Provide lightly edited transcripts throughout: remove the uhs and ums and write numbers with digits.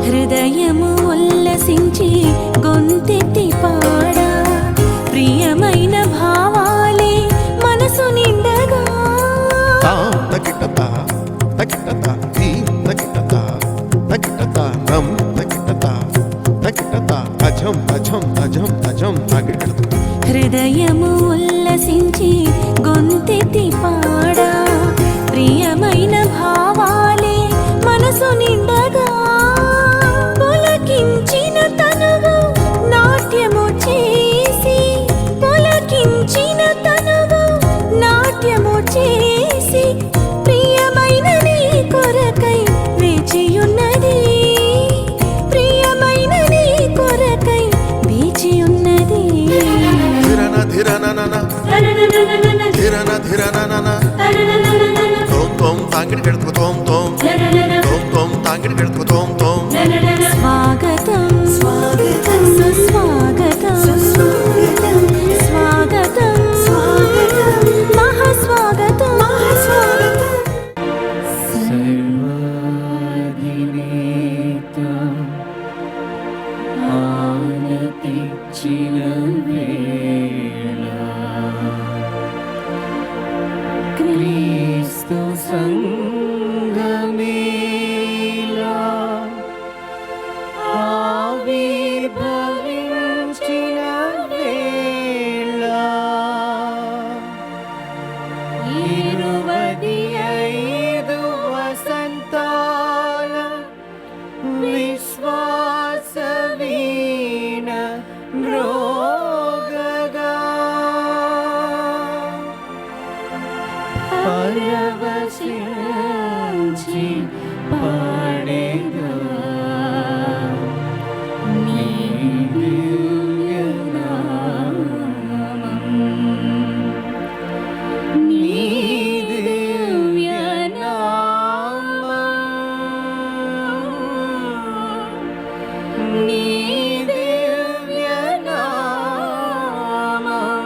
హృదయము ఉల్లసించి గొంతెత్తి పాడా ప్రియమైన భావాలే మనసు నిండగా హృదయము ఉల్లసించి గొంతెత్తి పాడా ప్రియమైన భావాలే మనసు నిండగా పులకించిన తనువు నాట్యము చేసి పులకించిన తనువు నాట్యము చేసి ప్రియమైన నీ కొరకై వేచియున్నది ప్రియమైన నీ కొరకై వేచియున్నది స్వాగతం స్వాగతం సుస్వాగతం సుస్వాగతం స్వాగతం స్వాగతం మహాస్వాగతం మహాస్వాగతం సర్వాధినేతం ఆనతిచ్చిన వేళ క్రీస్తు సంగమేలా ఆవిర్భవించిన వేళ 25 వసంతాల విశ్వాస వీణ మ్రోగగా పరవశించి పాడేగా నీ దివ్యనామం నీ దివ్యనామం నీ దివ్యనామం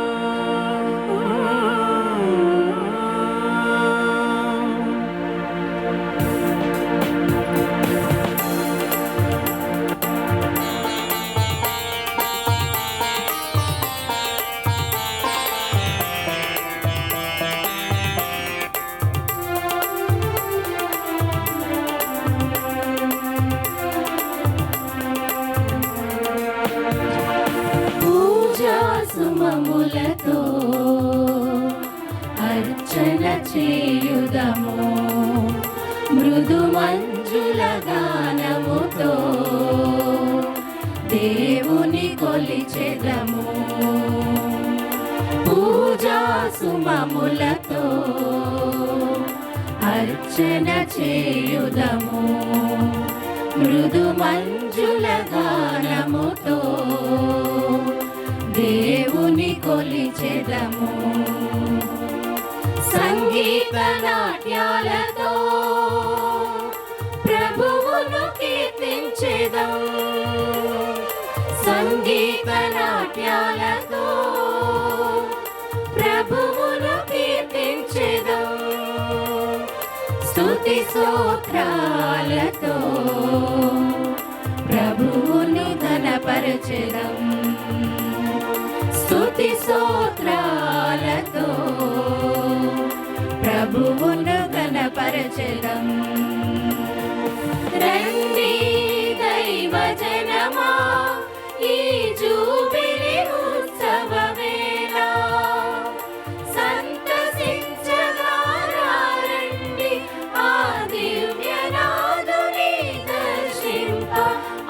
పూజా సుమములతో అర్చన చేయుదము మృదు మంజుల గానముతో దేవుని కొలిచెదము పూజా సుమములతో అర్చన చేయుదము మృదు మంజుల గానముతో దేవుని కొలిచెదము సంగీత నాట్యాలతో ప్రభువును కీర్తించెదం సంగీత నాట్యాలతో ప్రభువును కీర్తించెదం స్తుతి స్తోత్రాలతో ప్రభువును ఘనపరచెదం స్తుతి స్తోత్రాలతో ప్రభువును ఘనపరచెదం రండి దైవజనమా ఈ జూబిలి ఉత్సవ వేళ సంతసించగా రండి ఆ దివ్యనాథుని దర్శింప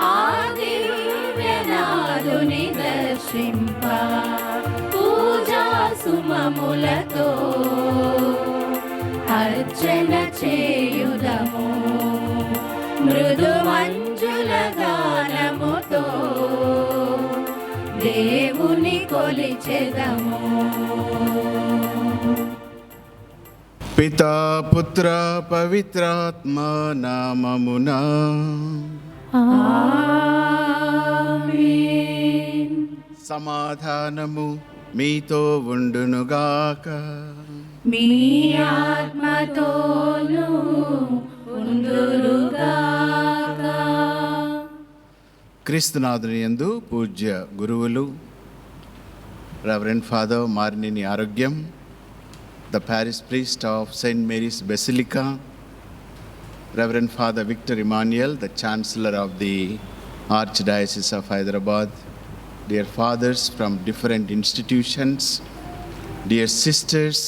ఆ దివ్యనాథుని దర్శింప పూజా సుమములతో అర్చన చేయుదము మృదు మంజుల గానముతో దేవుని కొలిచెదము పితా పుత్ర పవిత్రాత్మ నామమునా ఆమేన్ సమాధానము మీతో ఉండునుగాక. మీ ఆత్మతోను ఉందురుగాక. క్రీస్తునాథుని యందు పూజ్య గురువులు reverend father Marineni Arogyam, the parish priest of Saint Mary's Basilica, reverend father Victor Emmanuel, the chancellor of the archdiocese of Hyderabad, dear fathers from different institutions, dear sisters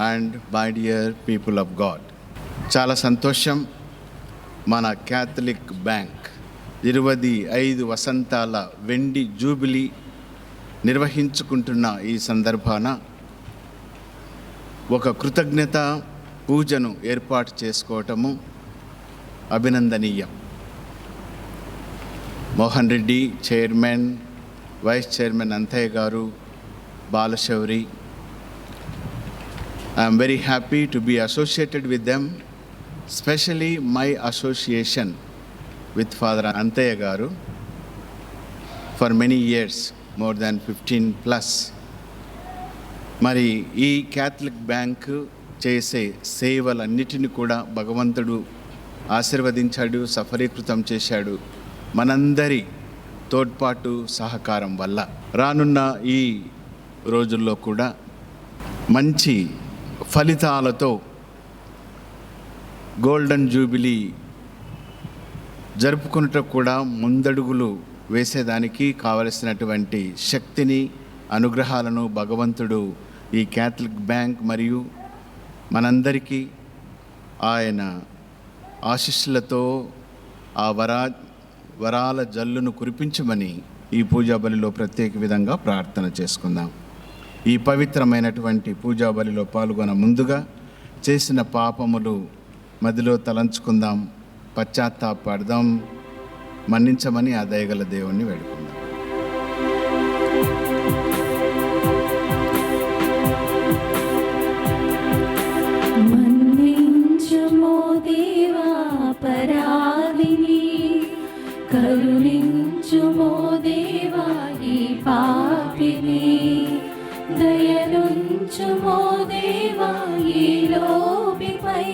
and my dear people of God. చాలా సంతోషం. మన Catholic bank 25 వసంతాల వెండి jubilee నిర్వహించుకుంటున్న ఈ సందర్భాన ఒక కృతజ్ఞత పూజను ఏర్పాటు చేసుకోవటము అభినందనీయం. Mohan Reddy chairman, vice chairman Antayya garu, Balashowri, I'm very happy to be associated with them, specially my association with father Antayya garu for many years, more than 15+. మరి ఈ క్యాథలిక్ బ్యాంక్ చేసే సేవలన్నిటిని కూడా భగవంతుడు ఆశీర్వదించాడు, సఫలీకృతం చేశాడు మనందరి తోడ్పాటు సహకారం వల్ల. రానున్న ఈ రోజుల్లో కూడా మంచి ఫలితాలతో గోల్డెన్ జూబిలీ జరుపుకున్నట్టు కూడా ముందడుగులు వేసేదానికి కావలసినటువంటి శక్తిని, అనుగ్రహాలను భగవంతుడు ఈ క్యాథలిక్ బ్యాంక్ మరియు మనందరికీ ఆయన ఆశీస్సులతో ఆ వరాల జల్లును కురిపించమని ఈ పూజా బలిలో ప్రత్యేక విధంగా ప్రార్థన చేసుకుందాం. ఈ పవిత్రమైనటువంటి పూజా బలిలో పాల్గొన ముందుగా చేసిన పాపములు మదిలో తలంచుకుందాం, పశ్చాత్తాపడదాం, మన్నించమని ఆ దయగల దేవుణ్ణి వేడుకుందాం. మన్నించుమో దేవా పరాలిని, కరుణించుమో దేవా ఈ పాపిని, దయనుంచుమో దేవా ఈ లోపిపై,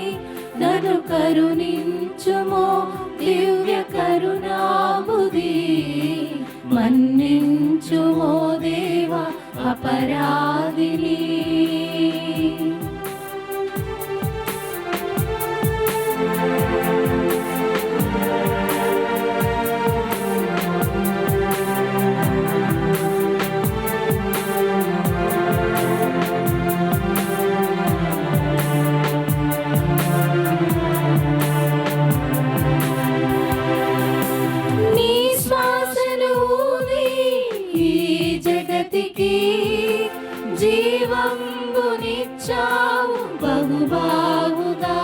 నన్ను కరుణించుమో దివ్య కరుణాబుది, మన్నించుమో దేవా అపరాధిని. జీవంబునిచ్చావు బహుబాహుగా,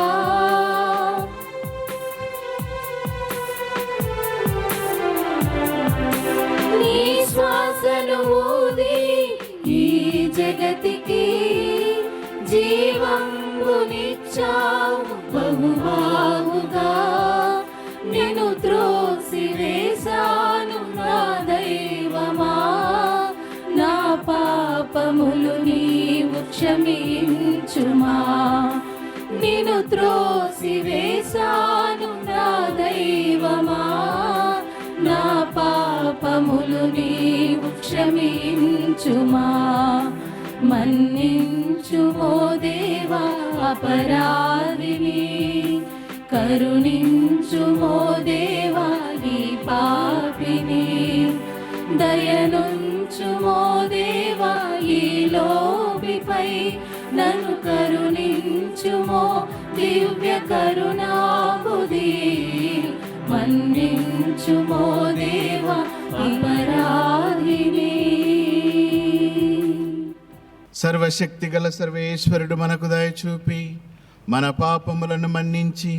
నీ శ్వాసను ఊది ఈ జగతికి, జీవంబునిచ్చావు బహుబాహుగా, నిన్ను త్రోసివేశాను నా దైవమా, నా పాపములు నీవు క్షమించుమా, నిన్ను త్రోసివేశాను నా దైవమా, నా పాపములు నీవు క్షమించుమా, మన్నించుమో దేవా అపరాధిని, కరుణించుమో దేవా ఈ పాపిని, దయనుంచుమో దేవా ఈ లోపిపై, నన్ను కరుణించుమో దివ్య కరుణాబుది, మన్నించుమో దేవా అపరాధిని. సర్వశక్తిగల సర్వేశ్వరుడు మనకు దయ చూపి మన పాపములను మన్నించి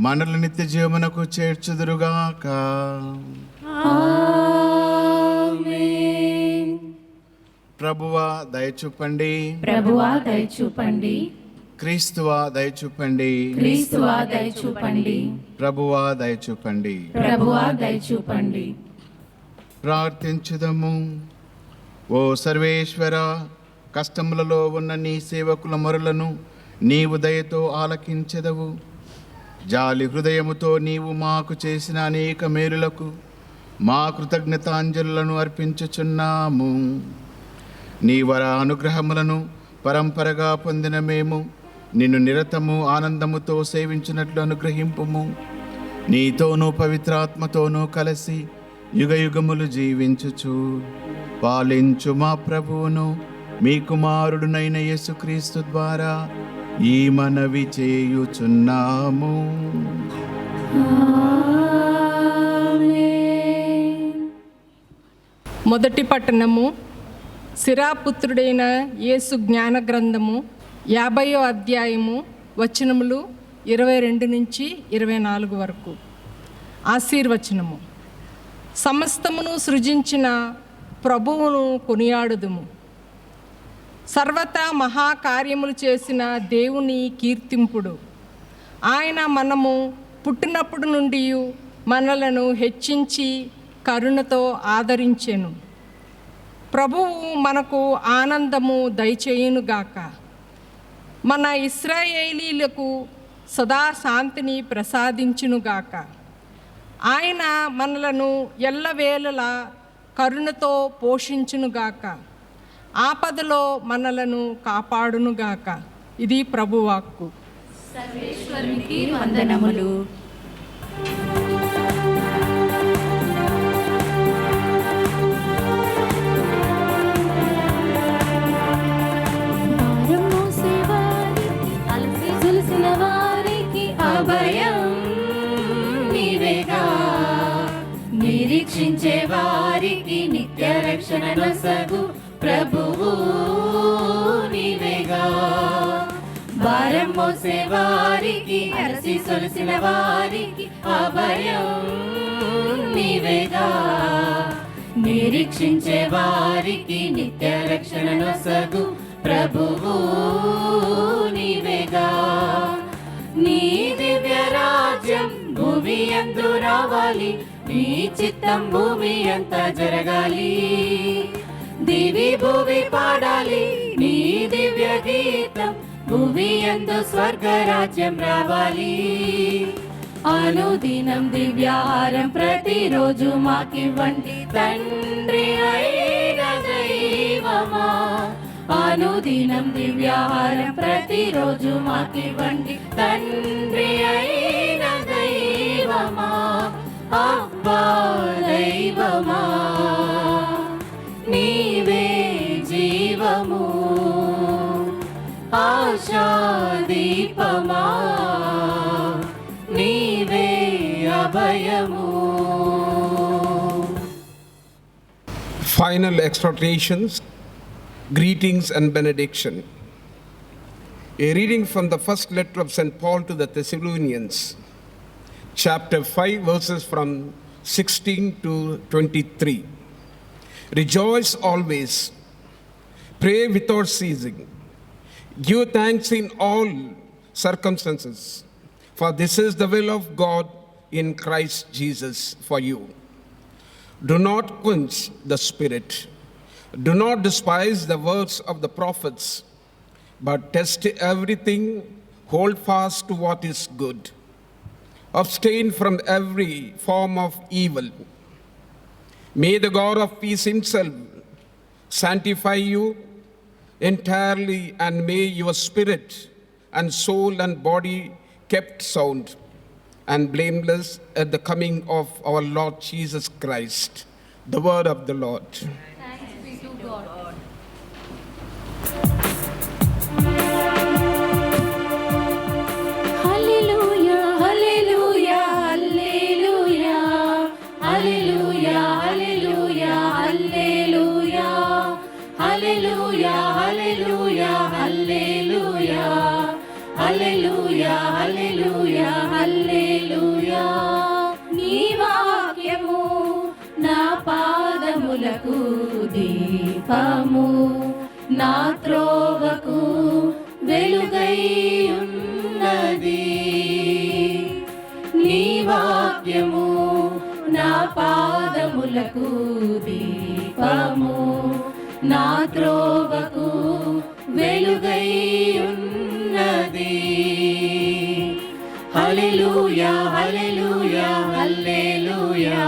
మనల్ని నిత్య జీవమునకు చేర్చుదురుగాక. ఆమేన్. ప్రభువా దయచూపండి, ప్రభువా దయచూపండి, క్రీస్తువా దయచూపండి, క్రీస్తువా దయచూపండి, ప్రభువా దయచూపండి. ప్రభువా దయచూపండి. ప్రార్థించుదము. ఓ సర్వేశ్వర, కష్టములలో ఉన్న నీ సేవకుల మొరలను నీవు దయతో ఆలకించెదవు. జాలి హృదయముతో నీవు మాకు చేసిన అనేక మేలులకు మా కృతజ్ఞతాంజలులను అర్పించుచున్నాము. నీ వర అనుగ్రహములను పరంపరగా పొందిన మేము నిన్ను నిరతము ఆనందముతో సేవించినట్లు అనుగ్రహింపుము. నీతోనూ పవిత్రాత్మతోనూ కలిసి యుగయుగములు జీవించుచు పాలించు మా ప్రభువును మీ కుమారుడునైన యేసుక్రీస్తు ద్వారా ఈ మనవి చేయుచున్నాము. మొదటి పట్టణము సిరాపుత్రుడైన యేసు జ్ఞాన గ్రంథము 50వ అధ్యాయము వచనములు 22 నుంచి 24 వరకు. ఆశీర్వచనము. సమస్తమును సృజించిన ప్రభువును కొనియాడుదుము. సర్వతా మహాకార్యములు చేసిన దేవుని కీర్తింపుడు. ఆయన మనము పుట్టినప్పుడు నుండి మనలను హెచ్చించి కరుణతో ఆదరించెను. ప్రభువు మనకు ఆనందము దయచేయునుగాక. మన ఇశ్రాయేలీలకు సదా శాంతిని ప్రసాదించునుగాక. ఆయన మనలను ఎల్లవేళలా కరుణతో పోషించునుగాక. ఆపదలో మనలను కాపాడునుగాక. ఇది ప్రభువాక్కు. సర్వేశ్వరునికి వందనములు. భారం మోసేవారికి, అలసి సొలసిన వారికి అభయం నీవేగా. నిరీక్షించే వారికి నిత్య రక్షణ నొసగు ప్రభువు నీవేగా. భారం మోసే వారికి, అలసి సొలసిన వారికి అభయం నీవేగా. నిరీక్షించే వారికి నిత్య రక్షణ నొసగు ప్రభువు నీవేగా. నీ దివ్య రాజ్యం భూమి యందు రావాలి, నీ చిత్తం భూమి అంతా జరగాలి. దివి భూమి పాడాలి నీ దివ్య గీతం, భూమి యందు స్వర్గరాజ్యం రావాలి. అనుదినం దివ్యాహారం ప్రతిరోజు మాకివ్వండి తండ్రి అయిన దైవమా. అనుదినం దివ్యాహారం ప్రతిరోజు మాకివ్వండి తండ్రి అయిన దైవమా. అబ్బా దైవమా, నీవే జీవము, ఆశా దీపమా, నీవే అభయము. Final exhortations, greetings and benediction. A reading from the first letter of St. Paul to the Thessalonians, chapter 5, verses from 16 to 23. Rejoice always, pray without ceasing, give thanks in all circumstances, for this is the will of God in Christ Jesus for you. Do not quench the spirit. Do not despise the words of the prophets, but test everything, hold fast to what is good. Abstain from every form of evil. May the God of peace himself sanctify you entirely, and may your spirit and soul and body kept sound and blameless at the coming of our Lord Jesus Christ. The word of the Lord. హల్లెలూయా, హల్లెలూయా, హల్లెలూయా, హల్లెలూయా, హల్లెలూయా, హల్లెలూయా, హల్లెలూయా, హల్లెలూయా, హల్లెలూయా, హల్లెలూయా, హల్లెలూయా. నీ వాక్యము నా పాదములకు దీపము, నా త్రోవకు వెలుగై ఉన్నది. నీ వాక్యము నా పాదములకు దీపము, నా త్రోవకు వెలుగై ఉన్నది. హల్లెలూయా హల్లెలూయా హల్లెలూయా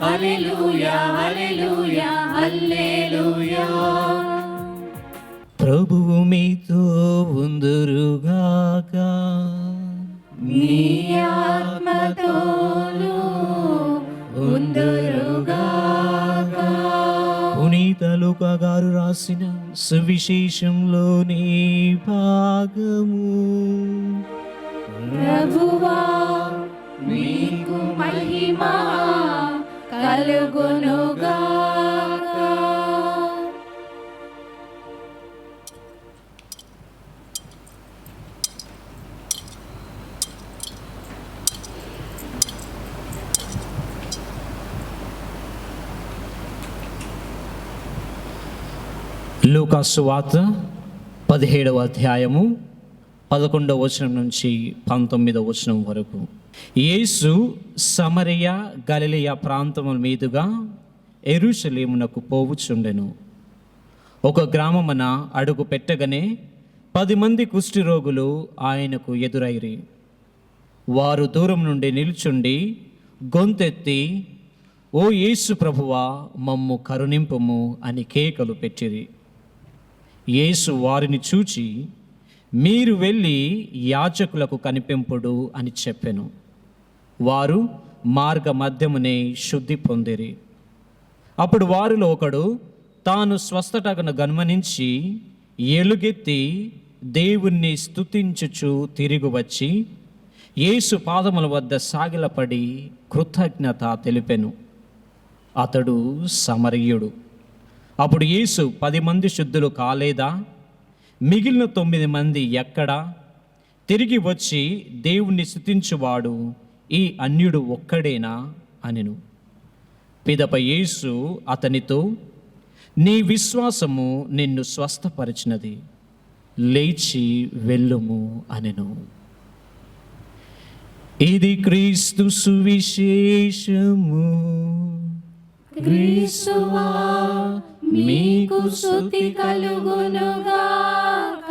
హల్లెలూయా హల్లెలూయా హల్లెలూయా. ప్రభువు మీతో ఉందురుగాక. నీ ఆత్మతోను ఉందురుగాక. పునీత లూకా గారు రాసిన సువిశేషంలోని భాగము. ప్రభువా నీకు మహిమ కలుగునుగాక. లూకా సువార్త 17వ అధ్యాయము 11వ వచనం నుంచి 19వ వచనం వరకు. యేసు సమరయ గలిలయ ప్రాంతముల మీదుగా యెరూషలేమునకు పోవుచుండెను. ఒక గ్రామమున అడుగు పెట్టగానే 10 మంది కుష్ఠరోగులు ఆయనకు ఎదురైరి. వారు దూరం నుండి నిల్చుండి గొంతెత్తి, ఓ యేసు ప్రభువా, మమ్ము కరుణింపుము అని కేకలు పెట్టిరి. యేసు వారిని చూచి, మీరు వెళ్ళి యాజకులకు కనిపింపుడు అని చెప్పెను. వారు మార్గ మధ్యమునే శుద్ధి పొందిరి. అప్పుడు వారిలో ఒకడు తాను స్వస్థతను గమనించి ఎలుగెత్తి దేవుణ్ణి స్తుతించుచు తిరిగి వచ్చి యేసు పాదముల వద్ద సాగిలపడి కృతజ్ఞత తెలిపెను. అతడు సమరయుడు. అప్పుడు యేసు, 10 మంది శుద్ధులు కాలేదా? మిగిలిన 9 మంది ఎక్కడా? తిరిగి వచ్చి దేవుణ్ణి స్తుతించువాడు ఈ అన్యుడు ఒక్కడేనా అనెను. పిదప యేసు అతనితో, నీ విశ్వాసము నిన్ను స్వస్థపరిచినది, లేచి వెళ్ళుము అనెను. ఇది క్రీస్తు సువిశేషము. క్రీస్తువా మీకు స్తుతి కలుగునుగాక.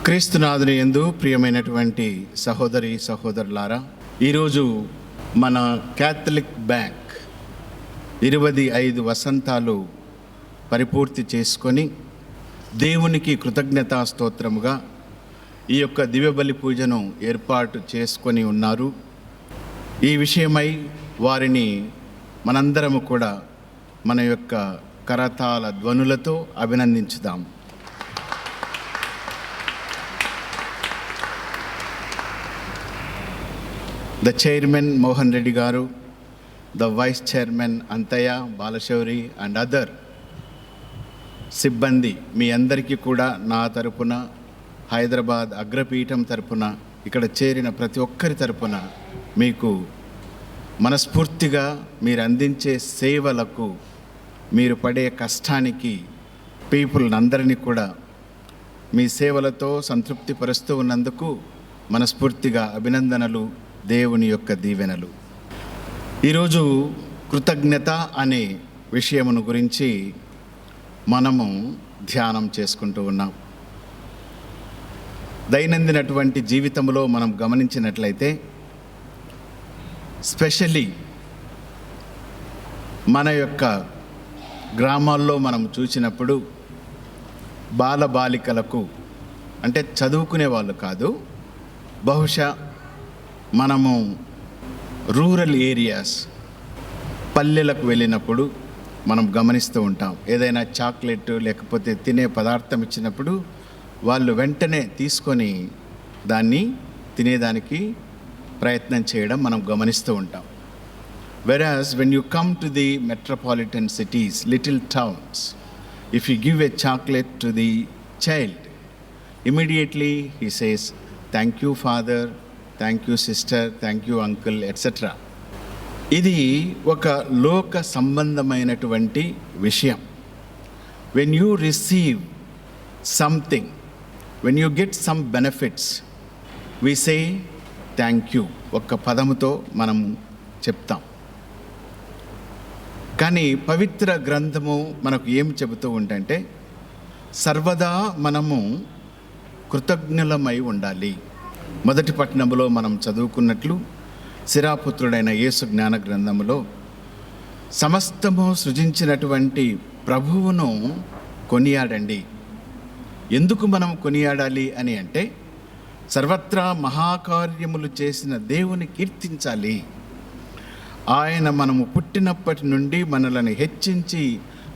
క్రీస్తునాథుని యందు ప్రియమైనటువంటి సహోదరి సహోదరులారా, ఈరోజు మన క్యాథలిక్ బ్యాంక్ 25 వసంతాలు పరిపూర్తి చేసుకొని దేవునికి కృతజ్ఞతా స్తోత్రముగా ఈ యొక్క దివ్యబలి పూజను ఏర్పాటు చేసుకొని ఉన్నారు. ఈ విషయమై వారిని మనందరము కూడా మన యొక్క కరతాళ ధ్వనులతో అభినందించుదాం. ద చైర్మన్ మోహన్ రెడ్డి గారు, the vice chairman Anthaiah, Balashowri and other సిబ్బంది, మీ అందరికీ కూడా నా తరపున, హైదరాబాద్ అగ్రపీఠం తరపున, ఇక్కడ చేరిన ప్రతి ఒక్కరి తరపున మీకు మనస్ఫూర్తిగా మీరు అందించే సేవలకు, మీరు పడే కష్టానికి పీపుల్ అందరినీ కూడా మీ సేవలతో సంతృప్తి పరుస్తూ ఉన్నందుకు మనస్ఫూర్తిగా అభినందనలు, దేవుని యొక్క దీవెనలు. ఈరోజు కృతజ్ఞత అనే విషయమును గురించి మనము ధ్యానం చేసుకుంటూ ఉన్నాం. దైనందినటువంటి జీవితంలో మనం గమనించినట్లయితే, స్పెషల్లీ మన యొక్క గ్రామాల్లో మనం చూసినప్పుడు బాలబాలికలకు, అంటే చదువుకునే వాళ్ళు కాదు, బహుశా మనము రూరల్ ఏరియాస్, పల్లెలకు వెళ్ళినప్పుడు మనం గమనిస్తూ ఉంటాం. ఏదైనా చాక్లెట్ లేకపోతే తినే పదార్థం ఇచ్చినప్పుడు వాళ్ళు వెంటనే తీసుకొని దాన్ని తినేదానికి ప్రయత్నం చేయడం మనం గమనిస్తూ ఉంటాం. Whereas when you come to the metropolitan cities, little towns, if you give a chocolate to the child, immediately he says, thank you father, thank you sister, thank you uncle, etc. ఇది ఒక లోక సంబంధమైనటువంటి విషయం. When you receive something, when you get some benefits, we say thank you. ఒక్క పదముతో మనం చెప్తాం. కానీ పవిత్ర గ్రంథము మనకు ఏం చెబుతూ ఉందంటే సర్వదా మనము కృతజ్ఞులమై ఉండాలి. మొదటి పట్టణంలో మనం చదువుకున్నట్లు సిరాపుత్రుడైన యేసు జ్ఞాన గ్రంథములో సమస్తము సృజించినటువంటి ప్రభువును కొనియాడండి. ఎందుకు మనం కొనియాడాలి అని అంటే సర్వత్రా మహాకార్యములు చేసిన దేవుని కీర్తించాలి. ఆయన మనము పుట్టినప్పటి నుండి మనలను హెచ్చించి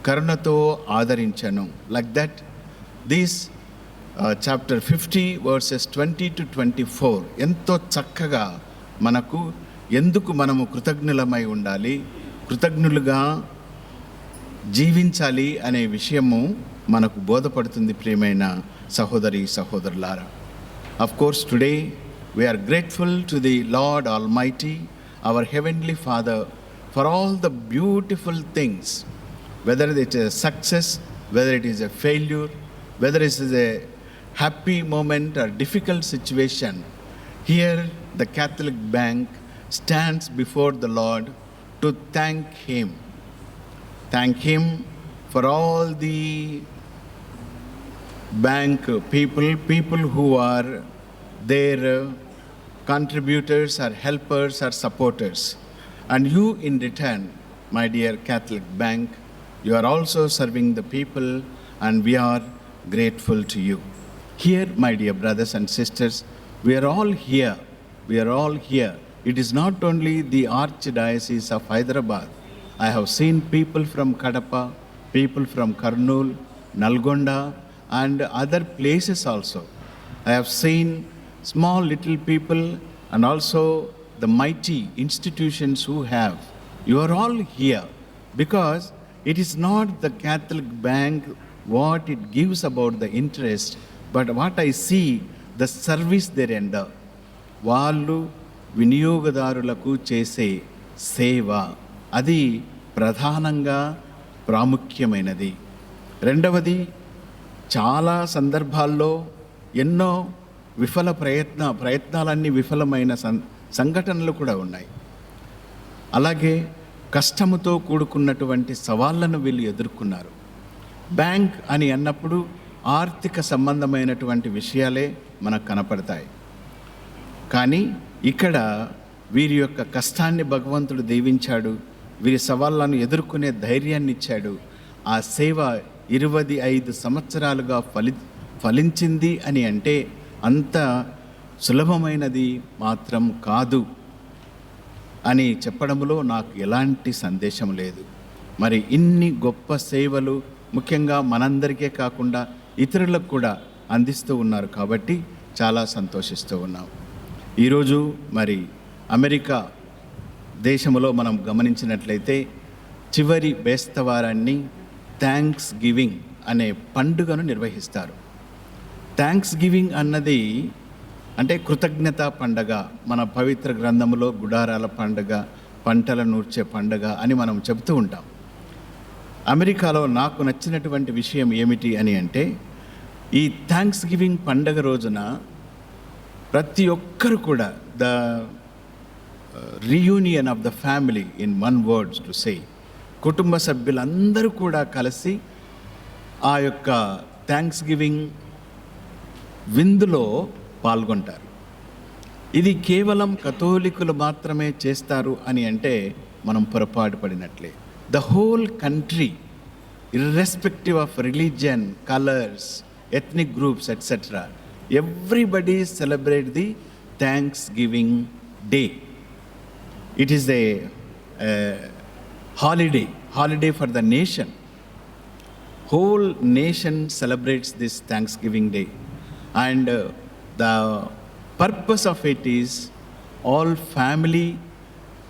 కరుణతో ఆదరించను. Like that this chapter 50 verses 20 to 24 ఎంతో చక్కగా మనకు ఎందుకు మనము కృతజ్ఞులమై ఉండాలి, కృతజ్ఞులుగా జీవించాలి అనే విషయము మనకు బోధపడుతుంది. ప్రియమైన సహోదరి సహోదరులారా, of course today we are grateful to the Lord Almighty, our Heavenly Father, for all the beautiful things, whether it is a success, whether it is a failure, whether it is a happy moment or difficult situation. Here the Catholic Bank stands before the Lord to thank Him for all the bank people who are their contributors or helpers or supporters. And you in return, my dear Catholic Bank, you are also serving the people, and we are grateful to you. Here, my dear brothers and sisters, we are all here. It is not only the Archdiocese of Hyderabad. I have seen people from Kadapa, people from Kurnool, Nalgonda, and other places also. I have seen small little people and also the mighty institutions who have. You are all here because it is not the Catholic Bank what it gives about the interest, but what I see, the service they render. వాళ్ళు వినియోగదారులకు చేసే సేవ, అది ప్రధానంగా ప్రాముఖ్యమైనది. రెండవది, చాలా సందర్భాల్లో ఎన్నో ప్రయత్నాలన్నీ విఫలమైన సంఘటనలు కూడా ఉన్నాయి. అలాగే కష్టముతో కూడుకున్నటువంటి సవాళ్లను వీళ్ళు ఎదుర్కొన్నారు. బ్యాంక్ అని అన్నప్పుడు ఆర్థిక సంబంధమైనటువంటి విషయాలే మనకు కనపడతాయి. కానీ ఇక్కడ వీరి యొక్క కష్టాన్ని భగవంతుడు దీవించాడు, వీరి సవాళ్ళను ఎదుర్కొనే ధైర్యాన్ని ఇచ్చాడు. ఆ సేవ 25 సంవత్సరాలుగా ఫలించింది అని అంటే అంత సులభమైనది మాత్రం కాదు అని చెప్పడంలో నాకు ఎలాంటి సందేశం లేదు. మరి ఇన్ని గొప్ప సేవలు ముఖ్యంగా మనందరికీ కాకుండా ఇతరులకు కూడా అందిస్తూ ఉన్నారు కాబట్టి చాలా సంతోషిస్తూ ఉన్నాం. ఈరోజు మరి అమెరికా దేశంలో మనం గమనించినట్లయితే చివరి బేస్తవారాన్ని థ్యాంక్స్ గివింగ్ అనే పండుగను నిర్వహిస్తారు. థ్యాంక్స్ గివింగ్ అన్నది అంటే కృతజ్ఞత పండగ. మన పవిత్ర గ్రంథంలో గుడారాల పండుగ, పంటల నూర్చే పండుగ అని మనం చెబుతూ ఉంటాం. అమెరికాలో నాకు నచ్చినటువంటి విషయం ఏమిటి అని అంటే ఈ థ్యాంక్స్ గివింగ్ పండగ రోజున ప్రతి ఒక్కరు కూడా the reunion of the family in one words to say, కుటుంబ సభ్యులందరూ కూడా కలిసి ఆ యొక్క థ్యాంక్స్ గివింగ్ విందులో పాల్గొంటారు. ఇది కేవలం కథోలికులు మాత్రమే చేస్తారు అని అంటే మనం పొరపాటు పడినట్లే. The whole country, irrespective of religion, colors, ethnic groups, etc., everybody celebrate the Thanksgiving Day. It is a holiday for the nation. Whole nation celebrates this Thanksgiving Day, and the purpose of it is all family,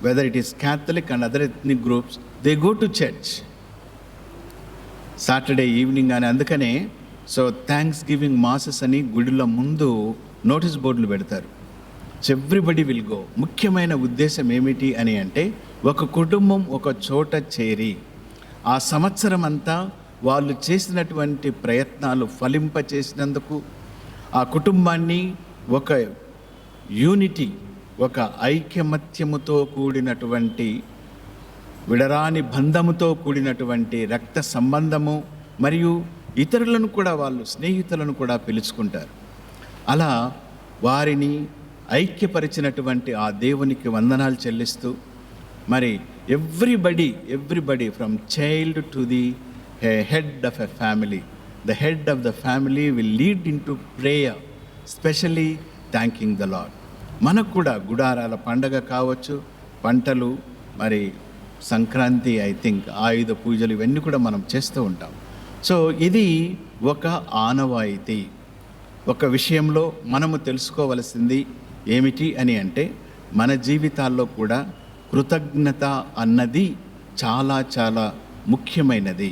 whether it is Catholic and other ethnic groups, they go to church Saturday evening అని. అందుకనే so thanks giving masses అని గుడిల ముందు notice బోర్డులు పెడతారు. So everybody will go. ముఖ్యమైన ఉద్దేశం ఏమిటి అని అంటే ఒక కుటుంబం ఒక చోట చేరి ఆ సంవత్సరం అంతా వాళ్ళు చేసినటువంటి ప్రయత్నాలు ఫలింపచేసినందుకు ఆ కుటుంబాన్ని ఒక యూనిటీ, ఒక ఐకమత్యముతో కూడినటువంటి విడరాని బంధముతో కూడినటువంటి రక్త సంబంధము, మరియు ఇతరులను కూడా వాళ్ళు స్నేహితులను కూడా పిలుచుకుంటారు. అలా వారిని ఐక్యపరిచినటువంటి ఆ దేవునికి వందనాలు చెల్లిస్తూ, మరి everybody from child to the head of a family, the head of the family will lead in to prayer, especially thanking the lord. మనకు కూడా గుడారాల పండగ కావచ్చు, పంటలు, మరి సంక్రాంతి, ఐ థింక్ ఆయుధ పూజలు, ఇవన్నీ కూడా మనం చేస్తూ ఉంటాం. సో ఇది ఒక ఆనవాయితీ. ఒక విషయంలో మనము తెలుసుకోవలసింది ఏమిటి అని అంటే, మన జీవితాల్లో కూడా కృతజ్ఞత అన్నది చాలా చాలా ముఖ్యమైనది.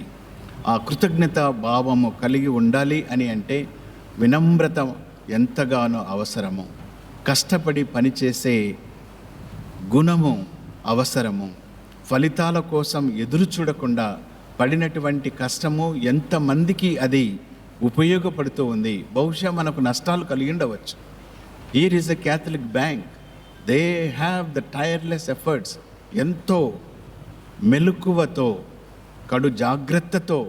ఆ కృతజ్ఞత భావము కలిగి ఉండాలి అని అంటే వినమ్రత ఎంతగానో అవసరము, కష్టపడి పనిచేసే గుణము అవసరము, ఫలితాల కోసం ఎదురు చూడకుండా పడినటువంటి కష్టము ఎంతమందికి అది ఉపయోగపడుతూ ఉంది. బహుశా మనకు నష్టాలు కలిగి ఉండవచ్చు. Here is a Catholic bank, they have the tyreless efforts. ఎంతో మెలకువతో, కడు జాగ్రత్తతో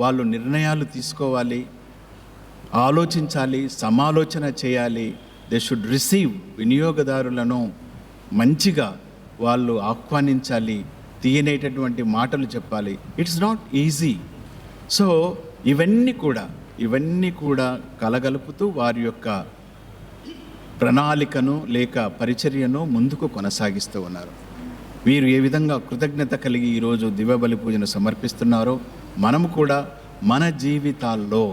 వాళ్ళు నిర్ణయాలు తీసుకోవాలి, ఆలోచించాలి, సమాలోచన చేయాలి. దే షుడ్ రిసీవ్, వినియోగదారులను మంచిగా వాళ్ళు ఆహ్వానించాలి, తీయనేటటువంటి మాటలు చెప్పాలి. It's not easy. సో ఇవన్నీ కూడా కలగలుపుతూ వారి యొక్క ప్రణాళికను లేక పరిచర్యను ముందుకు కొనసాగిస్తూ ఉన్నారు. వీరు ఏ విధంగా కృతజ్ఞత కలిగి ఈరోజు దివ్యబలి పూజను సమర్పిస్తున్నారో, మనము కూడా మన జీవితాల్లో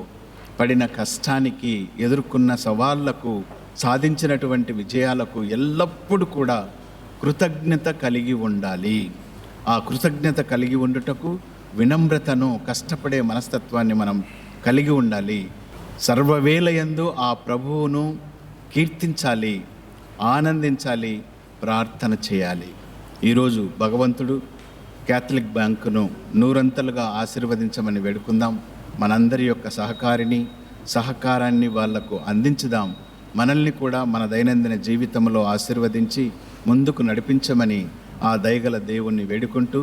పడిన కష్టానికి, ఎదుర్కొన్న సవాళ్లకు, సాధించినటువంటి విజయాలకు ఎల్లప్పుడూ కూడా కృతజ్ఞత కలిగి ఉండాలి. ఆ కృతజ్ఞత కలిగి ఉండుటకు వినమ్రతను, కష్టపడే మనస్తత్వాన్ని మనం కలిగి ఉండాలి. సర్వవేళయందు ఆ ప్రభువును కీర్తించాలి, ఆనందించాలి, ప్రార్థన చేయాలి. ఈరోజు భగవంతుడు క్యాథలిక్ బ్యాంకును నూరంతలుగా ఆశీర్వదించమని వేడుకుందాం. మనందరి యొక్క సహకారాన్ని వాళ్లకు అందించుదాం. మనల్ని కూడా మన దైనందిన జీవితంలో ఆశీర్వదించి ముందుకు నడిపించమని ఆ దయగల దేవుణ్ణి వేడుకుంటూ,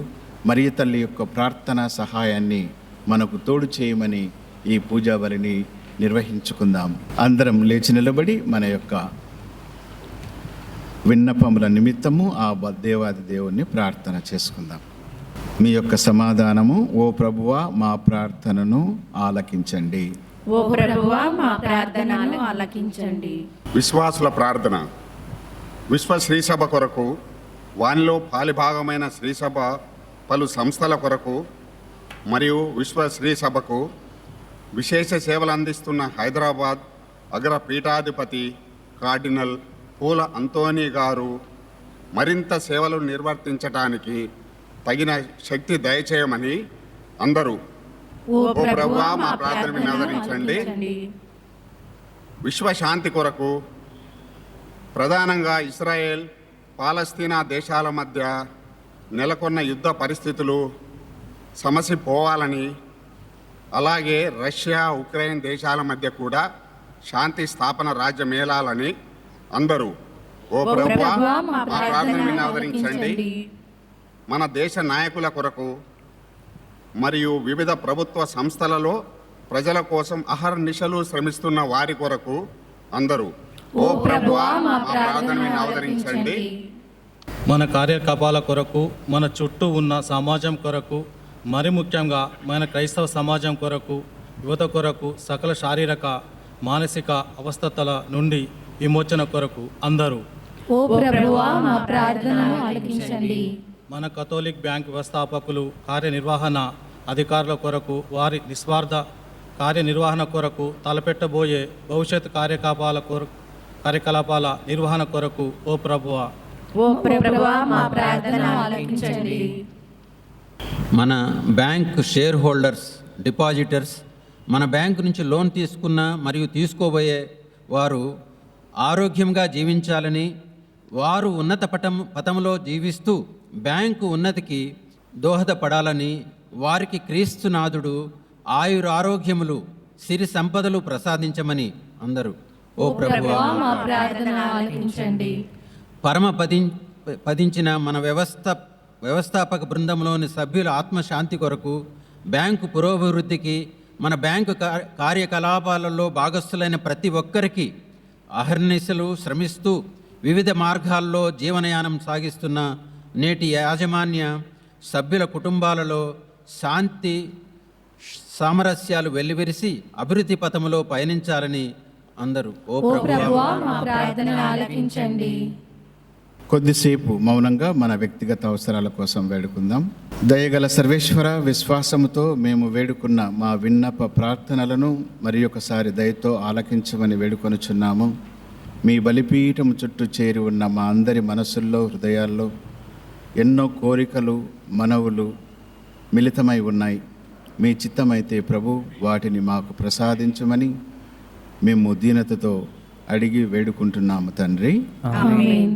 మరియ తల్లి యొక్క ప్రార్థనా సహాయాన్ని మనకు తోడు చేయమని ఈ పూజా బలిని నిర్వహించుకుందాం. అందరం లేచి నిలబడి మన యొక్క విన్నపముల నిమిత్తము ఆ దేవాది దేవుణ్ణి ప్రార్థన చేసుకుందాం. మీ యొక్క సమాధానము: ఓ ప్రభువా, మా ప్రార్థనను ఆలకించండి. ఓ ప్రభువా, మా ప్రార్థనను ఆలకించండి. విశ్వాసుల ప్రార్థన. విశ్వ శ్రీసభ కొరకు, వానిలో పాలిభాగమైన శ్రీసభ పలు సంస్థల కొరకు మరియు విశ్వ శ్రీసభకు విశేష సేవలు అందిస్తున్న హైదరాబాద్ అగ్ర పీఠాధిపతి కార్డినల్ పూల అంతోనీ గారు మరింత సేవలు నిర్వర్తించటానికి తగిన శక్తి దయచేయమని అందరూ ఓ ప్రభువా, మా ప్రార్థనను ఆదరించండి. విశ్వశాంతి కొరకు, ప్రధానంగా ఇస్రాయేల్ పాలస్తీనా దేశాల మధ్య నెలకొన్న యుద్ధ పరిస్థితులు సమసిపోవాలని, అలాగే రష్యా ఉక్రెయిన్ దేశాల మధ్య కూడా శాంతి స్థాపన రాజ్యమేలాలని అందరూ ఓ ప్రభువా, మా ప్రార్థనను ఆదరించండి. మన దేశ నాయకుల కొరకు మరియు వివిధ ప్రభుత్వ సంస్థలలో ప్రజల కోసం అహర్నిశలు శ్రమిస్తున్న వారి కొరకు అందరూ ఓ ప్రభువా, మా ప్రార్థనను ఆదరించండి. మన కార్యకలాపాల కొరకు, మన చుట్టూ ఉన్న సమాజం కొరకు, మరి ముఖ్యంగా మన క్రైస్తవ సమాజం కొరకు, యువత కొరకు, సకల శారీరక మానసిక అవస్థతల నుండి విమోచన కొరకు అందరూ ఓ ప్రభువా, మా ప్రార్థనను ఆలకించండి. మన కథోలిక్ బ్యాంక్ వ్యవస్థాపకులు, కార్యనిర్వహణ అధికారుల కొరకు, వారి నిస్వార్థ కార్యనిర్వహణ కొరకు, తలపెట్టబోయే భవిష్యత్ కార్యకలాపాల నిర్వహణ కొరకు ఓ ప్రభువా, ఓ ప్రభువా, మా ప్రార్థన ఆలకించండి. మన బ్యాంక్ షేర్ హోల్డర్స్, డిపాజిటర్స్, మన బ్యాంకు నుంచి లోన్ తీసుకున్న మరియు తీసుకోబోయే వారు ఆరోగ్యంగా జీవించాలని, వారు ఉన్నత పథంలో జీవిస్తూ బ్యాంకు ఉన్నతికి దోహదపడాలని, వారికి క్రీస్తునాథుడు ఆయురారోగ్యములు, సిరి సంపదలు ప్రసాదించమని అందరూ ఓ ప్రభువా, మా ప్రార్థన ఆలకించండి. పదించిన మన వ్యవస్థాపక బృందంలోని సభ్యుల ఆత్మశాంతి కొరకు, బ్యాంకు పురోభివృద్ధికి, మన బ్యాంకు కార్యకలాపాలలో భాగస్థులైన ప్రతి ఒక్కరికి అహర్నిశలు శ్రమిస్తూ వివిధ మార్గాల్లో జీవనయానం సాగిస్తున్న నేటి యాజమాన్య సభ్యుల కుటుంబాలలో శాంతి సామరస్యాలు వెల్లివిరిసి అభివృద్ధి పథములో పయనించాలని అందరూ ఓ ప్రభువా మా ప్రార్థన ఆలకించండి. కొద్దిసేపు మౌనంగా మన వ్యక్తిగత అవసరాల కోసం వేడుకుందాం. దయగల సర్వేశ్వర, విశ్వాసముతో మేము వేడుకున్న మా విన్నప ప్రార్థనలను మరి ఒకసారి దయతో ఆలకించమని వేడుకొనుచున్నాము. మీ బలిపీఠం చుట్టూ చేరి ఉన్న మా అందరి మనసుల్లో, హృదయాల్లో ఎన్నో కోరికలు, మనవులు మిళితమై ఉన్నాయి. మీ చిత్తమైతే ప్రభు వాటిని మాకు ప్రసాదించమని మేము దీనతతో అడిగి వేడుకుంటున్నాము తండ్రి. ఆమేన్.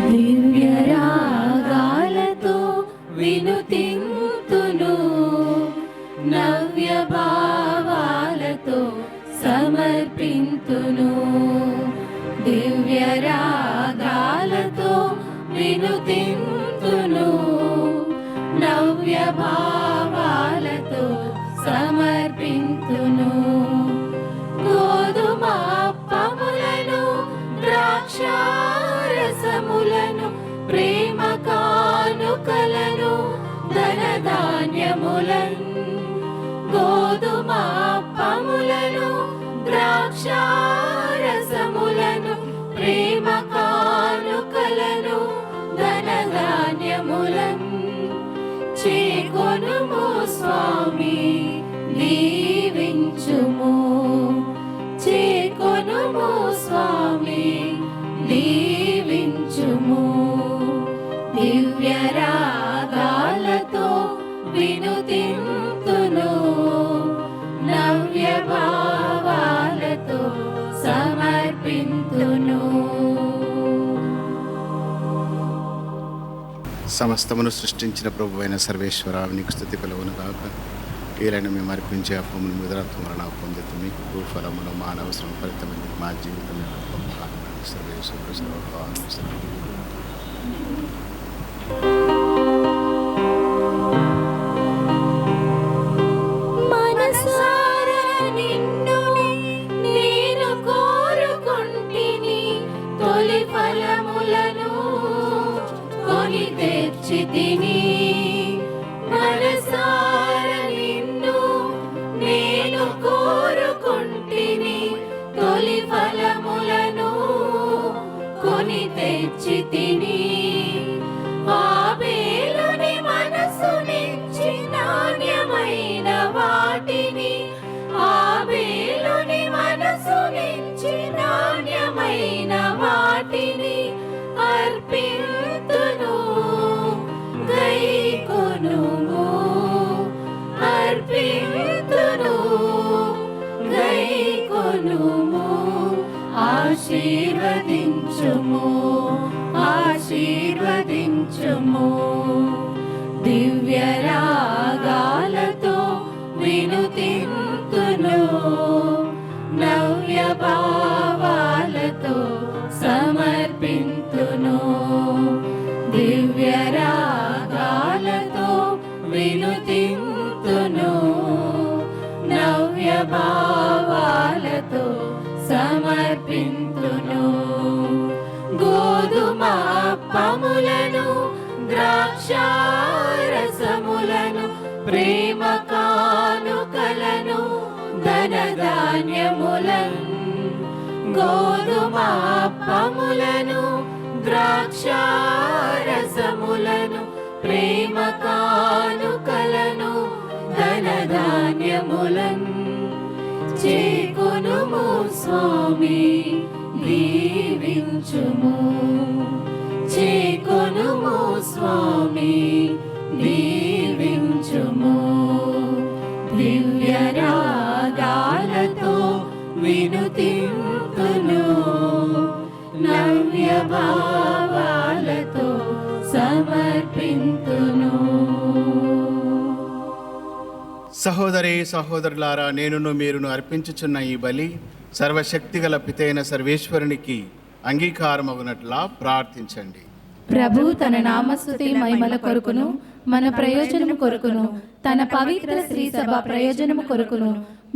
దివ్య రాగాలతో వినుతింతును, నవ్య భావాలతో సమర్పింతును. దివ్య రాగాలతో వినుతింతును, నవ్య భావాలతో సమర్పింతును. గోధుమప్పములను, ద్రాక్షారసములను, ప్రేమ కానుకలను, ధనధాన్యములను. గోధుమప్పములను, ద్రాక్షారసములను, ప్రేమ కానుకలను, ధనధాన్యములను చేకొనుము స్వామి, దీవించుము. చేకొనుము స్వామి, దీవించుము. దివ్య రాగాలతో వినుతింతును, నవ్య భావాలతో సమర్పింతును. సమస్తమును సృష్టించిన ప్రభు అయిన సర్వేశ్వర, నీకు స్తుతి కలుగును గాక. ఏలైనా మేము అర్పించే అప్పమును ముదరత్వములను పొందుతుంది. భూఫలమును మానవసరం ఫలితమైంది మా జీవితం సర్వేశ్వర మనసారా నిన్ను నేను కోరుకుంటిని, తొలి ఫలములను కొని తెచ్చితిని. మనసారా నిన్ను నేను కోరుకుంటిని, తొలి ఫలములను కొని తెచ్చితిని. ఆబేలుని మనసునిచ్చి నాణ్యమైన వాటిని, ఆబేలుని మనసునిచ్చి నాణ్యమైన వాటిని అర్పింతును. గైకొనుము, అర్పింతును. గైకొనుము, ఆశీర్వదించుము, ఆశీర్వదించుము. దివ్య రాగాలతో వినుతింతును, నవ్య భావాలతో సమర్పింతును. దివ్య రాగాలతో వినుతింతును, నవ్య భావాలతో సమర్పింతును. గోధుమప్పములను, ద్రాక్షారసములను, ప్రేమ కానుకలను, ధనధాన్యములను. గోధుమప్పములను, ద్రాక్షారసములను, ప్రేమ కానుకలను, ధనధాన్యములను చేకొనుము స్వామి, దీవించుము. చేకొనుము స్వామి, దీవించుము. దివ్య రాగాలతో వినుతింతును, నవ్య భావాలతో సమర్పింతును. సహోదరి సహోదరులారా, నేనును మీరును అర్పించుచున్న ఈ బలి సర్వశక్తిగల పితైన సర్వేశ్వరునికి అంగీకారమగునట్లా ప్రార్థించండి. ప్రభు తన నామస్తుతి మహిమల కొరకును మన ప్రయోజనము కొరకును తన పవిత్ర శ్రీ సభ ప్రయోజనము కొరకును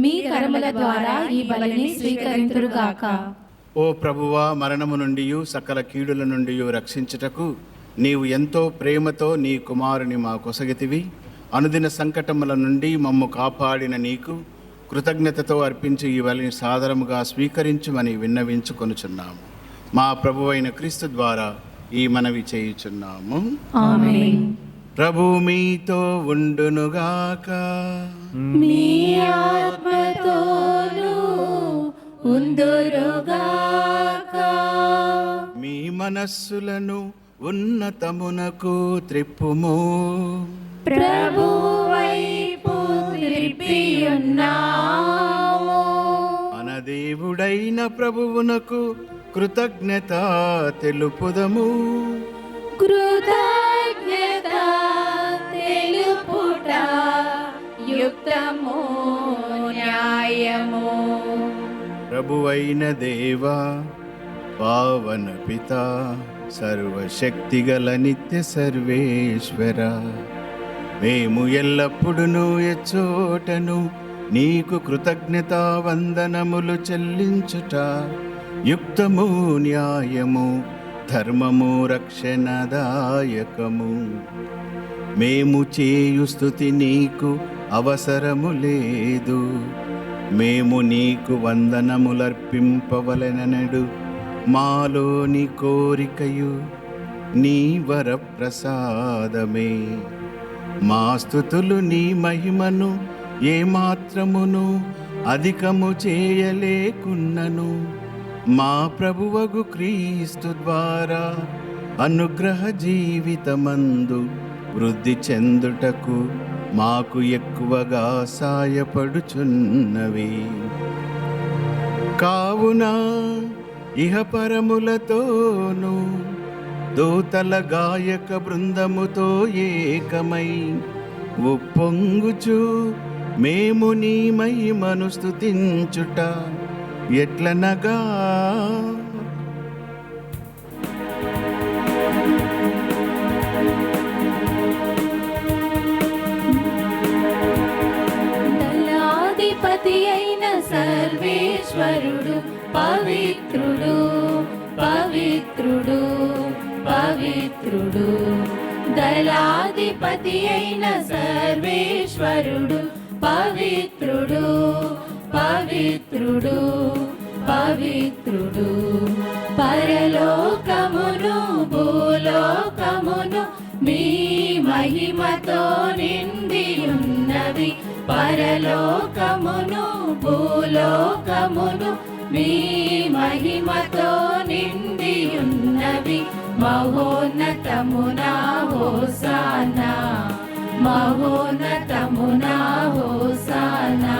మీ కర్మల ద్వారా ఈ బలిని స్వీకరింతురుగాక. ఓ ప్రభువా, మరణము నుండి సకల కీడుల నుండి రక్షించుటకు నీవు ఎంతో ప్రేమతో నీ కుమారుని మా కొసగితివి. అనుదిన సంకటముల నుండి మమ్ము కాపాడిన నీకు కృతజ్ఞతతో అర్పించి ఈ బలిని సాదరముగా స్వీకరించుమని విన్నవించుకొనుచున్నాము. మా ప్రభువైన క్రీస్తు ద్వారా ఈ మనవి చేయుచున్నాము. ఆమేన్. ప్రభు మీతో ఉండునుగాక. మీ ఆత్మతోను ఉందురుగాక. మీ మనస్సులను ఉన్నతమునకు త్రిప్పుము. ప్రభు వైపు త్రిప్పియున్నాము. మన దేవుడైన ప్రభువునకు కృతజ్ఞత తెలుపుదము. కృతజ్ఞత తెలుపుట యుక్తము న్యాయము. ప్రభువైన దేవా, పావన పిత, సర్వశక్తిగల నిత్య సర్వేశ్వర, మేము ఎల్లప్పుడూ ఎచ్చోటను నీకు కృతజ్ఞతా వందనములు చెల్లించుట యుక్తము న్యాయము ధర్మము రక్షణదాయకము. మేము చేయు స్తుతి నీకు అవసరము లేదు. మేము నీకు వందనములర్పింపవలెననడు మాలోని కోరికయు నీ వరప్రసాదమే. మా స్తుతులు నీ మహిమను ఏమాత్రమును అధికము చేయలేకున్నను మా ప్రభువగు క్రీస్తు ద్వారా అనుగ్రహ జీవితమందు వృద్ధి చెందుటకు మాకు ఎక్కువగా సాయపడుచున్నవి. కావున ఇహపరములతోనూ దూతల గాయక బృందముతో ఏకమై ఉప్పొంగుచు మేము నీ మహిమను స్తుతించుట ఎట్లనగా, దళాధిపతి అయిన సర్వేశ్వరుడు పవిత్రుడు పవిత్రుడు పవిత్రుడు. దళాధిపతి అయిన సర్వేశ్వరుడు పవిత్రుడు పవిత్రుడు పవిత్రుడు. పరలోకమును భూలోకమును మీ మహిమతో నిండి ఉన్నవి. పరలోకమును భూలోకమును మీ మహిమతో నిండి ఉన్నవి. మహోన్నతమునా హోసానా, మహోన్నతమునా హోసానా.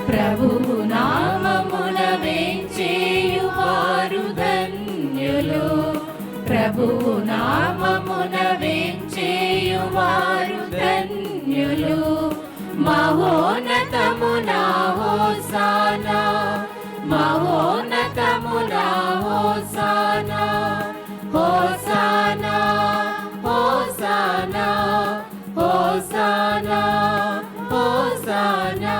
ప్రభువు నామమున వేంచేయువారు ధన్యులు. ప్రభువు నామమున వేంచేయువారు ధన్యులు. మహోన్నతమునా హోసానా, మహోన్నతమునా హోసానా. హోసానా హోసానా హోసానా హోసానా.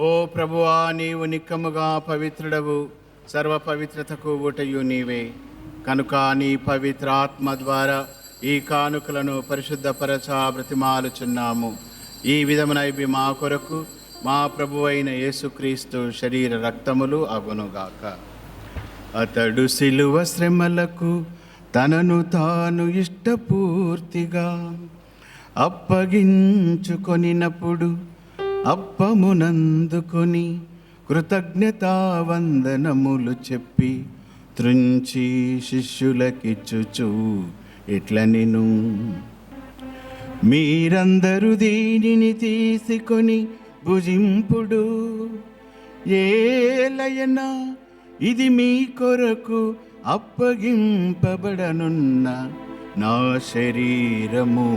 ఓ ప్రభువా, నీవు నిక్కముగా పవిత్రుడవు, సర్వ పవిత్రతకు ఊటయు నీవే. కనుక నీ పవిత్ర ఆత్మ ద్వారా ఈ కానుకలను పరిశుద్ధపరచ బ్రతిమాలుచున్నాము. ఈ విధమున ఇవి మా కొరకు మా ప్రభువైన యేసుక్రీస్తు శరీర రక్తములు అగునుగాక. అతడు శిలువ శ్రమలకు తనను తాను ఇష్టపూర్తిగా అప్పగించుకొనినప్పుడు అప్పమునందుకొని కృతజ్ఞతావందనములు చెప్పి త్రుంచి శిష్యులకిచ్చుచు ఇట్లనెను, మీరందరూ దీనిని తీసుకొని భుజింపుడు. ఏలయన ఇది మీ కొరకు అప్పగింపబడనున్న నా శరీరము.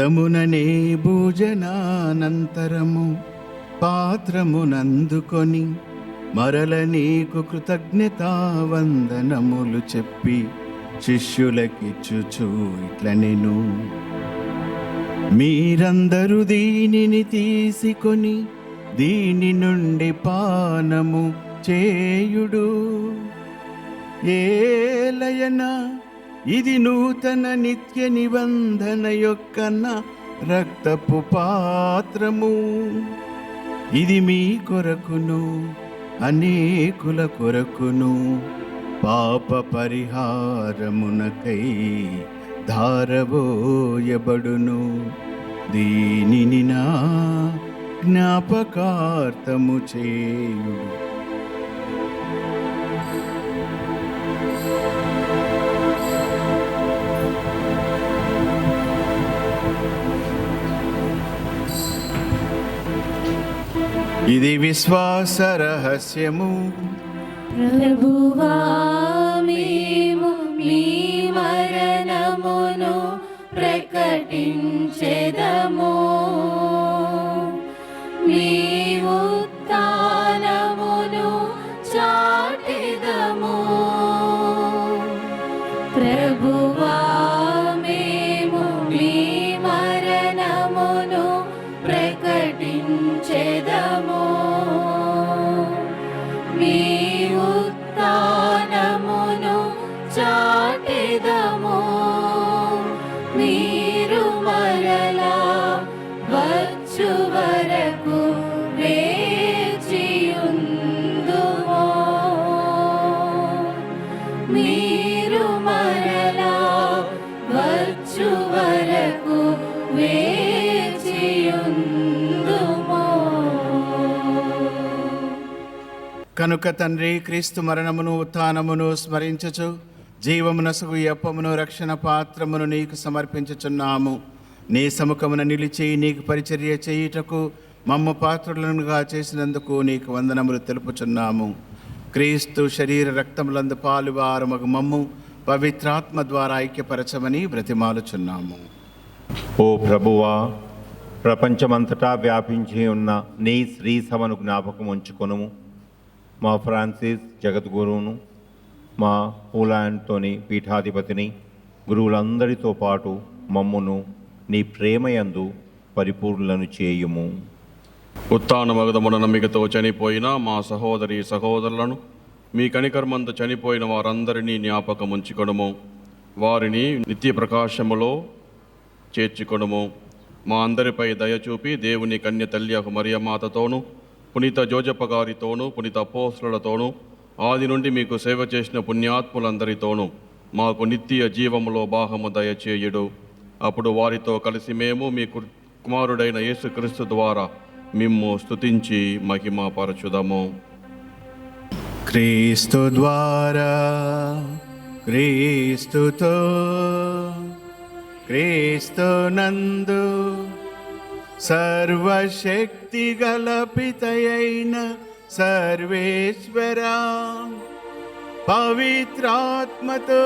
యుద్ధముననే భోజనానంతరము పాత్రమునందుకొని మరల నీకు కృతజ్ఞతావందనములు చెప్పి శిష్యులకిచ్చుచు ఇట్లనెను, మీరందరూ దీనిని తీసుకొని దీని నుండి పానము చేయుడు. ఏలయనా ఇది నూతన నిత్య నిబంధన యొక్క నా రక్తపు పాత్రము. ఇది మీ కొరకును అనేకుల కొరకును పాప పరిహారమునకై ధారబోయబడును. దీనిని నా జ్ఞాపకార్థము చేయుడు. ఇది విశ్వాస రహస్యము. ప్రభువా మేము మీ మరణమును ప్రకటించెదము, మీ ఉత్థానమును చాటెదము. ప్రభువా మేము మీ మరణమును ప్రకటించెదము, మీ ఉత్థానమును చాటెదము. మీరు మరలా వచ్చు వరకు వేచియుందుము, మీరు మరలా వచ్చు వరకు వేచియుందుము. కనుక తండ్రి, క్రీస్తు మరణమును ఉత్థానమును స్మరించుచు జీవమునసుగు అప్పమును రక్షణ పాత్రమును నీకు సమర్పించుచున్నాము. నీ సముఖమున నిలిచి నీకు పరిచర్య చేయుటకు మమ్ము పాత్రులనుగా చేసినందుకు నీకు వందనములు తెలుపుచున్నాము. క్రీస్తు శరీర రక్తములందు పాలువారమగు మమ్ము పవిత్రాత్మ ద్వారా ఐక్యపరచమని బ్రతిమాలుచున్నాము. ఓ ప్రభువా, ప్రపంచమంతటా వ్యాపించి ఉన్న నీ శ్రీ సభను జ్ఞాపకం ఉంచుకొనుము. మా ఫ్రాన్సిస్ జగద్గురువును, మా పూలాంటోని పీఠాధిపతిని, గురువులందరితో పాటు మమ్మును నీ ప్రేమయందు పరిపూర్ణులను చేయుము. ఉత్థానమగదమున నమ్మికతో చనిపోయిన మా సహోదరి సహోదరులను మీ కనికర్మందు చనిపోయిన వారందరినీ జ్ఞాపకం ఉంచుకొనుము. వారిని నిత్య ప్రకాశములో చేర్చుకొనుము. మా అందరిపై దయచూపి దేవుని కన్య తల్లి మరియమాతతోనూ, పునీత జోజప్ప గారితోనూ, పునీత అపోస్తలులతోనూ, ఆది నుండి మీకు సేవ చేసిన పుణ్యాత్ములందరితోనూ మాకు నిత్య జీవములో భాగము దయచేయుడు. అప్పుడు వారితో కలిసి మేము మీ కుమారుడైన యేసుక్రీస్తు ద్వారా మిమ్ము స్తుతించి మహిమపరచుదము. క్రీస్తు ద్వారా, క్రీస్తుతో, క్రీస్తునందు సర్వశక్తి గల పితయైన సర్వేశ్వరా, పవిత్రాత్మతో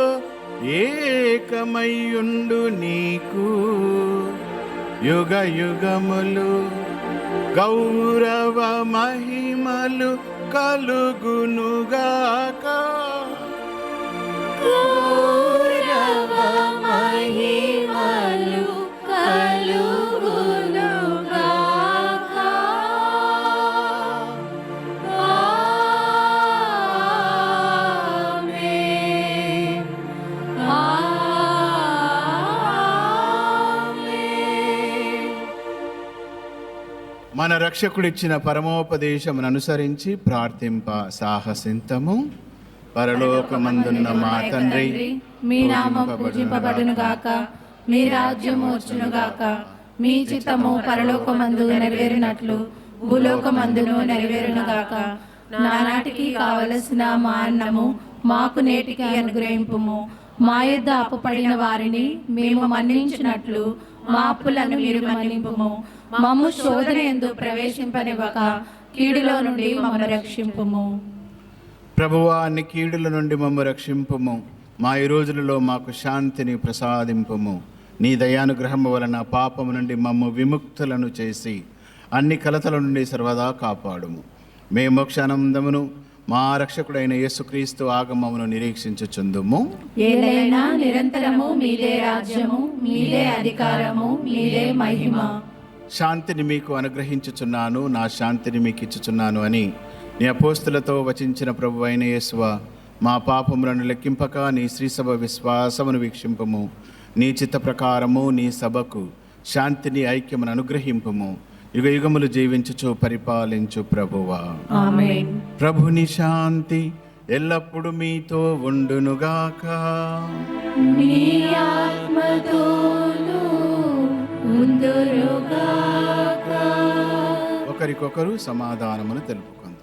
ఏకమయ్యుండు నీకు యుగ యుగములు గౌరవ మహిమలు కలుగునుగాక. గౌరవ మహిమలు కలుగునుగాక. ఆమేన్. ఆమేన్. మన రక్షకుడిచ్చిన పరమోపదేశమును అనుసరించి ప్రార్థింప సాహసింతము. పరలోకమందున్న మా తండ్రి, మీ నామం పూజింపబడును గాక, మీ రాజ్యం వచ్చును గాక, మీ చిత్తము పరలోకమందు నెరవేరినట్లు భూలోకమందును నెరవేరును గాక. నానాటికి కావలసిన మా అన్నము మాకు నేటికి అనుగ్రహింపుము. మా యొద్ద అప్పుపడిన వారిని మేము మన్నించినట్లు మా అప్పులను మీరు మన్నింపుము. మమ్ము శోధన యందు ప్రవేశింపనివ్వక కీడులో నుండి మమ్ము రక్షింపుము. ప్రభువా, అన్ని కీడుల నుండి మమ్ము రక్షింపుము. మా ఈ రోజులలో మాకు శాంతిని ప్రసాదింపుము. నీ దయానుగ్రహము వలన పాపము నుండి మమ్ము విముక్తులను చేసి అన్ని కలతల నుండి సర్వదా కాపాడుము. మేము మోక్షానందమును మా రక్షకుడైన యేసుక్రీస్తు ఆగమమును నిరీక్షించుచుందుము. ఏలైనా నిరంతరము మీదే రాజ్యము, మీదే అధికారము, మీదే మహిమ. శాంతిని మీకు అనుగ్రహించుచున్నాను, నా శాంతిని మీకు ఇచ్చుచున్నాను అని నీ అపోస్తులతో వచించిన ప్రభు అయిన యేసువా, మా పాపములను లెక్కింపక నీ శ్రీసభ విశ్వాసమును వీక్షింపము. నీ చిత్త ప్రకారము నీ సభకు శాంతిని ఐక్యమును అనుగ్రహింపము. యుగ యుగములు జీవించుచు పరిపాలించు ప్రభువా. ఆమేన్. ప్రభుని శాంతి ఎల్లప్పుడూ మీతో ఉండునుగాక. నీ ఆత్మతోను ఉండునుగాక. ఒకరికొకరు సమాధానమును తెలుపుకుందాం.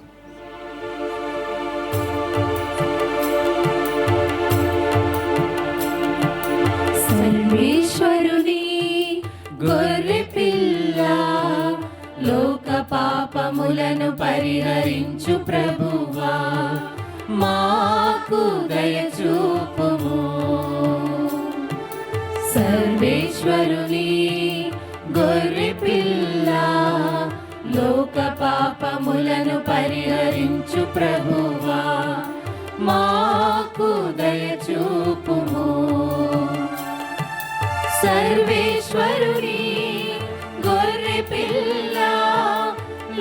సర్వేశ్వరుని గొర్రె పిల్ల, లోక పాపములను పరిహరించు ప్రభువా, మాకు దయచూపుము. సర్వేశ్వరుని గొర్రె పిల్ల, లోక పాపములను పరిహరించు ప్రభువా, మాకు దయచూపుము. సర్వేశ్వరుని గొర్రె పిల్ల,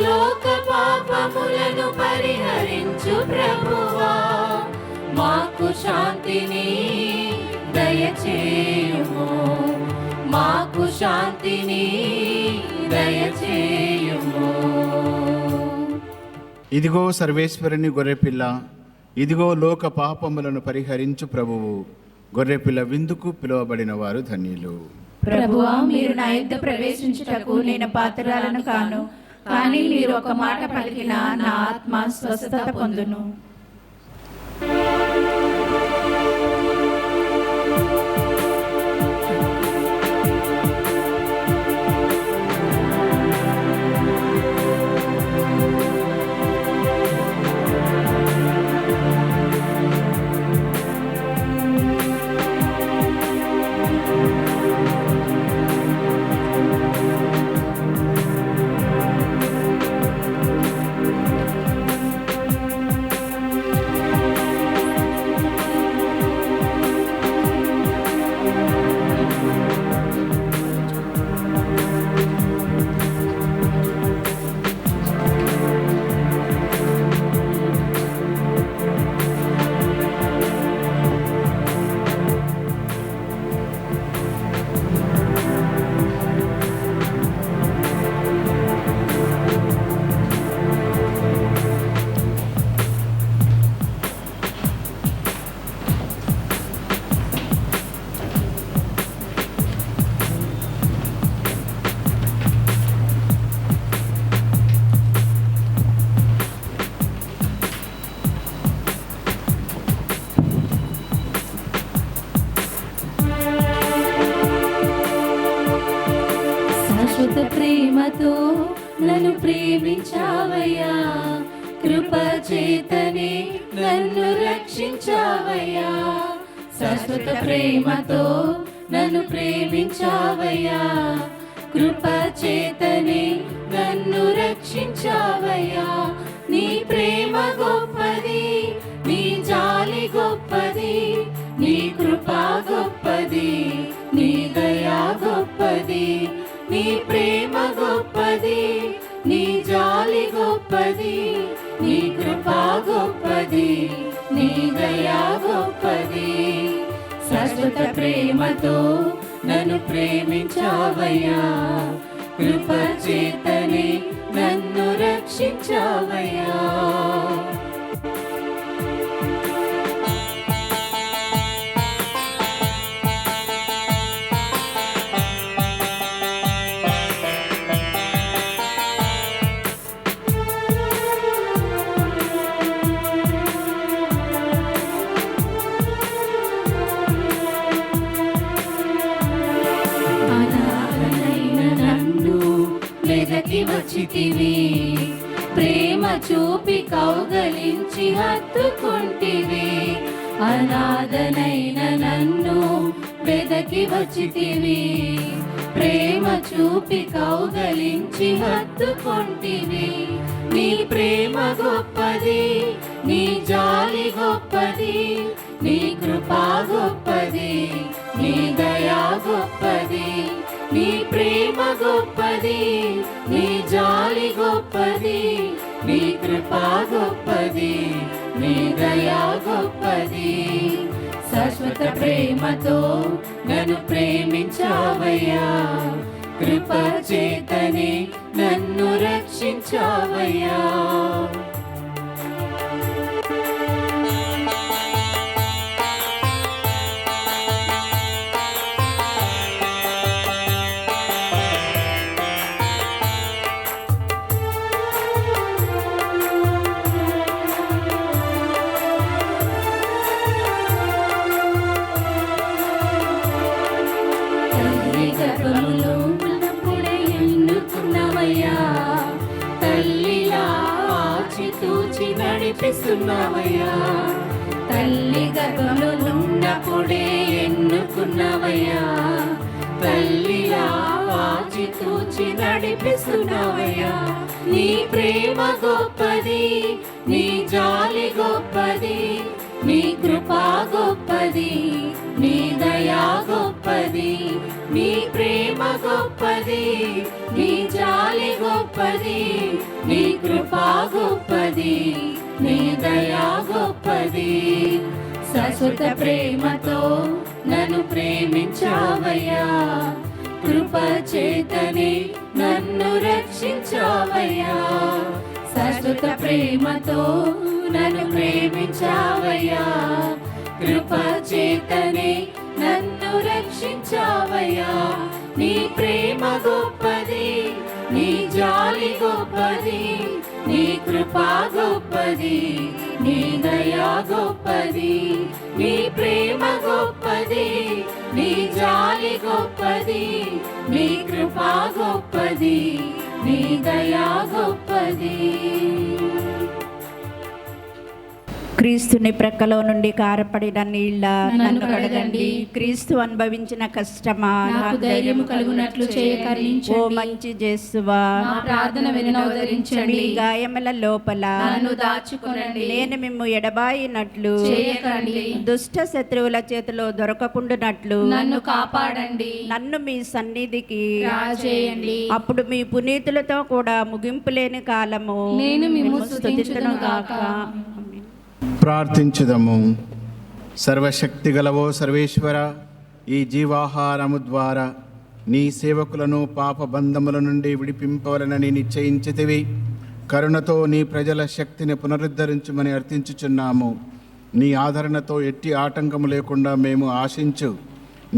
లోక పాపములను పరిహరించు ప్రభువా, మాకు శాంతిని దయచేయుము. మాకు శాంతిని దయచేయుము. ఇదిగో సర్వేశ్వరుని గొర్రెపిల్ల, ఇదిగో లోక పాపములను పరిహరించు ప్రభువు. గొర్రెపిల్ల విందుకు పిలువబడిన వారు ధన్యులు. ప్రభువా, మీరు నా యొద్ద ప్రవేశించుటకు నేను పాత్రురాలను కాను, కానీ మీరు ఒక మాట పలికిన నా ఆత్మ స్వస్థత పొందును. శాశ్వత ప్రేమతో నన్ను ప్రేమించావయ్యా, కృప చేతనే నన్ను రక్షించావయ్యా. శాశ్వత ప్రేమతో నన్ను ప్రేమించావయ్యా, కృప చేతనే నన్ను రక్షించావయ్యా. నీ ప్రేమ గొప్పది, నీ జాలి గొప్పది, నీ కృప గొప్పది, నీ దయా గొప్పది. నీ ప్రేమ గొప్పది, నీ జాలి గొప్పది, నీ కృప గొప్పది, నీ దయా గొప్పది. శాశ్వత ప్రేమతో నన్ను ప్రేమించావయ్యా, కృప చేతనే నన్ను రక్షించావయ్యా. వెదకి వచ్చితివి, ప్రేమ చూపి కౌగలించి హత్తుకుంటివి. అనాథనైన నన్ను వెదకి వచ్చితివి, ప్రేమ చూపి కౌగలించి హత్తుకొంటివి. నీ ప్రేమ గొప్పది, నీ జాలి గొప్పది, నీ కృపా గొప్పది, నీ దయా గొప్పది. నీ ప్రేమ గొప్పది, నీ జాలి గొప్పది, నీ కృపా గొప్పది, నీ దయా గొప్పది. శాశ్వత ప్రేమతో నన్ను ప్రేమించావయ్యా, కృప చేతనే నన్ను రక్షించావయ్యా. గర్భములో ఉన్నప్పుడే ఎన్నుకున్నావయ్యా, తల్లిలా ఆచితూచి నడిపిస్తున్నావయ్యా. తల్లి గర్భంలో ఉన్నప్పుడే ఎన్నుకున్నావయ్యా, తల్లిలా ఆచితూచి నడిపిస్తున్నావయ్యా. నీ ప్రేమ గొప్పది, నీ జాలి గొప్పది, నీ కృపా గొప్పది, నీ దయా గొప్పది. నీ ప్రేమ గొప్పది, నీ జాలి గొప్పది, నీ కృపా గొప్పది, నీ దయా గొప్పది. శాశ్వత ప్రేమతో నన్ను ప్రేమించావయ్యా, కృప చేతనే నన్ను రక్షించావయ్యా. శాశ్వత ప్రేమతో నన్ను ప్రేమించావయ్యా, కృప చేతనే నన్ను రక్షించావయ్యా. నీ ప్రేమ గొప్పది, నీ జాలి గొప్పది, నీ కృపా గొప్పది, నీ దయా గొప్పది. నీ ప్రేమ గొప్పది, నీ జాలి గొప్పది, నీ కృపా గొప్పది, నీ దయా గొప్పది. క్రీస్తుని ప్రక్కలో నుండి కారపడిన నీళ్ళ నన్ను కడగండి. క్రీస్తు అనుభవించిన కష్టమా నాకు ధైర్యం కలుగునట్లు చేయకరించండి. ఓ మంచి యేసువా, నా ప్రార్థన వినవదరించండి. మీ గాయముల లోపల నన్ను దాచుకొనండి. నేను మిమ్ము ఎడబాయినట్లు చేయకండి. దుష్ట శత్రువుల చేతిలో దొరకకుండునట్లు నన్ను కాపాడండి. నన్ను మీ సన్నిధికి రాజేయండి. అప్పుడు మీ పునీతులతో కూడా ముగింపు లేని కాలము నేను మిమ్ము స్తుతించును గాక. ప్రార్థించుదము. సర్వశక్తి గలవో సర్వేశ్వర, ఈ జీవాహారము ద్వారా నీ సేవకులను పాప బంధముల నుండి విడిపింపవలనని నిశ్చయించితివి. కరుణతో నీ ప్రజల శక్తిని పునరుద్ధరించుమని అర్థించుచున్నాము. నీ ఆదరణతో ఎట్టి ఆటంకము లేకుండా మేము ఆశించు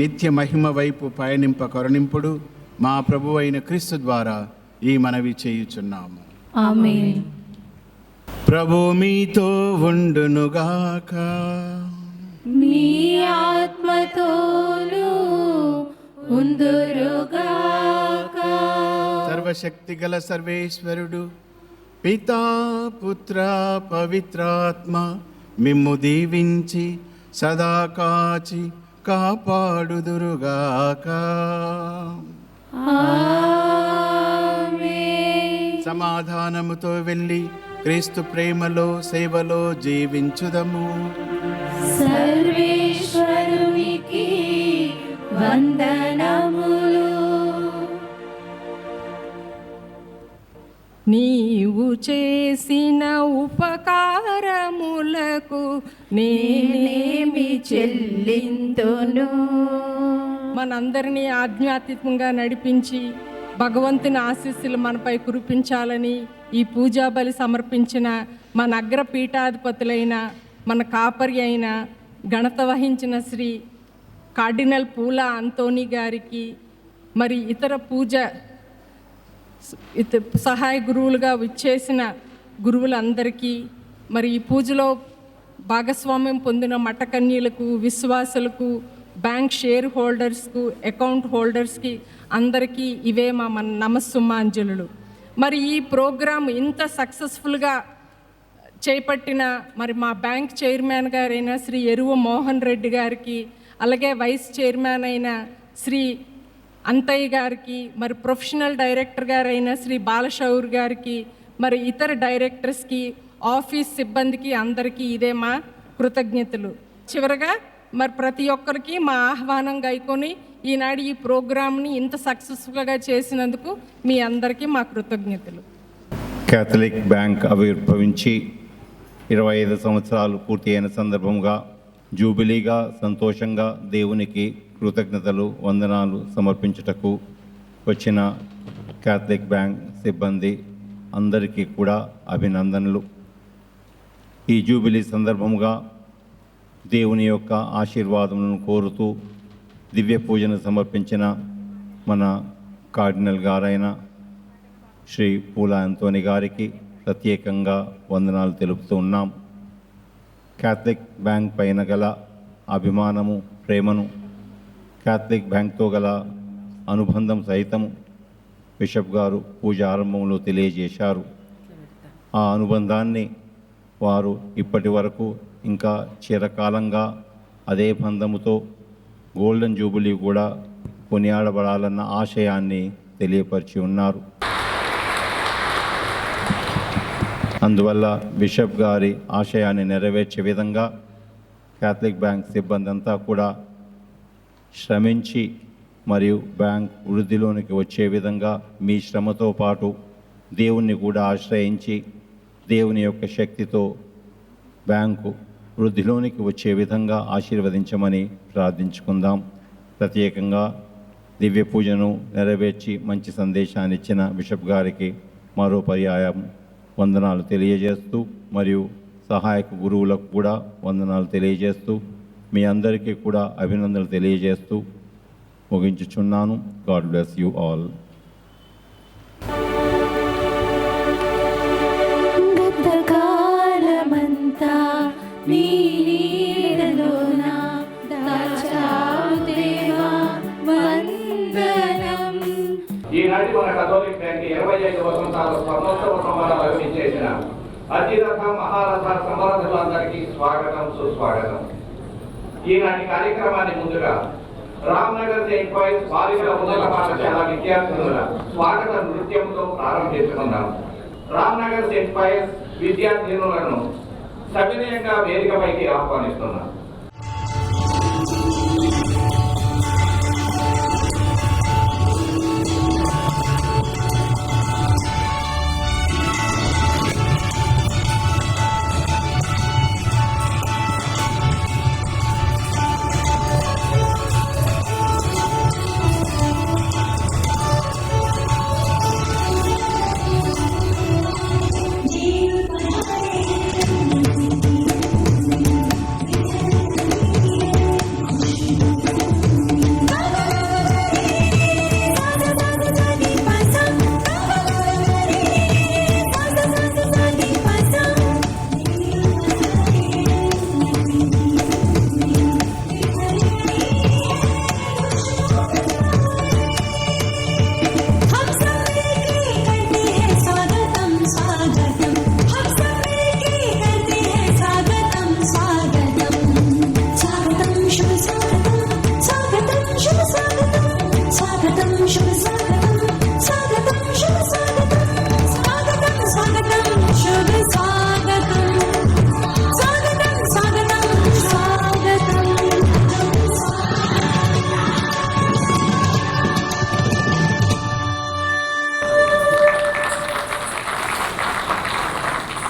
నిత్య మహిమ వైపు పయనింప కరుణింపుడు మా ప్రభు అయిన క్రీస్తు ద్వారా ఈ మనవి చేయుచున్నాము. ఆమేన్. ప్రభు మీతో ఉండునుగాక. మీ ఆత్మతోను ఉందురుగాక. సర్వశక్తి గల సర్వేశ్వరుడు పితా పుత్ర పవిత్రాత్మ మిమ్ము దీవించి సదా కాచి కాపాడుదురుగాక. ఆమేన్. సమాధానముతో వెళ్ళి క్రీస్తు ప్రేమలో సేవలో జీవించుదము. సర్వేశ్వరునికి వందనములు. నీవు చేసిన ఉపకారములకు నేనేమి చెల్లింతును. మనందరినీ ఆధ్యాత్మికంగా నడిపించి భగవంతుని ఆశీస్సులు మనపై కురిపించాలని ఈ పూజా బలి సమర్పించిన మన అగ్రపీఠాధిపతులైన మన కాపరి అయిన ఘనత వహించిన శ్రీ కార్డినల్ పూల అంతోని గారికి, మరి ఇతర సహాయ గురువులుగా విచ్చేసిన గురువులందరికీ, మరి ఈ పూజలో భాగస్వామ్యం పొందిన మఠకన్యలకు, విశ్వాసులకు, బ్యాంక్ షేర్ హోల్డర్స్కు, అకౌంట్ హోల్డర్స్కి అందరికీ ఇవే మా నమస్సుమాంజలులు. మరి ఈ ప్రోగ్రాం ఇంత సక్సెస్ఫుల్గా చేపట్టిన మరి మా బ్యాంక్ చైర్మన్ గారైన శ్రీ ఎరువ మోహన్ రెడ్డి గారికి, అలాగే వైస్ చైర్మన్ అయిన శ్రీ అంతయ్య గారికి, మరి ప్రొఫెషనల్ డైరెక్టర్ గారైన శ్రీ బాలశౌర్ గారికి, మరి ఇతర డైరెక్టర్స్కి, ఆఫీస్ సిబ్బందికి అందరికీ ఇదే మా కృతజ్ఞతలు. చివరగా మరి ప్రతి ఒక్కరికి మా ఆహ్వానం గైకొని ఈనాడు ఈ ప్రోగ్రామ్ని ఇంత సక్సెస్ఫుల్గా చేసినందుకు మీ అందరికీ మా కృతజ్ఞతలు. కేథలిక్ బ్యాంక్ ఆవిర్భవించి 25 సంవత్సరాలు పూర్తి అయిన సందర్భంగా జూబిలీగా సంతోషంగా దేవునికి కృతజ్ఞతలు వందనాలు సమర్పించుటకు వచ్చిన కేథలిక్ బ్యాంక్ సిబ్బంది అందరికీ కూడా అభినందనలు. ఈ జూబిలీ సందర్భంగా దేవుని యొక్క ఆశీర్వాదములను కోరుతూ దివ్య పూజను సమర్పించిన మన కార్డినల్ గారైన శ్రీ పూల అంతోని గారికి ప్రత్యేకంగా వందనాలు తెలుపుతూ ఉన్నాం. కేథలిక్ బ్యాంక్ పైన గల అభిమానము, ప్రేమను, కేథలిక్ బ్యాంక్తో గల అనుబంధం సహితము బిషప్ గారు పూజ ఆరంభంలో తెలియజేశారు. ఆ అనుబంధాన్ని వారు ఇప్పటి వరకు ఇంకా చిరకాలంగా అదే బంధముతో గోల్డెన్ జూబిలీ కూడా కొనియాడబడాలన్న ఆశయాన్ని తెలియపరిచి ఉన్నారు. అందువల్ల బిషప్ గారి ఆశయాన్ని నెరవేర్చే విధంగా కేథలిక్ బ్యాంక్ సిబ్బంది అంతా కూడా శ్రమించి మరియు బ్యాంక్ వృద్ధిలోనికి వచ్చే విధంగా మీ శ్రమతో పాటు దేవుణ్ణి కూడా ఆశ్రయించి దేవుని యొక్క శక్తితో బ్యాంకు వృద్ధిలోనికి వచ్చే విధంగా ఆశీర్వదించమని ప్రార్థించుకుందాం. ప్రత్యేకంగా దివ్య పూజను నెరవేర్చి మంచి సందేశాన్ని ఇచ్చిన బిషప్ గారికి మరో పర్యాయం వందనాలు తెలియజేస్తూ మరియు సహాయక గురువులకు కూడా వందనాలు తెలియజేస్తూ మీ అందరికీ కూడా అభినందనలు తెలియజేస్తూ ముగించుచున్నాను. God bless you all. గతకాలమంతా నీ నీడలోన దాచావు దేవా, వందనం. ఈనాటి మన కథోలిక్ బ్యాంక్ 25 వసంతాల స్వర్ణోత్సవ సంబరాలు చేసిన అతిరథ మహారథ సమర్థులందరికీ స్వాగతం, సుస్వాగతం. ఈనాటి కార్యక్రమాన్ని ముందుగా రామ్నగర్ సెయింట్ పాయిస్ బాలికల ఉన్నత పాఠశాల విద్యార్థుల స్వాగత నృత్యంతో ప్రారంభించుకున్నాం. రామ్నగర్ సెయింట్ పాయిస్ విద్యార్థినులను సవినయంగా వేదికపైకి ఆహ్వానిస్తున్నాం.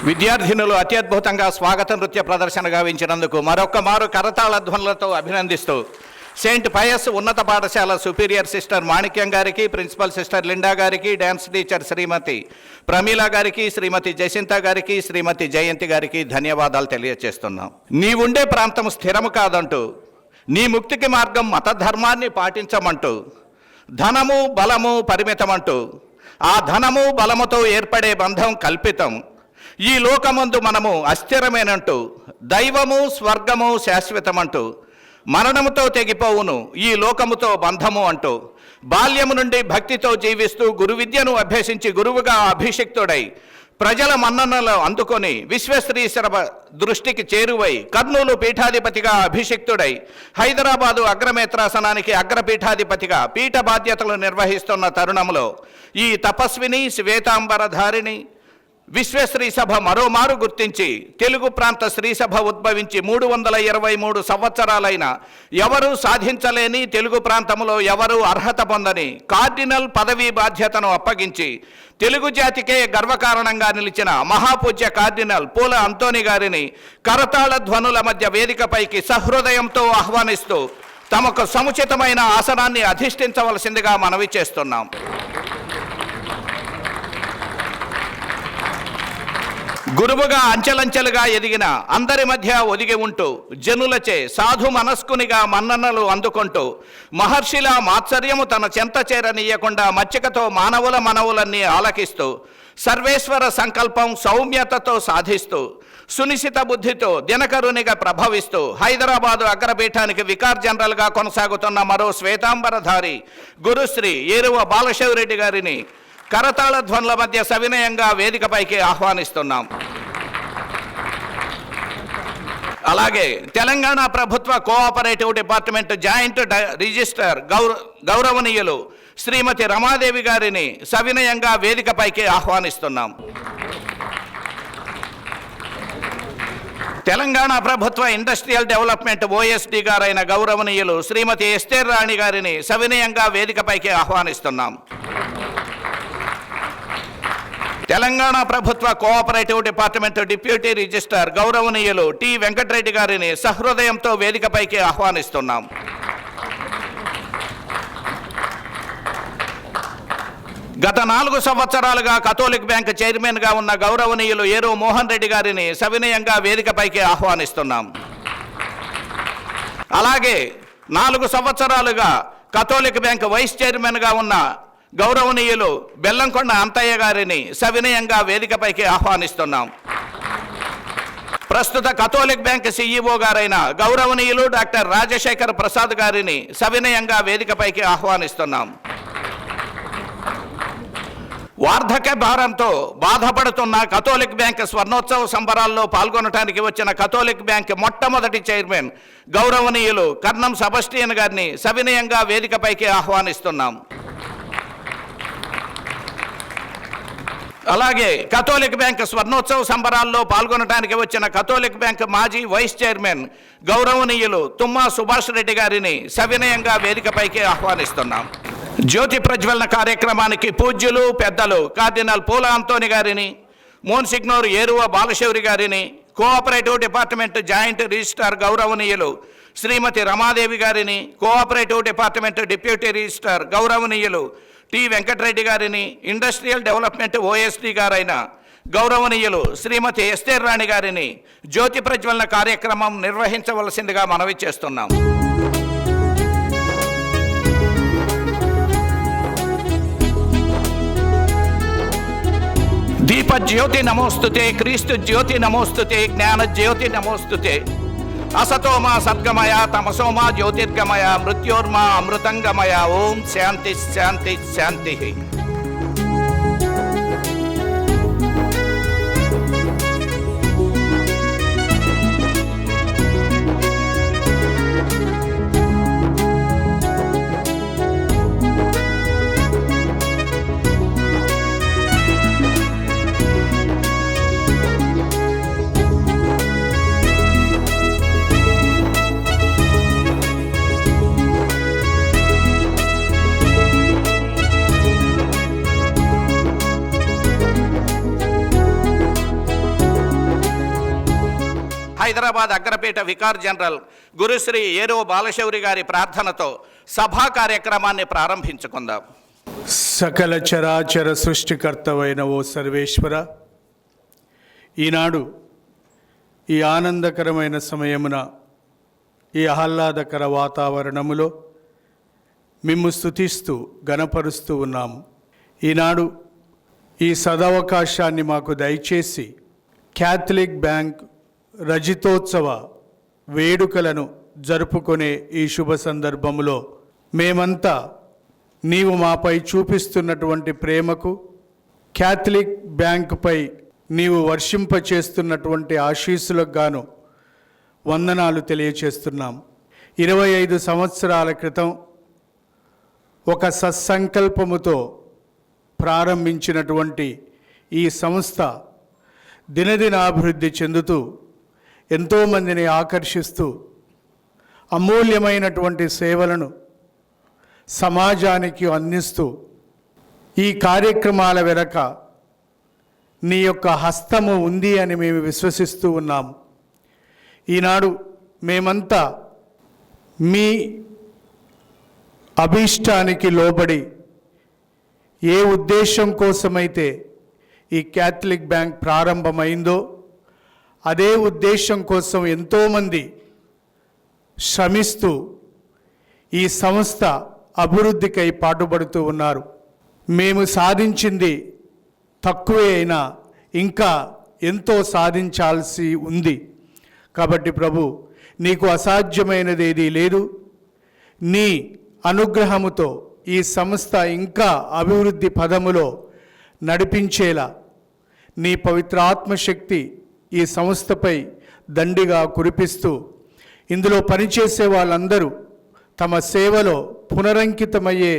విద్యార్థినులు అత్యద్భుతంగా స్వాగత నృత్య ప్రదర్శన గావించినందుకు మరొక్క మారు కరతాళ ధ్వనులతో అభినందిస్తూ సెయింట్ పయస్ ఉన్నత పాఠశాల సుపీరియర్ సిస్టర్ మాణిక్యం గారికి, ప్రిన్సిపల్ సిస్టర్ లిండా గారికి, డ్యాన్స్ టీచర్ శ్రీమతి ప్రమీల గారికి, శ్రీమతి జసింత గారికి, శ్రీమతి జయంతి గారికి ధన్యవాదాలు తెలియజేస్తున్నాం. నీవుండే ప్రాంతం స్థిరము కాదంటూ, నీ ముక్తికి మార్గం మతధర్మాన్ని పాటించమంటూ, ధనము బలము పరిమితమంటూ, ఆ ధనము బలముతో ఏర్పడే బంధం కల్పితం, ఈ లోకమందు మనము అస్థిరమేనంటూ, దైవము స్వర్గము శాశ్వతమంటూ, మరణముతో తెగిపోవును ఈ లోకముతో బంధము అంటూ, బాల్యము నుండి భక్తితో జీవిస్తూ గురు విద్యను అభ్యసించి గురువుగా అభిషిక్తుడై ప్రజల మన్ననలు అందుకొని విశ్వేశ్వరీశ్వర దృష్టికి చేరువై కర్నూలు పీఠాధిపతిగా అభిషిక్తుడై హైదరాబాదు అగ్రమేత్రాసనానికి అగ్రపీఠాధిపతిగా పీఠ బాధ్యతలు నిర్వహిస్తున్న తరుణంలో ఈ తపస్విని శ్వేతాంబరధారిణి విశ్వశ్రీ సభ మరోమారు గుర్తించి తెలుగు ప్రాంత శ్రీసభ ఉద్భవించి 323 సంవత్సరాలైన ఎవరూ సాధించలేని తెలుగు ప్రాంతంలో ఎవరూ అర్హత పొందని కార్డినల్ పదవీ బాధ్యతను అప్పగించి తెలుగు జాతికే గర్వకారణంగా నిలిచిన మహాపూజ్య కార్డినల్ పూల అంతోని గారిని కరతాళ ధ్వనుల మధ్య వేదికపైకి సహృదయంతో ఆహ్వానిస్తూ తమకు సముచితమైన ఆసనాన్ని అధిష్ఠించవలసిందిగా మనవి చేస్తున్నాం. గురువుగా అంచెలంచెలుగా ఎదిగిన అందరి మధ్య ఒదిగి ఉంటూ జనులచే సాధు మనస్కునిగా మన్ననలు అందుకుంటూ మహర్షిలా మాత్సర్యము తన చెంత చేరనీయకుండా మచ్చికతో మానవుల మనవులన్నీ ఆలకిస్తూ సర్వేశ్వర సంకల్పం సౌమ్యతతో సాధిస్తూ సునిశిత బుద్ధితో దినకరునిగా ప్రభవిస్తూ హైదరాబాదు అగ్రపీఠానికి వికార్ జనరల్గా కొనసాగుతున్న మరో శ్వేతాంబరధారి గురుశ్రీ ఏరువ బాలశౌరెడ్డి గారిని కరతాళ ధ్వనుల మధ్య సవినయంగా వేదికపైకి ఆహ్వానిస్తున్నాం. అలాగే తెలంగాణ ప్రభుత్వ కోఆపరేటివ్ డిపార్ట్మెంట్ జాయింట్ రిజిస్టర్ గౌరవనీయులు శ్రీమతి రమాదేవి గారిని సవినయంగా వేదికపైకి ఆహ్వానిస్తున్నాం. తెలంగాణ ప్రభుత్వ ఇండస్ట్రియల్ డెవలప్మెంట్ ఓఎస్డి గారైన గౌరవనీయులు శ్రీమతి ఎస్తేర్ రాణి గారిని సవినయంగా వేదికపైకి ఆహ్వానిస్తున్నాం. తెలంగాణ ప్రభుత్వ కోఆపరేటివ్ డిపార్ట్మెంట్ డిప్యూటీ రిజిస్ట్రార్ గౌరవనీయులు టి వెంకటరెడ్డి గారిని సహృదయంతో వేదికపైకి ఆహ్వానిస్తున్నాం. గత 4 సంవత్సరాలుగా కథోలిక్ బ్యాంక్ చైర్మన్గా ఉన్న గౌరవనీయులు ఏరో మోహన్ రెడ్డి గారిని సవినయంగా వేదికపైకి ఆహ్వానిస్తున్నాం. అలాగే 4 సంవత్సరాలుగా కథోలిక్ బ్యాంక్ వైస్ చైర్మన్గా ఉన్న గౌరవనీయులు బెల్లంకొండ అంతయ్య గారిని సవినయంగా వేదికపైకి ఆహ్వానిస్తున్నాం. ప్రస్తుత కథోలిక్ బ్యాంక్ సిఇఓ గారైన గౌరవనీయులు డాక్టర్ రాజశేఖర్ ప్రసాద్ గారిని సవినయంగా వేదికపైకి ఆహ్వానిస్తున్నాం. వార్ధక్య భారంతో బాధపడుతున్న కథోలిక్ బ్యాంక్ స్వర్ణోత్సవ సంబరాల్లో పాల్గొనడానికి వచ్చిన కథోలిక్ బ్యాంక్ మొట్టమొదటి చైర్మన్ గౌరవనీయులు కర్ణం సెబస్టియన్ గారిని సవినయంగా వేదికపైకి ఆహ్వానిస్తున్నాం. అలాగే కథోలిక్ బ్యాంక్ స్వర్ణోత్సవ సంబరాల్లో పాల్గొనడానికి వచ్చిన కథోలిక్ బ్యాంక్ మాజీ వైస్ చైర్మన్ గౌరవనీయులు తుమ్మా సుభాష్ రెడ్డి గారిని సవినయంగా వేదికపైకి ఆహ్వానిస్తున్నాం. జ్యోతి ప్రజ్వలన కార్యక్రమానికి పూజ్యులు పెద్దలు కార్డినల్ పూల అంతోని గారిని, మోన్సిగ్నోర్ ఏరువ బాలశౌరి గారిని, కోఆపరేటివ్ డిపార్ట్మెంట్ జాయింట్ రిజిస్ట్రార్ గౌరవనీయులు శ్రీమతి రమాదేవి గారిని, కోఆపరేటివ్ డిపార్ట్మెంట్ డిప్యూటీ రిజిస్ట్రార్ గౌరవనీయులు టి వెంకటరెడ్డి గారిని, ఇండస్ట్రియల్ డెవలప్మెంట్ ఓఎస్డి గారైన గౌరవనీయులు శ్రీమతి ఎస్తేర్ రాణి గారిని జ్యోతి ప్రజ్వలన కార్యక్రమం నిర్వహించవలసిందిగా మనవి చేస్తున్నాం. దీప జ్యోతి నమోస్తుతే, క్రీస్తు జ్యోతి నమోస్తుతే, జ్ఞాన జ్యోతి నమోస్తుతే. అసతోమా సద్గమయ, తమసోమా జ్యోతిర్గమయ, మృత్యోర్మా అమృతంగమయ. ఓం శాంతి శాంతి శాంతి. హైదరాబాద్ అగ్రపీఠ వికార్ జనరల్ గురుశ్రీ ఏరో బాలశౌరి గారి ప్రార్థనతో సభా కార్యక్రమాన్ని ప్రారంభించుకుందాం. సకల చరాచర సృష్టికర్తవైన ఓ సర్వేశ్వర, ఈనాడు ఈ ఆనందకరమైన సమయమున, ఈ ఆహ్లాదకర వాతావరణములో మిమ్ము స్తుతిస్తూ గణపరుస్తూ ఉన్నాము. ఈనాడు ఈ సదవకాశాన్ని మాకు దయచేసి క్యాథలిక్ బ్యాంక్ రజితోత్సవ వేడుకలను జరుపుకునే ఈ శుభ సందర్భములో మేమంతా నీవు మాపై చూపిస్తున్నటువంటి ప్రేమకు, క్యాథలిక్ బ్యాంకుపై నీవు వర్షింపచేస్తున్నటువంటి ఆశీస్సులకు గాను వందనాలు తెలియచేస్తున్నాం. 25 సంవత్సరాల క్రితం ఒక సత్సంకల్పముతో ప్రారంభించినటువంటి ఈ సంస్థ దినదినాభివృద్ధి చెందుతూ ఎంతోమందిని ఆకర్షిస్తూ అమూల్యమైనటువంటి సేవలను సమాజానికి అందిస్తూ ఈ కార్యక్రమాల వెనక నీ యొక్క హస్తము ఉంది అని మేము విశ్వసిస్తూ ఉన్నాము. ఈనాడు మేమంతా మీ అభీష్టానికి లోబడి ఏ ఉద్దేశం కోసమైతే ఈ క్యాథలిక్ బ్యాంక్ ప్రారంభమైందో అదే ఉద్దేశం కోసం ఎంతోమంది శ్రమిస్తూ ఈ సంస్థ అభివృద్ధికై పాటుపడుతూ ఉన్నారు. మేము సాధించింది తక్కువే అయినా ఇంకా ఎంతో సాధించాల్సి ఉంది. కాబట్టి ప్రభు, నీకు అసాధ్యమైనది ఏదీ లేదు. నీ అనుగ్రహముతో ఈ సంస్థ ఇంకా అభివృద్ధి పదములో నడిపించేలా నీ పవిత్ర ఆత్మశక్తి ఈ సంస్థపై దండిగా కురిపిస్తూ ఇందులో పనిచేసే వాళ్ళందరూ తమ సేవలో పునరంకితమయ్యే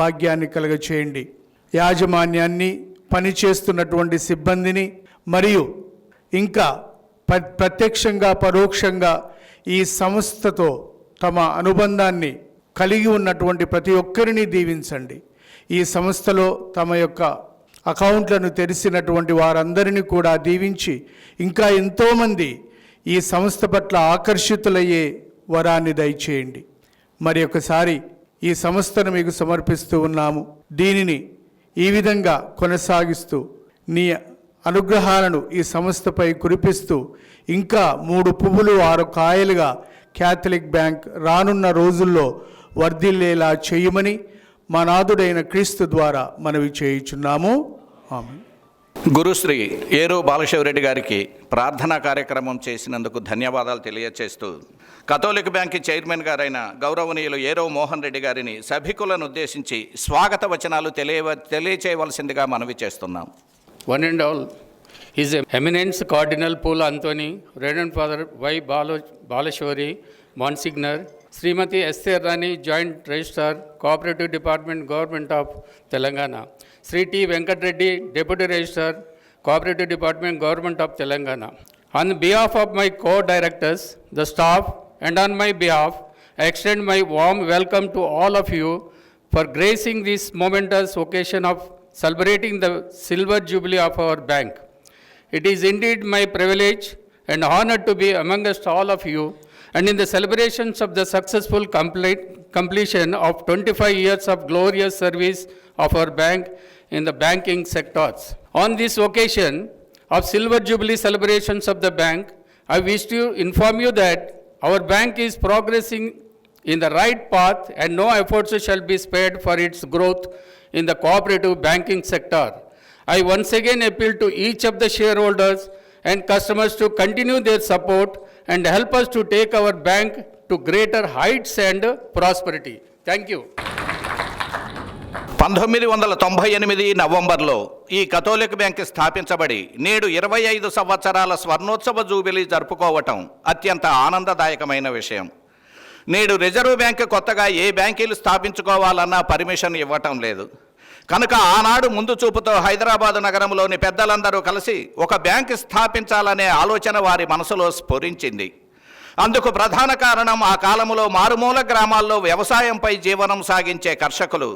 భాగ్యాన్ని కలుగచేయండి. యాజమాన్యాన్ని, పనిచేస్తున్నటువంటి సిబ్బందిని మరియు ఇంకా ప్రత్యక్షంగా పరోక్షంగా ఈ సంస్థతో తమ అనుబంధాన్ని కలిగి ఉన్నటువంటి ప్రతి ఒక్కరిని దీవించండి. ఈ సంస్థలో తమ యొక్క అకౌంట్లను తెరిచినటువంటి వారందరినీ కూడా దీవించి ఇంకా ఎంతోమంది ఈ సంస్థ పట్ల ఆకర్షితులయ్యే వరాన్ని దయచేయండి. మరి ఒకసారి ఈ సంస్థను మీకు సమర్పిస్తూ ఉన్నాము. దీనిని ఈ విధంగా కొనసాగిస్తూ నీ అనుగ్రహాలను ఈ సంస్థపై కురిపిస్తూ ఇంకా 3 పువ్వులు 6 కాయలుగా క్యాథలిక్ బ్యాంక్ రానున్న రోజుల్లో వర్ధిల్లేలా చేయమని మా నాథుడైన క్రీస్తు ద్వారా మనవి చేయుచున్నాము. ఆమేన్. గురుశ్రీ ఏరో బాలశివరెడ్డి గారికి ప్రార్థనా కార్యక్రమం చేసినందుకు ధన్యవాదాలు తెలియచేస్తూ కథోలిక్ బ్యాంక్ చైర్మన్ గారైన గౌరవనీయులు ఏరో మోహన్ రెడ్డి గారిని సభికులను ఉద్దేశించి స్వాగత వచనాలు తెలియచేయవలసిందిగా మనవి చేస్తున్నాం. One and all, His Eminence Cardinal Paul Anthony, Reverend Father Y. Balashwari, Monsignor, Srimati Esther Rani, Joint Registrar, Cooperative Department, Government of Telangana, Sri T. Venkat Reddy, Deputy Registrar, Cooperative Department, Government of Telangana. On behalf of my co-directors, the staff, and on my behalf, I extend my warm welcome to all of you for gracing this momentous occasion of celebrating the silver jubilee of our bank. It is indeed my privilege and honor to be amongst all of you and in the celebrations of the successful completion of 25 years of glorious service of our bank in the banking sectors. On this occasion of silver jubilee celebrations of the bank, I wish to inform you that our bank is progressing in the right path and no efforts shall be spared for its growth in the cooperative banking sector. I once again appeal to each of the shareholders and customers to continue their support and help us to take our bank to greater heights and prosperity. Thank you. 1998 నవంబర్లో ఈ Catholic bank స్థాపించబడి నేడు 25 సంవత్సరాల స్వర్ణోత్సవ jubilee జరుపుకోవటం అత్యంత ఆనందదాయకమైన విషయం. నేడు reserve bank కొత్తగా ఏ బ్యాంకీలు స్థాపించుకోవాలన్నా permission ఇవ్వటం లేదు. కనుక ఆనాడు ముందు చూపుతో హైదరాబాదు నగరంలోని పెద్దలందరూ కలిసి ఒక బ్యాంక్ స్థాపించాలనే ఆలోచన వారి మనసులో స్ఫురించింది. అందుకు ప్రధాన కారణం ఆ కాలంలో మారుమూల గ్రామాల్లో వ్యవసాయంపై జీవనం సాగించే కర్షకులు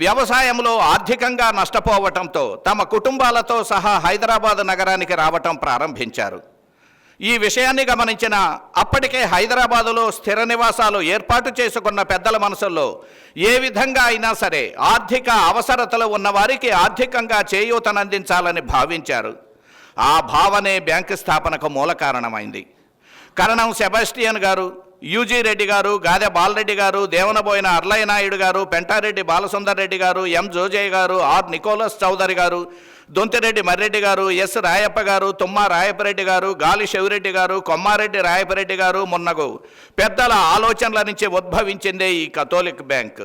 వ్యవసాయంలో ఆర్థికంగా నష్టపోవటంతో తమ కుటుంబాలతో సహా హైదరాబాదు నగరానికి రావటం ప్రారంభించారు. ఈ విషయాన్ని గమనించిన అప్పటికే హైదరాబాదులో స్థిర నివాసాలు ఏర్పాటు చేసుకున్న పెద్దల మనసుల్లో ఏ విధంగా అయినా సరే ఆర్థిక అవసరతలు ఉన్నవారికి ఆర్థికంగా చేయూతనందించాలని భావించారు. ఆ భావనే బ్యాంకు స్థాపనకు మూల కారణమైంది. కరణం సెబాస్టియన్ గారు, యూజీ రెడ్డి గారు, గాదె బాలరెడ్డి గారు, దేవనబోయిన అర్లయ్య నాయుడు గారు, పెంటారెడ్డి బాలసుందర్ రెడ్డి గారు, ఎం జోజయ్య గారు, ఆర్ నికోలస్ చౌదరి గారు, దొంతిరెడ్డి మర్రెడ్డి గారు, ఎస్ రాయప్ప గారు, తుమ్మా రాయపరెడ్డి గారు, గాలి శివరెడ్డి గారు, కొమ్మారెడ్డి రాయపరెడ్డి గారు మున్నగు పెద్దల ఆలోచనల నుంచి ఉద్భవించిందే ఈ కథోలిక్ బ్యాంక్.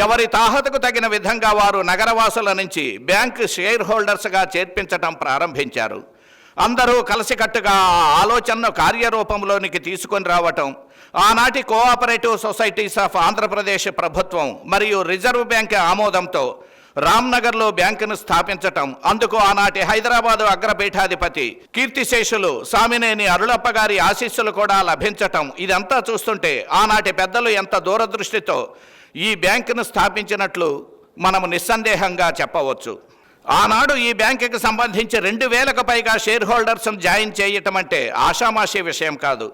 ఎవరి తాహతకు తగిన విధంగా వారు నగరవాసుల నుంచి బ్యాంక్ షేర్ హోల్డర్స్గా చేర్పించటం ప్రారంభించారు. అందరూ కలిసికట్టుగా ఆ ఆలోచనను కార్యరూపంలోనికి తీసుకొని రావటం, ఆనాటి కోఆపరేటివ్ సొసైటీస్ ఆఫ్ ఆంధ్రప్రదేశ్ ప్రభుత్వం మరియు రిజర్వ్ బ్యాంక్ ఆమోదంతో రామ్నగర్లో బ్యాంకును స్థాపించటం, అందుకు ఆనాటి హైదరాబాదు అగ్రపీఠాధిపతి కీర్తిశేషులు సామినేని అరుళప్ప గారి ఆశీస్సులు కూడా లభించటం, ఇదంతా చూస్తుంటే ఆనాటి పెద్దలు ఎంత దూరదృష్టితో ఈ బ్యాంకును స్థాపించినట్లు మనము నిస్సందేహంగా చెప్పవచ్చు. ఆనాడు ఈ బ్యాంకుకి సంబంధించి 2000కు పైగా షేర్ హోల్డర్స్ను జాయిన్ చేయటం అంటే ఆషామాషీ విషయం కాదు.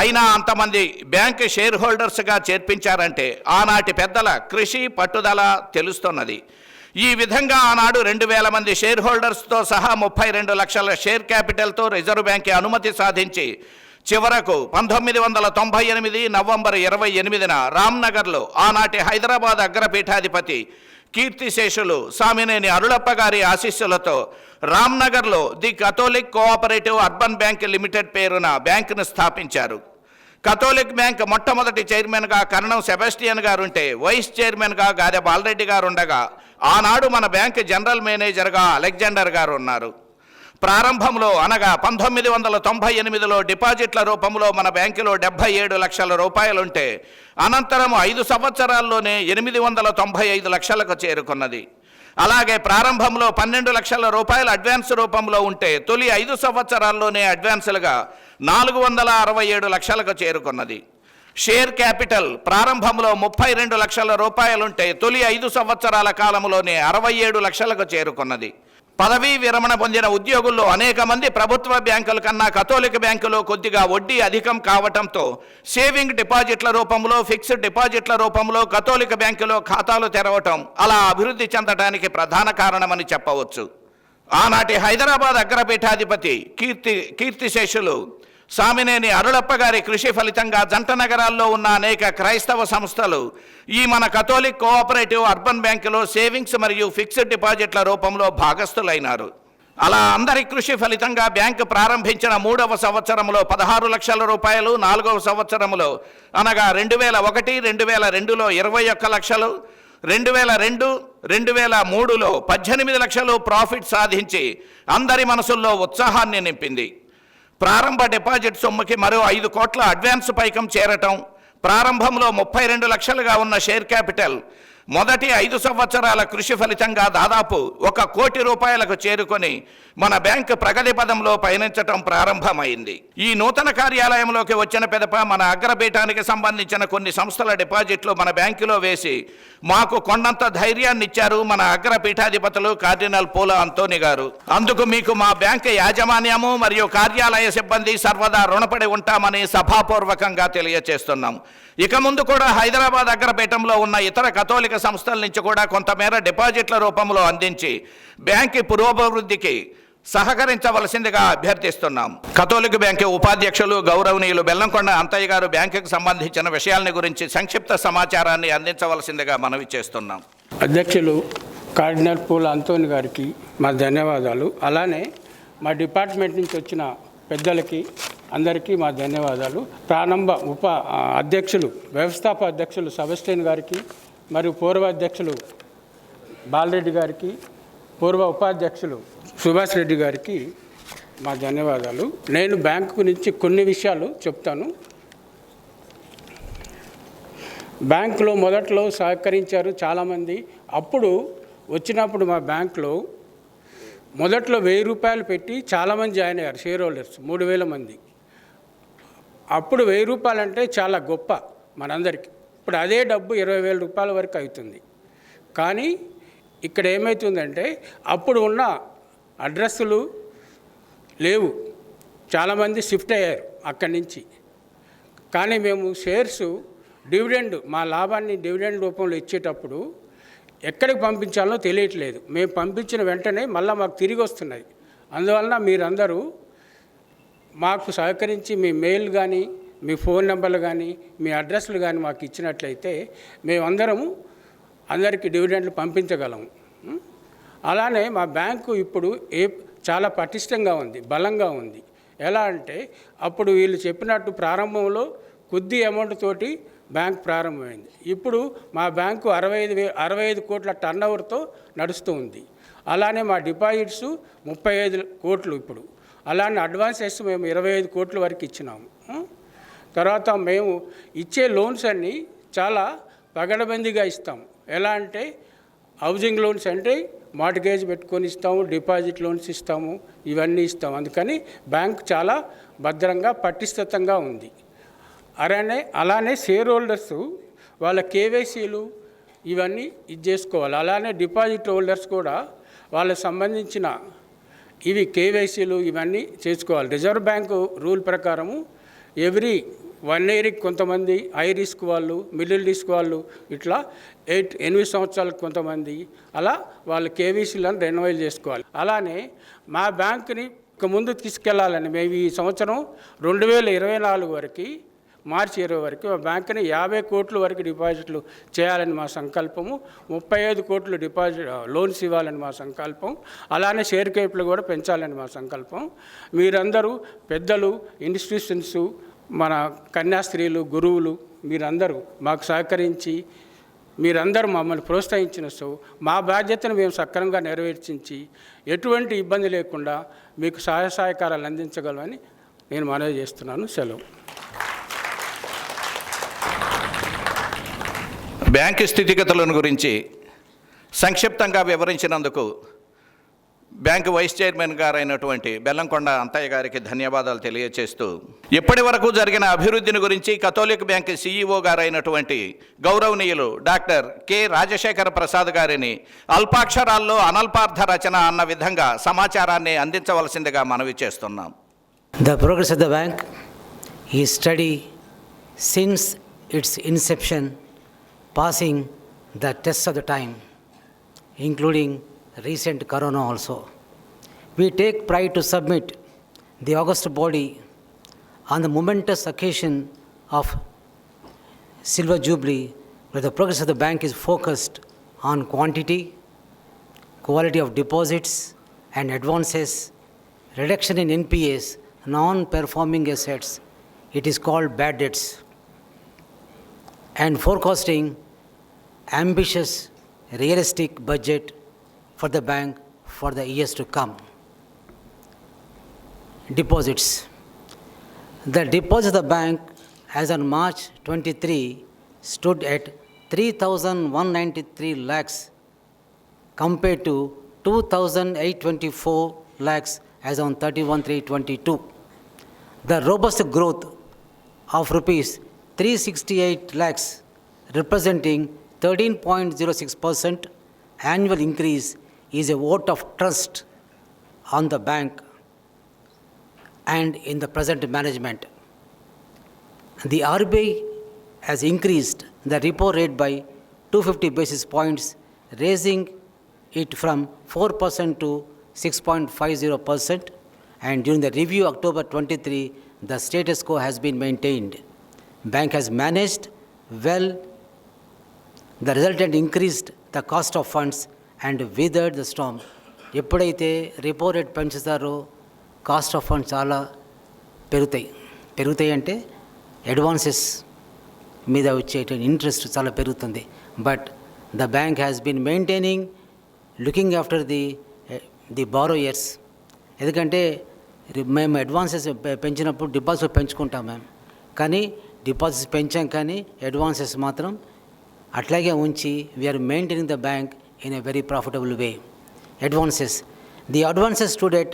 అయినా అంతమంది బ్యాంక్ షేర్ హోల్డర్స్గా చేర్పించారంటే ఆనాటి పెద్దల కృషి పట్టుదల తెలుస్తున్నది. ఈ విధంగా ఆనాడు 2000 మంది షేర్ హోల్డర్స్తో సహా 32 లక్షల షేర్ క్యాపిటల్తో రిజర్వ్ బ్యాంక్ అనుమతి సాధించి చివరకు 1998 నవంబర్ 28న రామ్నగర్లో ఆనాటి హైదరాబాద్ అగ్రపీఠాధిపతి కీర్తిశేషులు సామినేని అరుళప్ప గారి ఆశీస్సులతో రామ్నగర్లో the Catholic Cooperative Urban Bank Limited పేరున బ్యాంకును స్థాపించారు. కథోలిక్ బ్యాంక్ మొట్టమొదటి చైర్మన్గా కరణం సెబాస్టియన్ గారు ఉంటే, వైస్ చైర్మన్గా గాదె బాలరెడ్డి గారు ఉండగా, ఆనాడు మన బ్యాంక్ జనరల్ మేనేజర్గా అలెగ్జాండర్ గారు ఉన్నారు. ప్రారంభంలో అనగా 1998లో డిపాజిట్ల రూపంలో మన బ్యాంకులో 77 లక్షల రూపాయలుంటే అనంతరం 5 సంవత్సరాల్లోనే 895 లక్షలకు చేరుకున్నది. అలాగే ప్రారంభంలో 12 లక్షల రూపాయలు అడ్వాన్స్ రూపంలో ఉంటే తొలి 5 సంవత్సరాల్లోనే అడ్వాన్సులుగా 467 లక్షలకు చేరుకున్నది. షేర్ క్యాపిటల్ ప్రారంభంలో 32 లక్షల రూపాయలుంటే తొలి 5 సంవత్సరాల కాలంలోనే 67 లక్షలకు చేరుకున్నది. పదవీ విరమణ పొందిన ఉద్యోగుల్లో అనేక మంది ప్రభుత్వ బ్యాంకుల కన్నా కథోలిక్ బ్యాంకులో కొద్దిగా వడ్డీ అధికం కావటంతో సేవింగ్ డిపాజిట్ల రూపంలో, ఫిక్స్డ్ డిపాజిట్ల రూపంలో కథోలిక్ బ్యాంకులో ఖాతాలు తెరవటం అలా అభివృద్ధి చెందడానికి ప్రధాన కారణమని చెప్పవచ్చు. ఆనాటి హైదరాబాద్ అగ్రపీఠాధిపతి కీర్తిశేషులు సామినేని అరుళప్ప గారి కృషి ఫలితంగా జంట నగరాల్లో ఉన్న అనేక క్రైస్తవ సంస్థలు ఈ మన కథోలిక్ కోఆపరేటివ్ అర్బన్ బ్యాంకులో సేవింగ్స్ మరియు ఫిక్స్డ్ డిపాజిట్ల రూపంలో భాగస్థులైనారు. అలా అందరి కృషి ఫలితంగా బ్యాంకు ప్రారంభించిన 3వ సంవత్సరంలో 16 లక్షల రూపాయలు, 4వ సంవత్సరంలో అనగా 2001, 2002లో 21 లక్షలు, 2002, 2003లో 18 లక్షలు ప్రాఫిట్ సాధించి అందరి మనసుల్లో ఉత్సాహాన్ని నింపింది. ప్రారంభ డిపాజిట్ సొమ్ముకి మరో 5 కోట్ల అడ్వాన్స్ పైకం చేరటం, ప్రారంభంలో 32 లక్షలుగా ఉన్న షేర్ క్యాపిటల్ మొదటి 5 సంవత్సరాల కృషి ఫలితంగా దాదాపు 1 కోటి రూపాయలకు చేరుకొని మన బ్యాంకు ప్రగతి పదంలో పయనించటం ప్రారంభమైంది. ఈ నూతన కార్యాలయంలోకి వచ్చిన పిదప మన అగ్రపీఠానికి సంబంధించిన కొన్ని సంస్థల డిపాజిట్లు మన బ్యాంకులో వేసి మాకు కొండంత ధైర్యాన్ని ఇచ్చారు మన అగ్రపీఠాధిపతులు కార్డినల్ పూల అంతోని గారు. అందుకు మీకు మా బ్యాంకు యాజమాన్యము మరియు కార్యాలయ సిబ్బంది సర్వదా రుణపడి ఉంటామని సభాపూర్వకంగా తెలియచేస్తున్నాం. ఇక ముందు కూడా హైదరాబాద్ అగ్రపీఠంలో ఉన్న ఇతర కథోలిక సంస్థల నుంచి కూడా కొంతమేర డిపాజిట్ల రూపంలో అందించి బ్యాంకు పురోభివృద్ధికి సహకరించవలసిందిగా అభ్యర్థిస్తున్నాం. కథోలిక్ బ్యాంకు ఉపాధ్యక్షులు గౌరవనీయులు బెల్లంకొండ అంతయ్య గారు బ్యాంకుకు సంబంధించిన విషయాల గురించి సంక్షిప్త సమాచారాన్ని అందించవలసిందిగా మనవి చేస్తున్నాం. అధ్యక్షులు కార్డినల్ పూల అంతోని గారికి మా ధన్యవాదాలు. అలానే మా డిపార్ట్మెంట్ నుంచి వచ్చిన పెద్దలకి అందరికీ మా ధన్యవాదాలు. ప్రారంభ అధ్యక్షులు వ్యవస్థాపక అధ్యక్షులు సెబాస్టియన్ గారికి మరియు పూర్వ అధ్యక్షులు బాలరెడ్డి గారికి, పూర్వ ఉపాధ్యక్షులు సుభాష్ రెడ్డి గారికి మా ధన్యవాదాలు. నేను బ్యాంకు గురించి కొన్ని విషయాలు చెప్తాను. బ్యాంకులో మొదట్లో సహకరించారు చాలామంది. అప్పుడు వచ్చినప్పుడు మా బ్యాంకులో మొదట్లో 1000 రూపాయలు పెట్టి చాలామంది జాయిన్ అయ్యారు షేర్ హోల్డర్స్, 3000 మంది. అప్పుడు 1000 రూపాయలు అంటే చాలా గొప్ప మనందరికీ. ఇప్పుడు అదే డబ్బు 20,000 రూపాయల వరకు అవుతుంది. కానీ ఇక్కడ ఏమవుతుందంటే అప్పుడు ఉన్న అడ్రస్సులు లేవు, చాలామంది షిఫ్ట్ అయ్యారు అక్కడి నుంచి. కానీ మేము షేర్స్ డివిడెండ్, మా లాభాన్ని డివిడెండ్ రూపంలో ఇచ్చేటప్పుడు ఎక్కడికి పంపించాలో తెలియట్లేదు. మేము పంపించిన వెంటనే మళ్ళీ మాకు తిరిగి వస్తున్నాయి. అందువలన మీరందరూ మాకు సహకరించి మీ మెయిల్ కానీ, మీ ఫోన్ నెంబర్లు కానీ, మీ అడ్రస్లు కానీ మాకు ఇచ్చినట్లయితే మేమందరము అందరికీ డివిడెండ్లు పంపించగలము. అలానే మా బ్యాంకు ఇప్పుడు చాలా పటిష్టంగా ఉంది, బలంగా ఉంది. ఎలా అంటే అప్పుడు వీళ్ళు చెప్పినట్టు ప్రారంభంలో కొద్ది అమౌంట్ తోటి బ్యాంక్ ప్రారంభమైంది. ఇప్పుడు మా బ్యాంకు 65 కోట్ల టర్నోవర్తో నడుస్తూ ఉంది. అలానే మా డిపాజిట్స్ 35 కోట్లు ఇప్పుడు. అలానే అడ్వాన్సెస్ మేము 25 కోట్ల వరకు ఇచ్చినాము. తర్వాత మేము ఇచ్చే లోన్స్ అన్నీ చాలా పగడబందీగా ఇస్తాము. ఎలా అంటే హౌసింగ్ లోన్స్ అంటే మార్ట్గేజ్ పెట్టుకొని ఇస్తాము, డిపాజిట్ లోన్స్ ఇస్తాము, ఇవన్నీ ఇస్తాము. అందుకని బ్యాంక్ చాలా భద్రంగా పటిష్టతంగా ఉంది. అలానే షేర్ హోల్డర్స్ వాళ్ళ కేవైసీలు ఇవన్నీ ఇది చేసుకోవాలి. అలానే డిపాజిట్ హోల్డర్స్ కూడా వాళ్ళకి సంబంధించిన ఇవి కేవైసీలు ఇవన్నీ చేసుకోవాలి. రిజర్వ్ బ్యాంకు రూల్ ప్రకారము ఎవ్రీ 1 ఇయర్కి కొంతమంది హై రిస్క్ వాళ్ళు, మిడిల్ రిస్క్ వాళ్ళు, ఇట్లా 8 సంవత్సరాలకు కొంతమంది, అలా వాళ్ళ కేవైసీలను రెన్యువల్ చేసుకోవాలి. అలానే మా బ్యాంకుని ముందు తీసుకెళ్లాలని మేము ఈ సంవత్సరం 2024 వరకు మార్చి 20 వరకు మా బ్యాంకుని 50 కోట్ల వరకు డిపాజిట్లు చేయాలని మా సంకల్పము, 35 కోట్లు డిపాజిట్ లోన్స్ ఇవ్వాలని మా సంకల్పం, అలానే షేర్ క్యాపిటల్ కూడా పెంచాలని మా సంకల్పం. మీరందరూ పెద్దలు, ఇన్స్టిట్యూషన్స్, మన కన్యాస్త్రీలు, గురువులు మీరందరూ మాకు సహకరించి మీరందరూ మమ్మల్ని ప్రోత్సహించిన మా బాధ్యతను మేము సక్రమంగా నెరవేర్చించి ఎటువంటి ఇబ్బంది లేకుండా మీకు సహాయకారాలు అందించగలమని నేను మనవి చేస్తున్నాను. సెలవు. బ్యాంకు స్థితిగతులను గురించి సంక్షిప్తంగా వివరించినందుకు బ్యాంకు వైస్ చైర్మన్ గారైనటువంటి బెల్లంకొండ అంతయ్య గారికి ధన్యవాదాలు తెలియజేస్తూ, ఇప్పటి వరకు జరిగిన అభివృద్ధిని గురించి కథోలిక్ బ్యాంక్ CEO గారైనటువంటి గౌరవనీయులు డాక్టర్ కె రాజశేఖర ప్రసాద్ గారిని అల్పాక్షరాల్లో అనల్పార్థ రచన అన్న విధంగా సమాచారాన్ని అందించవలసిందిగా మనవి చేస్తున్నాం. The progress of the bank is steady since its inception, passing the test of the time, including recent corona also. We take pride to submit the august body on the momentous occasion of Silver Jubilee, where the progress of the bank is focused on quantity, quality of deposits and advances, reduction in NPAs, non-performing assets, it is called bad debts, and forecasting ambitious, realistic budget for the bank for the years to come. Deposits. The deposits of the bank as on March 23 stood at 3,193 lakhs compared to 2,824 lakhs as on 31/3/22. The robust growth of rupees 368 lakhs representing 13.06% annual increase is a vote of trust on the bank and in the present management. The RBI has increased the repo rate by 250 basis points, raising it from 4% to 6.50%, and during the review October 23, the status quo has been maintained. Bank has managed well the resultant increased the cost of funds and withered the storm. ఎప్పుడైతే repo rate పెంచుతారో cost of funds చాలా పెరుగుతాయి అంటే advances మీద వచ్చేటువంటి interest చాలా పెరుగుతుంది. But the bank has been maintaining looking after the borrowers. ఎందుకంటే మేము అడ్వాన్సెస్ పెంచినప్పుడు డిపాజిట్ పెంచుకుంటాం మేము, కానీ డిపాజిట్స్ పెంచాం కానీ అడ్వాన్సెస్ మాత్రం అట్లాగే ఉంచి we're maintaining the bank in a very profitable way. Advances. The advances stood at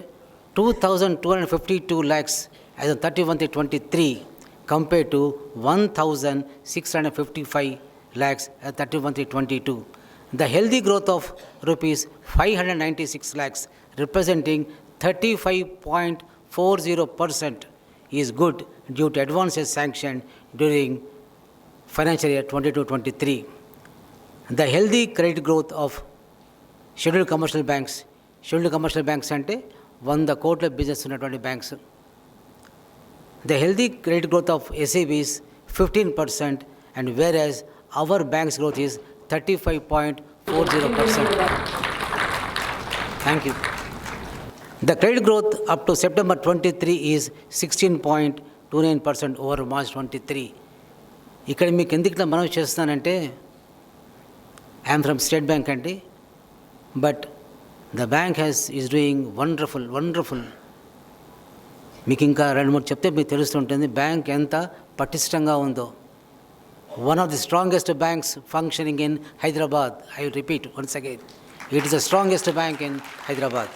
2,252 lakhs as on 31/23 compared to 1,655 lakhs at 31/22. The healthy growth of rupees 596 lakhs representing 35.40% is good due to advances sanctioned during financial year 22-23. The healthy credit growth of scheduled commercial banks అంటే 100 కోట్ల business ఉన్నటువంటి banks. The healthy credit growth of SABs 15% and where as our banks growth is 35.40%. Thank you. The credit growth up to September 23 is 16.29% over March 23. ఇక్కడ మీకు ఎందుకు ఇట్లా మనవి చేస్తున్నానంటే I'm from state bank అండి. But the bank is doing wonderful మీకు ఇంకా 2-3 చెప్తే మీకు తెలుస్తుంటుంది బ్యాంక్ ఎంత పటిష్టంగా ఉందో. One of the strongest banks functioning in Hyderabad. I will repeat once again. It is the strongest bank in Hyderabad.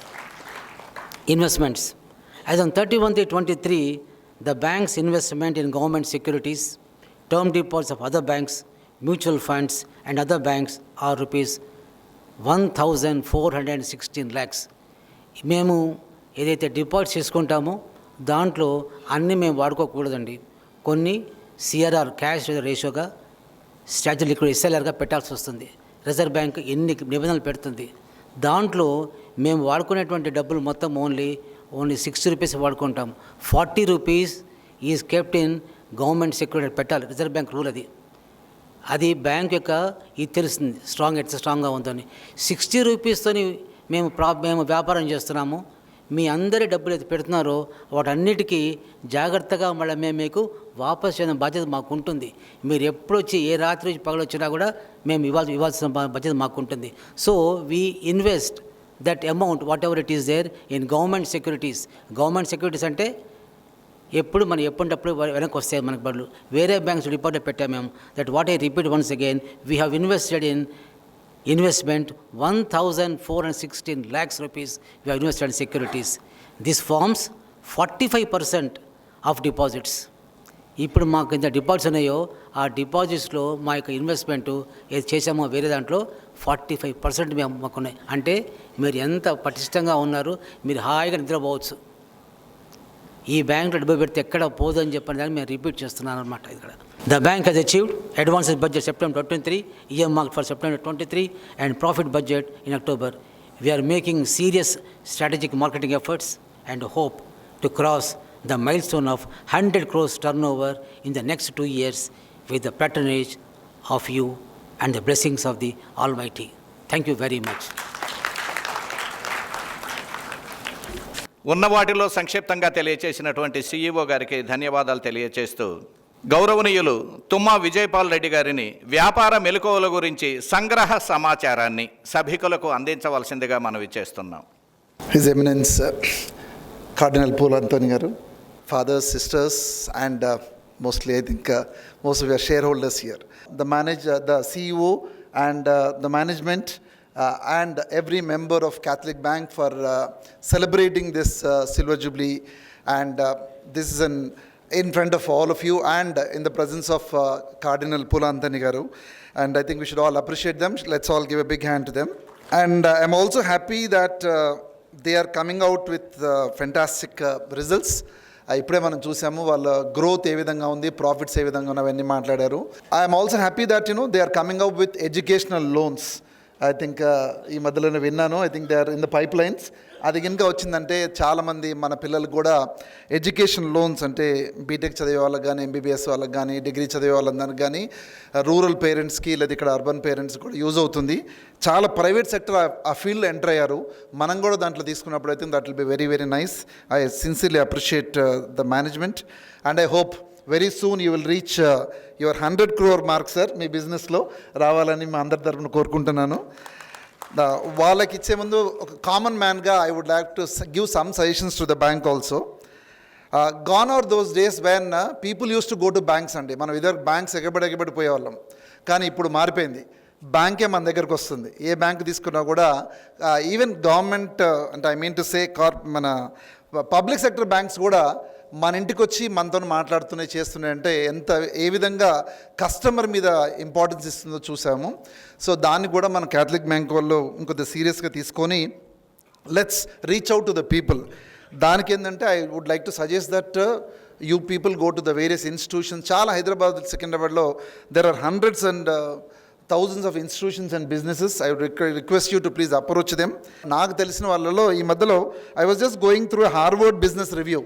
Investments. As on 31/23, the bank's investment in government securities, term deposits of other banks, mutual funds and other banks are rupees 1,416 lakhs. మేము ఏదైతే deposit చేసుకుంటామో దాంట్లో అన్నీ మేము వాడుకోకూడదండి. కొన్ని CRR cash రేషియోగా statue liquid ఎస్ఎల్ఆర్గా పెట్టాల్సి వస్తుంది. Reserve bank ఎన్ని నిబంధనలు పెడుతుంది. దాంట్లో మేము వాడుకునేటువంటి డబ్బులు మొత్తం ఓన్లీ 60 రూపీస్ వాడుకుంటాం. 40 rupees is kept in government security పెట్టాలి. రిజర్వ్ బ్యాంక్ రూల్ అది. అది బ్యాంక్ యొక్క ఇది తెలుస్తుంది స్ట్రాంగ్గా ఉందని. 60 రూపీస్తో మేము వ్యాపారం చేస్తున్నాము. మీ అందరి డబ్బులు అయితే పెడుతున్నారో వాటన్నిటికీ జాగ్రత్తగా మళ్ళీ మేము మీకు వాపస్ చేయడం బాధ్యత మాకు ఉంటుంది. మీరు ఎప్పుడు వచ్చి ఏ రాత్రి పగలు వచ్చినా కూడా మేము ఇవ్వాల్సిన బాధ్యత మాకు ఉంటుంది. So we invest that amount whatever it is there in government securities. Government securities అంటే ఎప్పుడు మనం ఎప్పటికప్పుడు వెనక్కి వస్తాయి మనకు బదులు. వేరే బ్యాంక్స్ డిపాజిట్ పెట్టాము మేము. That what I repeat once again, we have invested in investment 1,416 lakhs rupees we have invested in securities. This forms 45% of deposits. ఇప్పుడు మాకు ఇంత డిపాజిట్స్ ఉన్నాయో ఆ డిపాజిట్స్లో మా యొక్క ఇన్వెస్ట్మెంట్ ఏది చేసామో వేరే దాంట్లో 45% మేము మాకున్నాయి. అంటే మీరు ఎంత పటిష్టంగా ఉన్నారు, మీరు హాయిగా నిద్రపోవచ్చు. ఈ బ్యాంక్లో డబ్బు పెడితే ఎక్కడ పోదని చెప్పని దాన్ని మేము రిపీట్ చేస్తున్నాను అనమాట. ఇక్కడ the bank has achieved advances budget September 23, earmarked for September 23 and profit budget in October. We are making serious strategic marketing efforts and hope to cross the milestone of 100 crores turnover in the next 2 years with the patronage of you and the blessings of the Almighty. Thank you very much. ఉన్న వాటిలో సంక్షిప్తంగా తెలియచేసినటువంటి CEO గారికి ధన్యవాదాలు తెలియచేస్తూ గౌరవనీయులు తుమ్మా విజయపాల్ రెడ్డి గారిని వ్యాపార మెలకువల గురించి సంగ్రహ సమాచారాన్ని సభికులకు అందించవలసిందిగా మనవి చేస్తున్నాం. His Eminence Cardinal Paul Anthony garu, fathers, sisters and mostly I think most of your shareholders here, the CEO and the management and every member of Catholic Bank for celebrating this Silver Jubilee, and this is in front of all of you and in the presence of Cardinal Paul Anthony garu, and I think we should all appreciate them. Let's all give a big hand to them. And I'm also happy that they are coming out with fantastic results. ఇప్పుడే మనం చూసాము వాళ్ళ growth ఏ విధంగా ఉంది, profits ఏ విధంగా ఉన్నవన్నీ మాట్లాడారు. I'm also happy that they are coming out with educational loans. I think ఈ మధ్యలోనే విన్నాను, I think they are in the pipelines. అది కనుక వచ్చిందంటే చాలామంది మన పిల్లలకు కూడా ఎడ్యుకేషన్ లోన్స్ అంటే బీటెక్ చదివే వాళ్ళకి కానీ, ఎంబీబీఎస్ వాళ్ళకి కానీ, డిగ్రీ చదివే వాళ్ళందరికి కానీ, రూరల్ పేరెంట్స్కి లేదా ఇక్కడ అర్బన్ పేరెంట్స్ కూడా యూజ్ అవుతుంది. చాలా ప్రైవేట్ సెక్టర్ ఆ ఫీల్డ్లో ఎంటర్ అయ్యారు. మనం కూడా దాంట్లో తీసుకున్నప్పుడు అయితే that will be very very nice. I sincerely appreciate the management and I hope very soon you will reach your 100 crore mark sir. మీ బిజినెస్లో రావాలని మా అందరి తరఫున కోరుకుంటున్నాను. వాళ్ళకి ఇచ్చే ముందు ఒక కామన్ మ్యాన్గా I would like to give some suggestions to the bank also. Gone are those days when people use to go to banks అండి. మనం ఇద్దరు బ్యాంక్స్ ఎగబడి పోయేవాళ్ళం. కానీ ఇప్పుడు మారిపోయింది, బ్యాంకే మన దగ్గరకు వస్తుంది. ఏ బ్యాంక్ తీసుకున్నా కూడా ఈవెన్ గవర్నమెంట్ అంటే ఐ మీన్ టు సే మన పబ్లిక్ సెక్టర్ బ్యాంక్స్ కూడా మన ఇంటికి వచ్చి మనతో మాట్లాడుతున్నాయి, చేస్తున్నాయి అంటే ఏ విధంగా కస్టమర్ మీద ఇంపార్టెన్స్ ఇస్తుందో చూసాము. సో దాన్ని కూడా మన క్యాథలిక్ బ్యాంక్ వాళ్ళు ఇంకొద్ది సీరియస్గా తీసుకొని let's reach out to the people. దానికి ఏంటంటే I would like to suggest that you people go to the various institutions. చాలా హైదరాబాద్, సికింద్రాబాద్లో there are hundreds and thousands of institutions and businesses. I would request you to please approach them. నాకు తెలిసిన వాళ్ళలో ఈ మధ్యలో I was just going through a Harvard Business Review.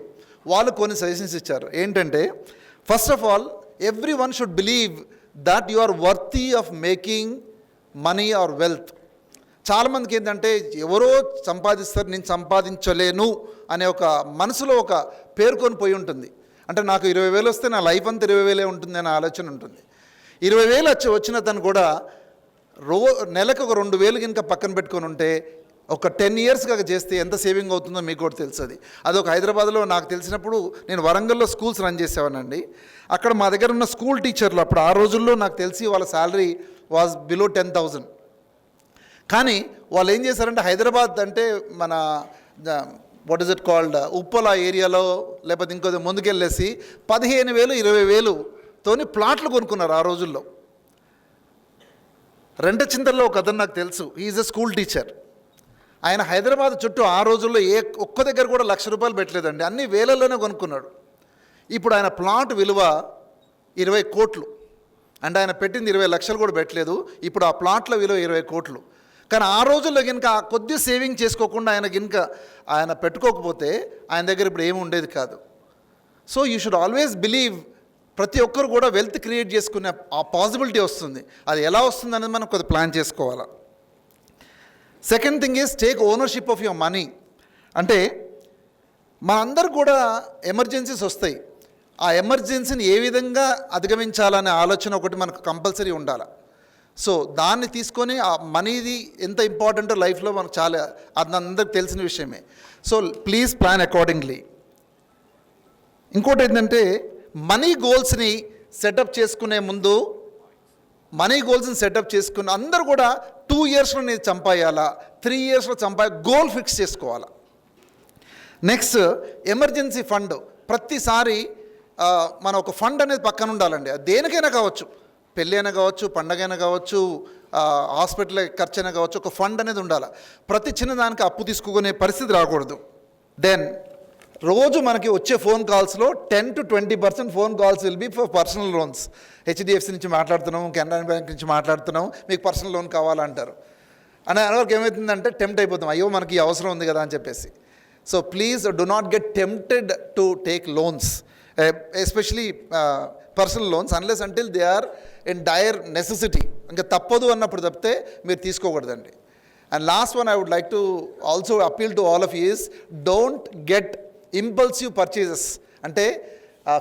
వాళ్ళు కొన్ని suggestions ఇచ్చారు. ఏంటంటే first of all everyone should believe that you are worthy of making money or wealth. చాలామందికి ఏంటంటే ఎవరో సంపాదిస్తారు, నేను సంపాదించలేను అనే ఒక మనసులో ఒక పేర్కొని పోయి ఉంటుంది. అంటే నాకు 20,000 వస్తే నా లైఫ్ అంతా 20,000 ఉంటుంది అనే ఆలోచన ఉంటుంది. 20,000 వచ్చిన తను కూడా నెలకు ఒక 2,000 కనుక పక్కన పెట్టుకొని ఉంటే ఒక 10 ఇయర్స్గా చేస్తే ఎంత సేవింగ్ అవుతుందో మీకు కూడా తెలుస్తుంది. అదొక హైదరాబాద్లో నాకు తెలిసినప్పుడు నేను వరంగల్లో స్కూల్స్ రన్ చేసేవానండి. అక్కడ మా దగ్గర ఉన్న స్కూల్ టీచర్లు అప్పుడు ఆ రోజుల్లో నాకు తెలిసి వాళ్ళ శాలరీ వాజ్ బిలో 10,000. కానీ వాళ్ళు ఏం చేశారంటే హైదరాబాద్ అంటే మన what is it called Uppala ఏరియాలో లేకపోతే ఇంకో ముందుకెళ్ళేసి 15,000 20,000తోని ప్లాట్లు కొనుక్కున్నారు ఆ రోజుల్లో. రెంటచింతల్లో ఒక అతను నాకు తెలుసు, ఈజ్ ఎ స్కూల్ టీచర్. ఆయన హైదరాబాద్ చుట్టూ ఆ రోజుల్లో ఒక్క దగ్గర కూడా ₹1,00,000 పెట్టలేదండి, అన్ని వేలల్లోనే కొనుక్కున్నాడు. ఇప్పుడు ఆయన ప్లాట్ విలువ 20 కోట్లు, అంటే ఆయన పెట్టింది 20 లక్షలు కూడా పెట్టలేదు. ఇప్పుడు ఆ ప్లాట్ల విలువ 20 కోట్లు. కానీ ఆ రోజుల్లో కనుక కొద్ది సేవింగ్ చేసుకోకుండా ఆయన పెట్టుకోకపోతే ఆయన దగ్గర ఇప్పుడు ఏమి ఉండేది కాదు. So you should always believe, ప్రతి ఒక్కరు కూడా వెల్త్ క్రియేట్ చేసుకునే ఆ పాసిబిలిటీ వస్తుంది. అది ఎలా వస్తుంది అనేది మనం కొద్దిగా ప్లాన్ చేసుకోవాలి. Second thing is take ownership of your money. అంటే మనందరూ కూడా ఎమర్జెన్సీస్ వస్తాయి. ఆ ఎమర్జెన్సీని ఏ విధంగా అధిగమించాలనే ఆలోచన ఒకటి మనకు కంపల్సరీ ఉండాలి. సో దాన్ని తీసుకొని ఆ మనీది ఎంత ఇంపార్టెంటో లైఫ్లో మనకు చాలా, అది అందరికి తెలిసిన విషయమే. So please plan accordingly. ఇంకోటి ఏంటంటే మనీ గోల్స్ని సెటప్ చేసుకునే ముందు, మనీ గోల్స్ని సెటప్ చేసుకుని అందరూ కూడా 2 ఇయర్స్లో నేను చంపాయాలా, 3 ఇయర్స్లో గోల్ ఫిక్స్ చేసుకోవాలా. Next emergency fund. ప్రతిసారి మన ఒక ఫండ్ అనేది పక్కన ఉండాలండి. అది దేనికైనా కావచ్చు, పెళ్ళి అయినా కావచ్చు, పండగ అయినా కావచ్చు, హాస్పిటల్ ఖర్చు అయినా కావచ్చు, ఒక ఫండ్ అనేది ఉండాలి. ప్రతి చిన్నదానికి అప్పు తీసుకునే పరిస్థితి రాకూడదు. దెన్ రోజు మనకి వచ్చే ఫోన్ కాల్స్లో 10 to 20% phone calls will be for personal loans. HDFC నుంచి మాట్లాడుతున్నాం, కెనరా బ్యాంక్ నుంచి మాట్లాడుతున్నాం, మీకు పర్సనల్ లోన్ కావాలంటారు. అని అనేవరకు ఏమవుతుందంటే టెంప్ట్ అయిపోతాం, అయ్యో మనకి అవసరం ఉంది కదా అని చెప్పేసి. So please do not get tempted to take loans, especially personal loans, unless until they are in dire necessity. ఇంకా తప్పదు అన్నప్పుడు తప్పితే మీరు తీసుకోకూడదండి. And last one, I would like to also appeal to all of you is don't get impulsive purchases. అంటే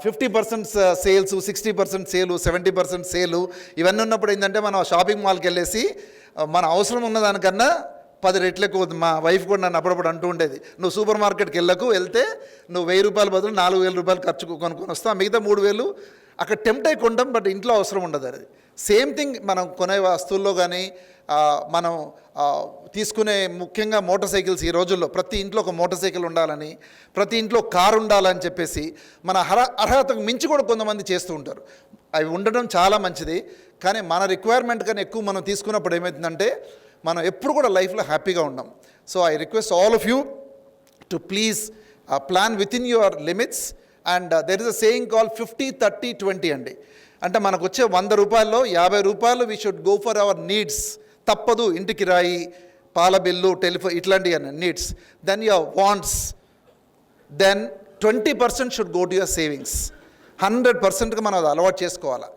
50% sales, 60% సేలు, 70% సేలు ఇవన్నీ ఉన్నప్పుడు ఏంటంటే మనం షాపింగ్ మాల్కి వెళ్ళేసి మన అవసరం ఉన్నదానికన్నా 10 రెట్లు ఎక్కువ. మా వైఫ్ కూడా నన్ను అప్పుడప్పుడు అంటూ ఉండేది, నువ్వు సూపర్ మార్కెట్కి వెళ్తే నువ్వు ₹1,000 బదులు ₹4,000 ఖర్చు కొనుక్కొని వస్తావు, మిగతా 3,000 అక్కడ టెంప్ట్ అయి కొంటాం, బట్ ఇంట్లో అవసరం ఉండదు. అది సేమ్ థింగ్ మనం కొనే వస్తువుల్లో కానీ మనం తీసుకునే ముఖ్యంగా మోటార్ సైకిల్స్. ఈ రోజుల్లో ప్రతి ఇంట్లో ఒక మోటార్ సైకిల్ ఉండాలని, ప్రతి ఇంట్లో కారు ఉండాలని చెప్పేసి మన అర్హతకు మించి కూడా కొంతమంది చేస్తూ ఉంటారు. అవి ఉండడం చాలా మంచిది, కానీ మన రిక్వైర్మెంట్ కన్నా ఎక్కువ మనం తీసుకున్నప్పుడు ఏమవుతుందంటే మనం ఎప్పుడు కూడా లైఫ్లో హ్యాపీగా ఉన్నాం. So I request all of you to please plan within your limits. And there is a saying call 50-30-20 అండి. అంటే మనకు వచ్చే ₹100లో ₹50 we should go for our needs. తప్పదు, ఇంటికి రాయి, పాల బిల్లు, టెలిఫోన్, ఇట్లాంటివి అన్న needs. Then your wants, then 20% should go to your savings. 100%గా మనం అది అలవాటు చేసుకోవాలి.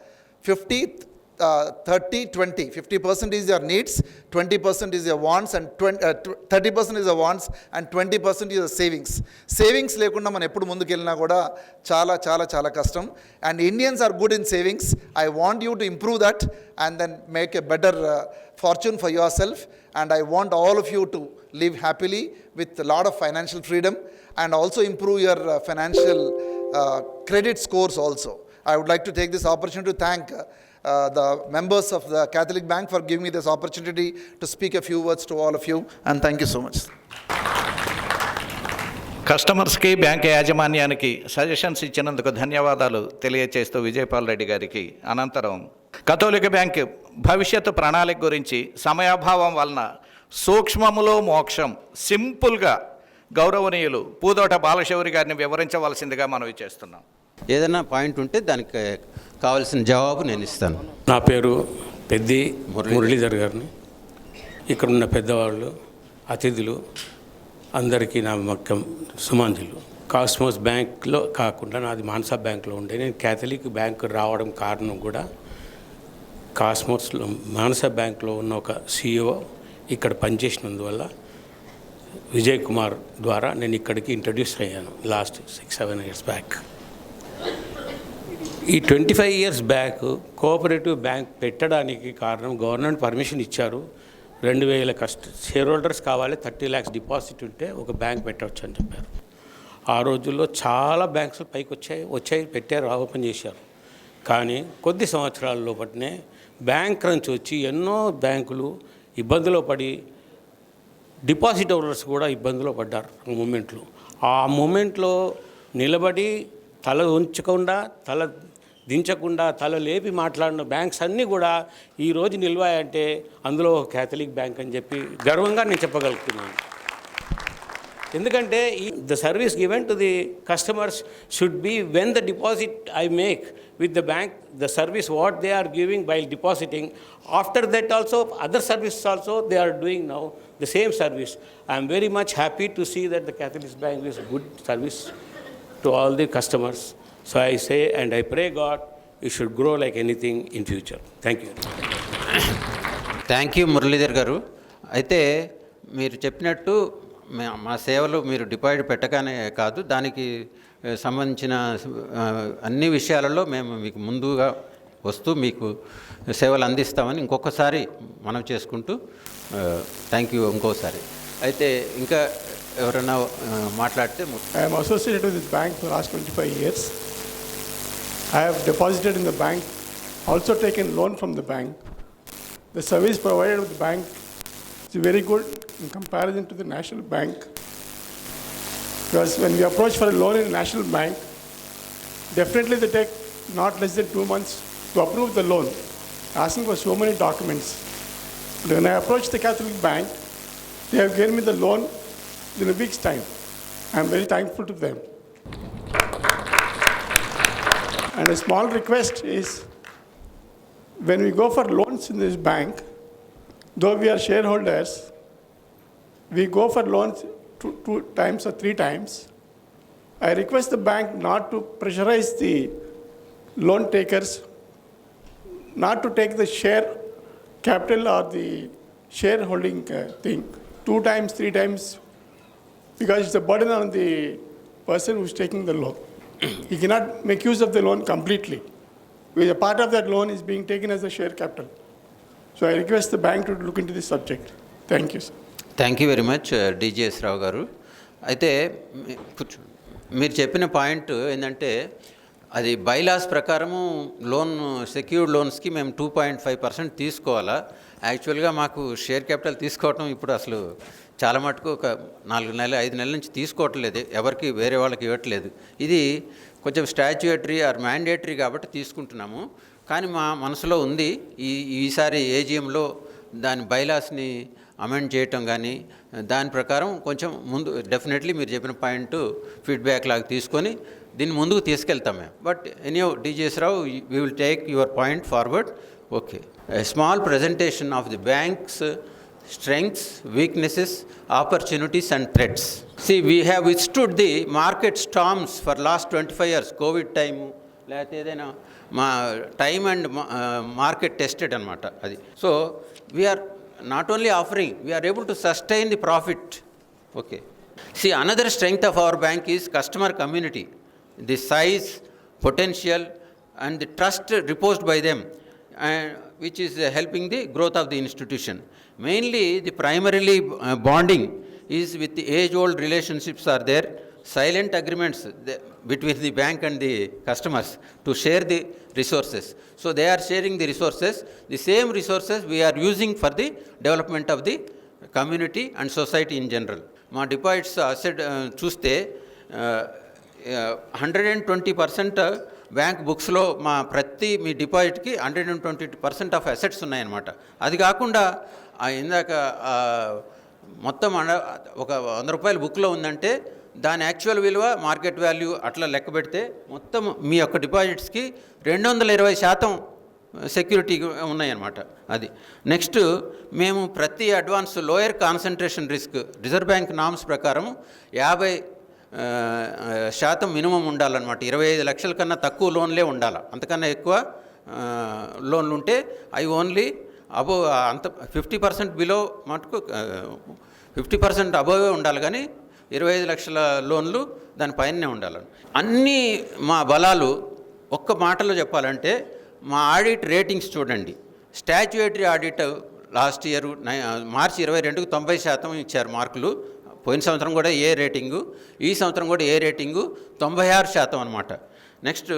50-30-20. 50% is your needs, 20% is your wants, and 30% is your wants, and 20% is your savings. Savings లేకుండా మనం ఎప్పుడు ముందుకు వెళ్ళినా కూడా చాలా చాలా చాలా కష్టం. And Indians are good in savings. I want you to improve that and then make a better fortune for yourself, and I want all of you to live happily with a lot of financial freedom and also improve your financial credit scores also. I would like to take this opportunity to thank the members of the Catholic Bank for giving me this opportunity to speak a few words to all of you, and thank you so much. కస్టమర్స్కి bank యాజమాన్యానికి suggestions ఇచ్చినందుకు ధన్యవాదాలు తెలియచేస్తూ విజయపాల్ రెడ్డి గారికి. అనంతరం కథోలిక bank భవిష్యత్తు ప్రణాళిక గురించి సమయాభావం వలన సూక్ష్మములో మోక్షం సింపుల్గా గౌరవనీయులు పూదోట బాలశౌరి గారిని వివరించవలసిందిగా మనవి చేస్తున్నాం. ఏదైనా పాయింట్ ఉంటే దానికి కావాల్సిన జవాబు నేను ఇస్తాను. నా పేరు పెద్ది మురళీధర్ గారిని. ఇక్కడున్న పెద్దవాళ్ళు, అతిథులు అందరికీ నా మొత్తం సుమాంజులు. కాస్మోస్ బ్యాంక్లో కాకుండా నాది మాన్సా బ్యాంక్లో ఉండే. నేను క్యాథలిక్ బ్యాంక్ రావడం కారణం కూడా కాస్మోస్లో మాన్సా బ్యాంక్లో ఉన్న ఒక CEO ఇక్కడ పనిచేసినందువల్ల విజయ్ కుమార్ ద్వారా నేను ఇక్కడికి ఇంట్రడ్యూస్ అయ్యాను లాస్ట్ 6-7 years బ్యాక్. ఈ 25 years బ్యాక్ కోఆపరేటివ్ బ్యాంక్ పెట్టడానికి కారణం గవర్నమెంట్ పర్మిషన్ ఇచ్చారు. 2000 షేర్ హోల్డర్స్ కావాలి, 30 lakhs డిపాజిట్ ఉంటే ఒక బ్యాంక్ పెట్టవచ్చు అని చెప్పారు. ఆ రోజుల్లో చాలా బ్యాంక్స్ పైకి వచ్చాయి పెట్టారు, ఓపెన్ చేశారు. కానీ కొద్ది సంవత్సరాల లోపలనే బ్యాంక్ క్రంచ్ వచ్చి ఎన్నో బ్యాంకులు ఇబ్బందులో పడి డిపాజిట్ హోల్డర్స్ కూడా ఇబ్బందులో పడ్డారు. ఆ మూమెంట్లో నిలబడి తల ఉంచకుండా, తల దించకుండా, తల లేపి మాట్లాడిన బ్యాంక్స్ అన్నీ కూడా ఈరోజు నిల్వాయంటే అందులో క్యాథలిక్ బ్యాంక్ అని చెప్పి గర్వంగా నేను చెప్పగలుగుతున్నాను. ఎందుకంటే the service given to the customers should be when the deposit I make with the bank, the service what they are giving while depositing, after that also other services also they are doing now the same service. I am very much happy to see that the Catholic Bank is good service to all the customers. So I say and I pray God it should grow like anything in future. Thank you. Thank you Muralidhar గారు. అయితే మీరు చెప్పినట్టు మా సేవలు మీరు deposit పెట్టగానే కాదు, దానికి సంబంధించిన అన్ని విషయాలలో మేము మీకు ముందుగా వస్తూ మీకు సేవలు అందిస్తామని ఇంకొకసారి మనం చేసుకుంటూ థ్యాంక్ యూ ఇంకోసారి. అయితే ఇంకా ఎవరైనా మాట్లాడితే. I am associated with this bank for the last 25 years. I have deposited in the bank, also taken loan from the bank. The service provided with the bank is very good in comparison to the national bank. Because when we approach for a loan in a national bank, definitely they take not less than 2 months to approve the loan, asking for so many documents. But when I approach the Catholic Bank, they have given me the loan in a week's time. I am very thankful to them. And a small request is, when we go for loans in this bank, though we are shareholders, we go for loans 2 times or 3 times. I request the bank not to pressurize the loan takers, not to take the share capital or the shareholding thing 2 times, 3 times, because it's a burden on the person who's taking the loan. He cannot make use of the loan completely, because a part of that loan is being taken as a share capital. So I request the bank to look into this subject. Thank you, sir. Thank you very much DGS Rao garu. అయితే మీరు చెప్పిన point ఏంటంటే, అది bylaws ప్రకారము loan secured లోన్స్కి మేము 2.5% తీసుకోవాలా. యాక్చువల్గా మాకు షేర్ క్యాపిటల్ తీసుకోవటం ఇప్పుడు అసలు చాలా మటుకు ఒక 4 నెలలు 5 నెలల నుంచి తీసుకోవట్లేదు, ఎవరికి వేరే వాళ్ళకి ఇవ్వట్లేదు. ఇది కొంచెం స్టాచ్యుయేటరీ ఆర్ మ్యాండేటరీ కాబట్టి తీసుకుంటున్నాము. కానీ మా మనసులో ఉంది ఈసారి ఏజిఎంలో దాని బైలాస్ని అమెండ్ చేయటం కానీ, దాని ప్రకారం కొంచెం ముందు డెఫినెట్లీ మీరు చెప్పిన పాయింట్ ఫీడ్బ్యాక్ లాగా తీసుకొని దీన్ని ముందుకు తీసుకెళ్తాం మేము. But anyhow DGS Rao, we will take your point forward. Okay, a small presentation of the banks strengths, weaknesses, opportunities and threats. See, we have withstood the market storms for last 25 years. COVID time, లేకపోతే ఏదైనా మా time and market tested అనమాట అది. So we are not only offering, we are able to sustain the profit. Okay. See, another strength of our bank is customer community, the size, potential and the trust reposed by them, which is helping the growth of the institution. Mainly the primarily bonding is with the age-old relationships are there, silent agreements between the bank and the customers to share the resources. So they are sharing the resources. The same resources we are using for the development of the community and society in general. మా deposits asset చూస్తే 120% bank బుక్స్లో మీ డిపాజిట్కి 120% of assets ఉన్నాయన్నమాట. అది కాకుండా ఇందాక మొత్తం ఒక 100 రూపాయల బుక్లో ఉందంటే దాని యాక్చువల్ విలువ మార్కెట్ వాల్యూ అట్లా లెక్క పెడితే మొత్తం మీ యొక్క డిపాజిట్స్కి 220% సెక్యూరిటీ ఉన్నాయన్నమాట. అది నెక్స్ట్, మేము ప్రతి advance lower concentration risk reserve bank norms ప్రకారం 50% మినిమం ఉండాలన్నమాట. 25 లక్షల కన్నా తక్కువ లోన్లే ఉండాలి. అంతకన్నా ఎక్కువ లోన్లు ఉంటే అవి ఓన్లీ అబోవ్ అంత 50% బిలో మటుకు 50% అబోవే ఉండాలి, కానీ 25 లక్షల లోన్లు దానిపైనే ఉండాలి. అన్నీ మా బలాలు ఒక్క మాటలో చెప్పాలంటే, మా ఆడిట్ రేటింగ్స్ చూడండి. స్టాచ్యుయేటరీ ఆడిట్ లాస్ట్ ఇయర్ మార్చి 22కు 90% ఇచ్చారు మార్కులు. పోయిన సంవత్సరం కూడా ఏ రేటింగు, ఈ సంవత్సరం కూడా ఏ రేటింగు 96% అనమాట. నెక్స్ట్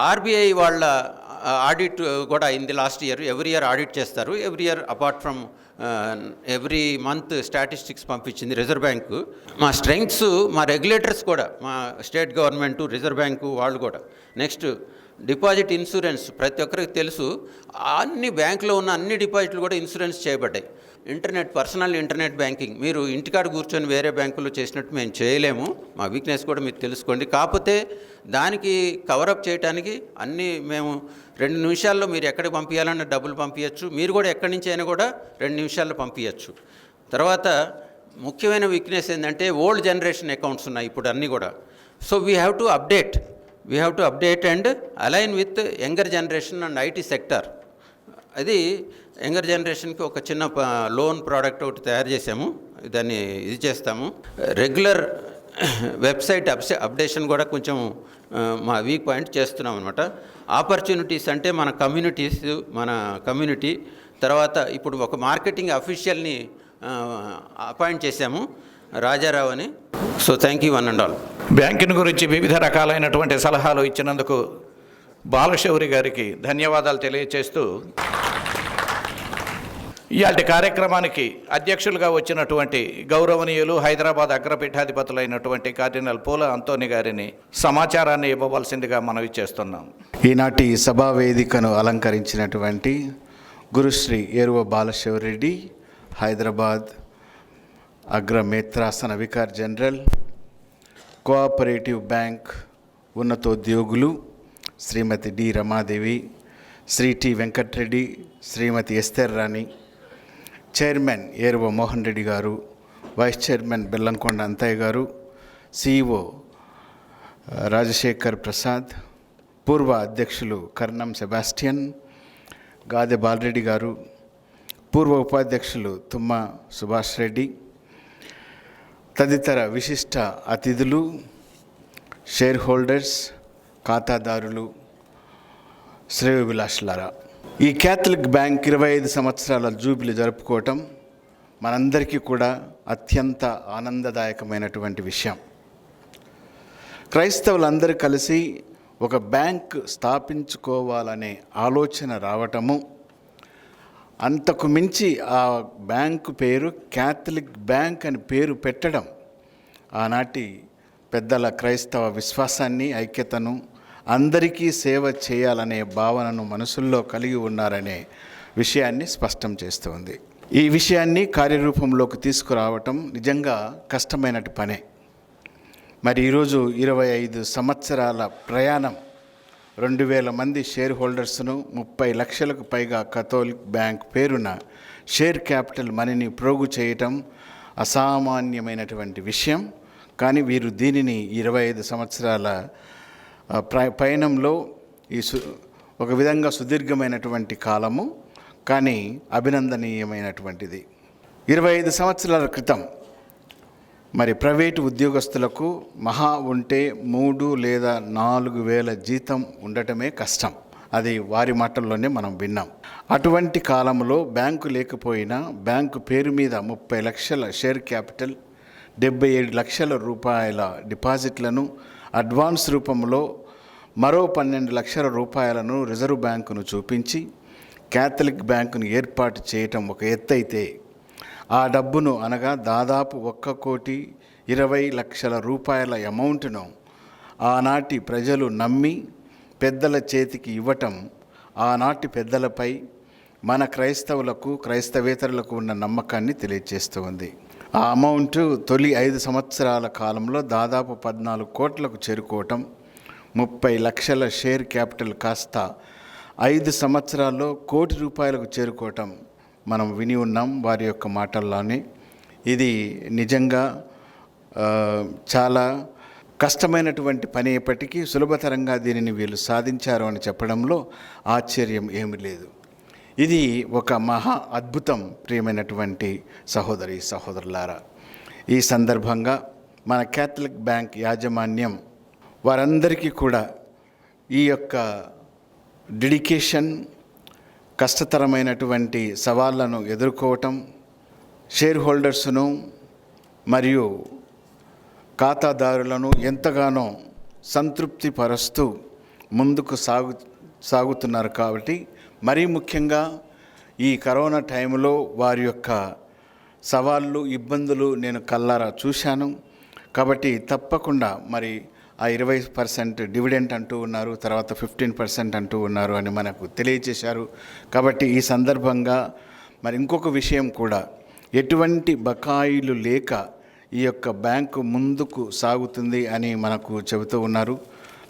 ఆర్బీఐ వాళ్ళ ఆడిట్ కూడా అయింది last year. Every year audit చేస్తారు. Every year apart from every month statistics పంపించింది రిజర్వ్ బ్యాంకు. మా స్ట్రెంగ్త్స్, మా రెగ్యులేటర్స్ కూడా, మా స్టేట్ గవర్నమెంటు, రిజర్వ్ బ్యాంకు వాళ్ళు కూడా. నెక్స్ట్ డిపాజిట్ ఇన్సూరెన్స్ ప్రతి ఒక్కరికి తెలుసు. అన్ని బ్యాంకులో ఉన్న అన్ని డిపాజిట్లు కూడా ఇన్సూరెన్స్ చేయబడ్డాయి. పర్సనల్ ఇంటర్నెట్ బ్యాంకింగ్ మీరు ఇంటికాడ కూర్చొని వేరే బ్యాంకుల్లో చేసినట్టు మేము చేయలేము. మా వీక్నెస్ కూడా మీరు తెలుసుకోండి. కాకపోతే దానికి కవరప్ చేయడానికి అన్నీ మేము 2 నిమిషాల్లో మీరు ఎక్కడికి పంపించాలన్న డబ్బులు పంపించచ్చు. మీరు కూడా ఎక్కడి నుంచి అయినా కూడా 2 నిమిషాల్లో పంపించచ్చు. తర్వాత ముఖ్యమైన వీక్నెస్ ఏంటంటే ఓల్డ్ జనరేషన్ అకౌంట్స్ ఉన్నాయి ఇప్పుడు అన్నీ కూడా. So we have to update and align with younger generation and IT sector. అది యంగర్ జనరేషన్కి ఒక చిన్న లోన్ ప్రోడక్ట్ ఒకటి తయారు చేసాము. దాన్ని ఇది చేస్తాము. రెగ్యులర్ వెబ్సైట్ అప్డేషన్ కూడా కొంచెం మా వీక్ పాయింట్ చేస్తున్నాం అనమాట. ఆపర్చునిటీస్ అంటే మన కమ్యూనిటీ. తర్వాత ఇప్పుడు ఒక మార్కెటింగ్ అఫీషియల్ని అపాయింట్ చేశాము, రాజారావు అని. So thank you one and all. Banking గురించి వివిధ రకాలైనటువంటి సలహాలు ఇచ్చినందుకు బాలశౌరి గారికి ధన్యవాదాలు తెలియచేస్తూ ఇయాల్టి కార్యక్రమానికి అధ్యక్షులుగా వచ్చినటువంటి గౌరవనీయులు హైదరాబాద్ అగ్రపీఠాధిపతులైనటువంటి కార్డినల్ పూల అంతోని గారిని సమాచారాన్ని ఇవ్వవలసిందిగా మనవి చేస్తున్నాం. ఈనాటి సభా వేదికను అలంకరించినటువంటి గురుశ్రీ ఏరువ బాలశౌరెడ్డి, హైదరాబాద్ అగ్రమేత్రాసన వికార్ జనరల్, కోఆపరేటివ్ బ్యాంక్ ఉన్నతోద్యోగులు Shrimati D Ramadevi, Shri T Venkatreddy, Shrimati Esther Rani, chairman Eruva Mohan Reddy garu, vice chairman Bellamkonda Anthaiah గారు, సిఇఓ రాజశేఖర్ ప్రసాద్, పూర్వ అధ్యక్షులు కర్ణం సెబాస్టియన్, గాదె బాలరెడ్డి గారు, పూర్వ ఉపాధ్యక్షులు తుమ్మ సుభాష్ రెడ్డి, తదితర విశిష్ట అతిథులు, షేర్ హోల్డర్స్, ఖాతాదారులు, శ్రేయోభిలాషులారా, ఈ క్యాథలిక్ బ్యాంక్ 25 సంవత్సరాల జూబిలీ జరుపుకోవటం మనందరికీ కూడా అత్యంత ఆనందదాయకమైనటువంటి విషయం. క్రైస్తవులందరూ కలిసి ఒక బ్యాంక్ స్థాపించుకోవాలనే ఆలోచన రావటము, అంతకు మించి ఆ బ్యాంకు పేరు క్యాథలిక్ బ్యాంక్ అని పేరు పెట్టడం ఆనాటి పెద్దల క్రైస్తవ విశ్వాసాన్ని, ఐక్యతను, అందరికీ సేవ చేయాలనే భావనను మనసుల్లో కలిగి ఉన్నారనే విషయాన్ని స్పష్టం చేస్తుంది. ఈ విషయాన్ని కార్యరూపంలోకి తీసుకురావటం నిజంగా కష్టమైనటి పనే. మరి ఈరోజు 25 సంవత్సరాల ప్రయాణం, 2000 మంది షేర్ హోల్డర్స్ను, 30 లక్షలకు పైగా కథోలిక్ బ్యాంక్ పేరున షేర్ క్యాపిటల్ మనీని ప్రోగు చేయటం అసామాన్యమైనటువంటి విషయం. కానీ వీరు దీనిని 25 సంవత్సరాల పయనంలో ఒక విధంగా సుదీర్ఘమైనటువంటి కాలము, కానీ అభినందనీయమైనటువంటిది. 25 సంవత్సరాల క్రితం మరి ప్రైవేటు ఉద్యోగస్తులకు మహా ఉంటే 3 లేదా 4 వేల జీతం ఉండటమే కష్టం. అది వారి మాటల్లోనే మనం విన్నాం. అటువంటి కాలంలో బ్యాంకు లేకపోయినా బ్యాంకు పేరు మీద 30 లక్షల షేర్ క్యాపిటల్, 77 లక్షల రూపాయల డిపాజిట్లను అడ్వాన్స్ రూపంలో మరో 12 లక్షల రూపాయలను రిజర్వ్ బ్యాంకును చూపించి క్యాథలిక్ బ్యాంకును ఏర్పాటు చేయటం ఒక ఎత్తైతే, ఆ డబ్బును అనగా దాదాపు 1,20,00,000 రూపాయల అమౌంట్ను ఆనాటి ప్రజలు నమ్మి పెద్దల చేతికి ఇవ్వటం ఆనాటి పెద్దలపై మన క్రైస్తవులకు, క్రైస్తవేతరులకు ఉన్న నమ్మకాన్ని తెలియజేస్తూ ఉంది. ఆ అమౌంట్ తొలి 5 సంవత్సరాల కాలంలో దాదాపు 14 కోట్లకు చేరుకోవటం, 30 లక్షల షేర్ క్యాపిటల్ కాస్త 5 సంవత్సరాల్లో 1 కోటి రూపాయలకు చేరుకోవటం మనం విని ఉన్నాం వారి యొక్క మాటల్లోనే. ఇది నిజంగా చాలా కష్టమైనటువంటి పని అయినప్పటికీ సులభతరంగా దీనిని వీళ్ళు సాధించారు అని చెప్పడంలో ఆశ్చర్యం ఏమీ లేదు. ఇది ఒక మహా అద్భుతం. ప్రియమైనటువంటి సహోదరి సహోదరులారా, ఈ సందర్భంగా మన క్యాథలిక్ బ్యాంక్ యాజమాన్యం వారందరికీ కూడా ఈ యొక్క డెడికేషన్, కష్టతరమైనటువంటి సవాళ్లను ఎదుర్కోవటం, షేర్ హోల్డర్స్ను మరియు ఖాతాదారులను ఎంతగానో సంతృప్తి పరుస్తూ ముందుకు సాగుతున్నారు. కాబట్టి మరీ ముఖ్యంగా ఈ కరోనా టైంలో వారి యొక్క సవాళ్ళు, ఇబ్బందులు నేను కల్లారా చూశాను. కాబట్టి తప్పకుండా మరి ఆ 20% డివిడెంట్ అంటూ ఉన్నారు, తర్వాత 15% అంటూ ఉన్నారు అని మనకు తెలియజేశారు. కాబట్టి ఈ సందర్భంగా మరి ఇంకొక విషయం కూడా, ఎటువంటి బకాయిలు లేక ఈ యొక్క బ్యాంకు ముందుకు సాగుతుంది అని మనకు చెబుతూ ఉన్నారు.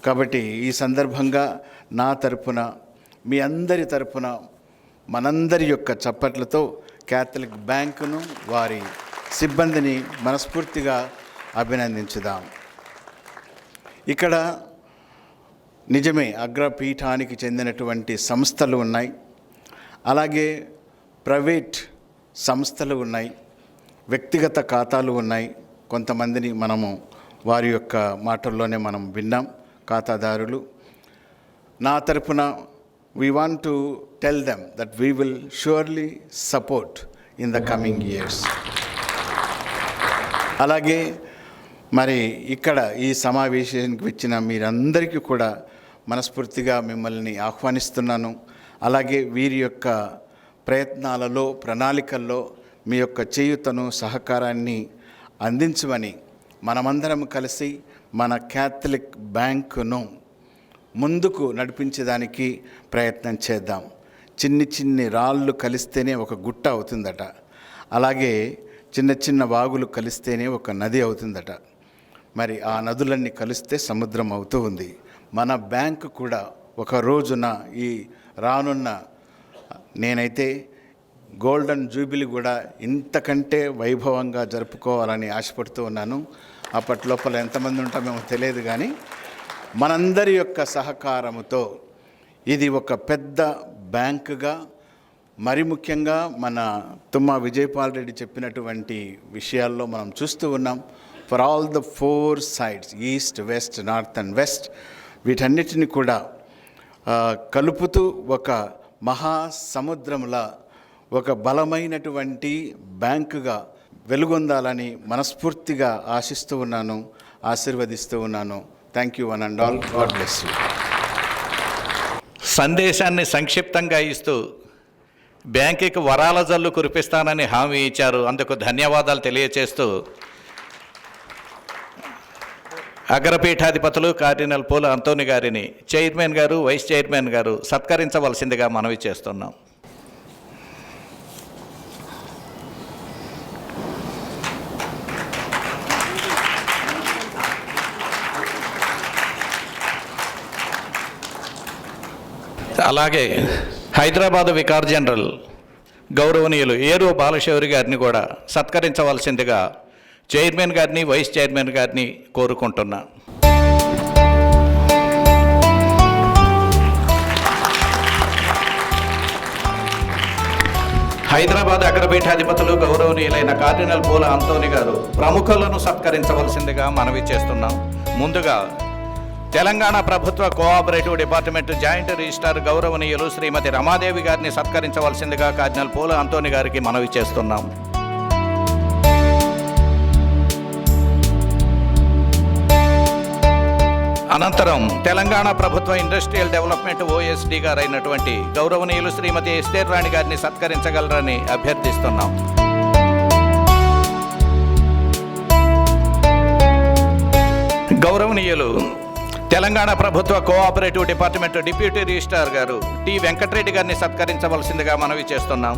కాబట్టి ఈ సందర్భంగా నా తరపున, మీ అందరి తరపున, మనందరి యొక్క చప్పట్లతో క్యాథలిక్ బ్యాంకును, వారి సిబ్బందిని మనస్ఫూర్తిగా అభినందించుదాం. ఇక్కడ నిజమే అగ్రపీఠానికి చెందినటువంటి సంస్థలు ఉన్నాయి, అలాగే ప్రైవేట్ సంస్థలు ఉన్నాయి, వ్యక్తిగత ఖాతాలు ఉన్నాయి. కొంతమందిని మనము వారి యొక్క మాటల్లోనే మనం విన్నాం, ఖాతాదారులు. నా తరపున we want to tell them that we will surely support in the coming years. అలాగే మరి ఇక్కడ ఈ సమావేశానికి వచ్చిన మీరందరికీ కూడా మనస్ఫూర్తిగా మిమ్మల్ని ఆహ్వానిస్తున్నాను. అలాగే వీరి యొక్క ప్రయత్నాలలో, ప్రణాళికల్లో మీ యొక్క చేయూతను, సహకారాన్ని అందించమని మనమందరం కలిసి మన క్యాథలిక్ బ్యాంకును ముందుకు నడిపించడానికి ప్రయత్నం చేద్దాం. చిన్ని చిన్ని రాళ్ళు కలిస్తేనే ఒక గుట్ట అవుతుందట, అలాగే చిన్న చిన్న వాగులు కలిస్తేనే ఒక నది అవుతుందట. మరి ఆ నదులన్నీ కలిస్తే సముద్రం అవుతూ ఉంది. మన బ్యాంకు కూడా ఒక రోజున ఈ రానున్న, నేనైతే గోల్డెన్ జూబిలీ కూడా ఇంతకంటే వైభవంగా జరుపుకోవాలని ఆశపడుతూ ఉన్నాను. అప్పట్లోపల ఎంతమంది ఉంటామేమో తెలియదు, కానీ మనందరి యొక్క సహకారముతో ఇది ఒక పెద్ద బ్యాంకుగా, మరి ముఖ్యంగా మన తుమ్మా విజయపాల్ రెడ్డి చెప్పినటువంటి విషయాల్లో మనం చూస్తూ ఉన్నాం. For all the 4 sides, east, west, north and west, వీటన్నిటిని కూడా కలుపుతూ ఒక మహాసముద్రంలా ఒక బలమైనటువంటి బ్యాంకుగా వెలుగొందాలని మనస్ఫూర్తిగా ఆశిస్తూ ఉన్నాను, ఆశీర్వదిస్తూ ఉన్నాను. Thank you one and all. God bless you. సందేశాన్ని సంక్షిప్తంగా ఇస్తూ బ్యాంకుకి వరాల జల్లు కురిపిస్తానని హామీ ఇచ్చారు. అందుకు ధన్యవాదాలు తెలియచేస్తూ అగ్రపీఠాధిపతులు కార్డినల్ పూల అంతోని గారిని చైర్మన్ గారు, వైస్ చైర్మన్ గారు సత్కరించవలసిందిగా మనవి చేస్తున్నాం. అలాగే హైదరాబాదు వికార్ జనరల్ గౌరవనీయులు ఏరో బాలశౌరి గారిని కూడా సత్కరించవలసిందిగా చైర్మన్ గారిని, వైస్ చైర్మన్ గారిని కోరుకుంటున్నా. హైదరాబాద్ అగ్రపీఠాధిపతులు గౌరవనీయులైన కార్డినల్ పూల అంతోని గారు ప్రముఖులను సత్కరించవలసిందిగా మనవి చేస్తున్నాం. ముందుగా తెలంగాణ ప్రభుత్వ కోఆపరేటివ్ డిపార్ట్మెంట్ జాయింట్ రిజిస్ట్రార్ గౌరవనీయులు శ్రీమతి రమాదేవి గారిని సత్కరించవలసిందిగా కార్డినల్ పూల అంతోని గారికి మనవి చేస్తున్నాం. అనంతరం తెలంగాణ ప్రభుత్వ ఇండస్ట్రియల్ డెవలప్మెంట్ ఓఎస్డి గారైనటువంటి గౌరవనీయులు శ్రీమతి ఎస్తేర్ రాణి గారిని సత్కరించగలరని అభ్యర్థిస్తున్నాం. గౌరవనీయులు తెలంగాణ ప్రభుత్వ కోఆపరేటివ్ డిపార్ట్మెంట్ డిప్యూటీ రిజిస్ట్రార్ గారు టి వెంకటరెడ్డి గారిని సత్కరించవలసిందిగా మనవి చేస్తున్నాం.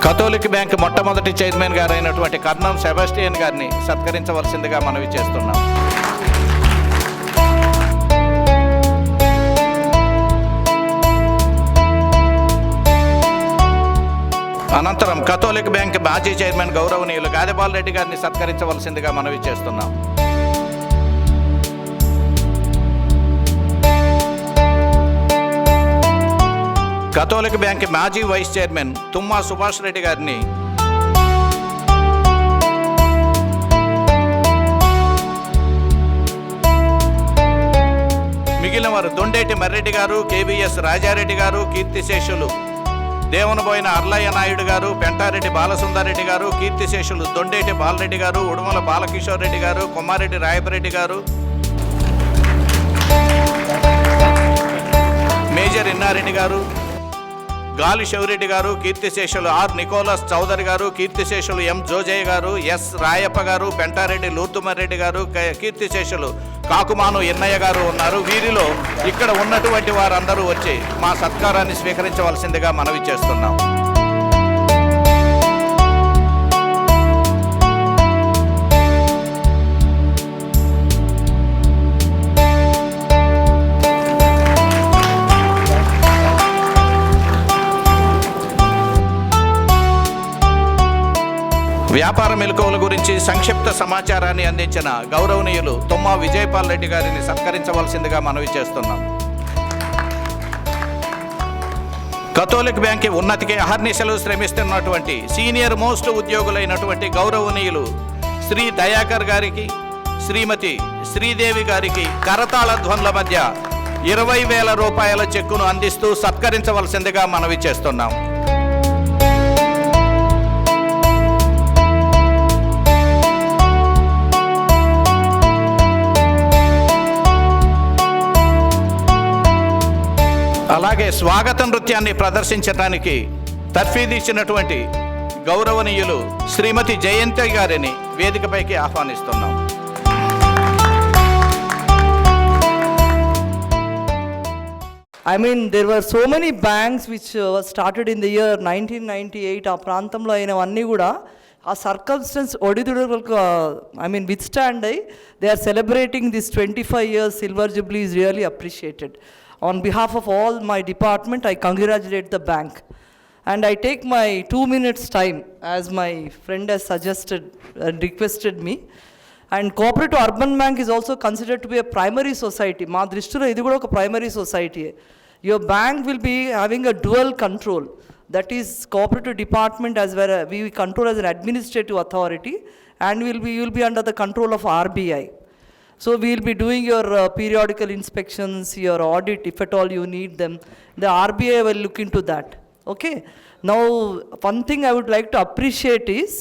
కథోలిక్ బ్యాంక్ మొట్టమొదటి చైర్మన్ గారైనటువంటి కర్ణం సెబాస్టియన్ గారిని సత్కరించవలసిందిగా మనవి చేస్తున్నాం. అనంతరం కథోలిక్ బ్యాంక్ మాజీ చైర్మన్ గౌరవనీయులు గాదెపాల్ రెడ్డి గారిని సత్కరించవలసిందిగా మనవి చేస్తున్నాం. కథోలిక్ బ్యాంక్ మాజీ వైస్ చైర్మన్ తుమ్మా సుభాష్ రెడ్డి గారిని మిగిలిన వారు దొండేటి మర్రెడ్డి గారు, కేవీఎస్ రాజారెడ్డి గారు, కీర్తిశేషులు దేవనబోయిన అర్లయ్య నాయుడు గారు, పెంటారెడ్డి బాలసుందరెడ్డి గారు, కీర్తిశేషులు దొండేటి బాలరెడ్డి గారు, ఉడుమల బాలకిషోర్ రెడ్డి గారు, కొమ్మారెడ్డి రాయపరెడ్డి గారు, మేజర్ ఇన్నారెడ్డి గారు, గాలి శివరెడ్డి గారు, కీర్తిశేషులు ఆర్ నికోలస్ చౌదరి గారు, కీర్తిశేషులు ఎం జోజయ్య గారు, ఎస్ రాయప్ప గారు, పెంటారెడ్డి లూర్తుమర్రెడ్డి గారు, కీర్తిశేషులు కాకుమాను ఎన్నయ్య గారు ఉన్నారు. వీరిలో ఇక్కడ ఉన్నటువంటి వారందరూ వచ్చి మా సత్కారాన్ని స్వీకరించవలసిందిగా మనవి చేస్తున్నాం. వ్యాపార మెలకువల గురించి సంక్షిప్త సమాచారాన్ని అందించిన గౌరవనీయులు తుమ్మా విజయపాల్ రెడ్డి గారిని సత్కరించవలసిందిగా మనవి చేస్తున్నాం. కథోలిక్ బ్యాంక్ ఉన్నతికి అహర్నిశలు శ్రమిస్తున్నటువంటి సీనియర్ మోస్ట్ ఉద్యోగులైనటువంటి గౌరవనీయులు శ్రీ దయాకర్ గారికి, శ్రీమతి శ్రీదేవి గారికి కరతాళ ధ్వనుల మధ్య 20,000 రూపాయల చెక్కును అందిస్తూ సత్కరించవలసిందిగా మనవి చేస్తున్నాం. అలాగే స్వాగత నృత్యాన్ని ప్రదర్శించడానికి తర్ఫీదు ఇచ్చినటువంటి గౌరవనీయులు శ్రీమతి జయంతి గారిని వేదికపైకి ఆహ్వానిస్తున్నాం. I mean, there were so many banks which were started in the year 1998. ఆ ప్రాంతంలో అయినవన్నీ కూడా ఆ సర్కమ్స్టెన్స్ ఒడిదుడుకులకు విత్స్టాండ్ అయ్యి they are celebrating this 25 years silver jubilee is really appreciated. On behalf of all my department, I congratulate the bank. And I take my 2 minutes time, as my friend has suggested and requested me. And Cooperative Urban Bank is also considered to be a primary society. Ma drishtilo idi kuda oka primary society. Your bank will be having a dual control. That is cooperative department as well. We control as an administrative authority, and you will be under the control of RBI. So we will be doing your periodical inspections, your audit, if at all you need them. The RBI will look into that. Okay. Now, one thing I would like to appreciate is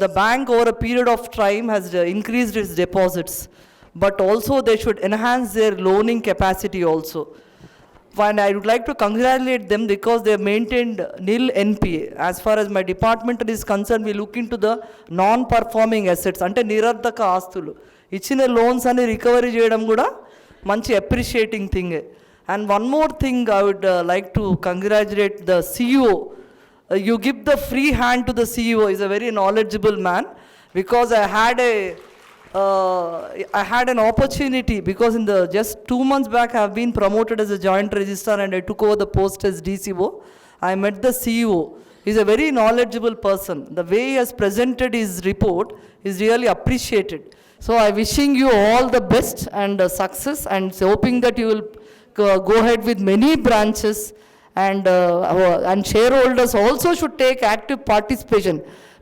the bank over a period of time has increased its deposits, but also they should enhance their loaning capacity also. And I would like to congratulate them because they have maintained nil NPA. As far as my department is concerned, we look into the non-performing assets, ante nirardhaka aastulu. ఇచ్చిన loans అని recovery చేయడం కూడా మంచి appreciating thing. And one more thing I would like to congratulate the CEO. You give the free hand to the CEO. He's a very knowledgeable man, because I had an opportunity, because in the just 2 months back I have been promoted as a joint registrar and I took over the post as DCO. I met the CEO. He's a very knowledgeable person. The way he has presented his report is really appreciated. So I wishing you all the best and success, and hoping that you will go ahead with many branches, and shareholders also should take active participation.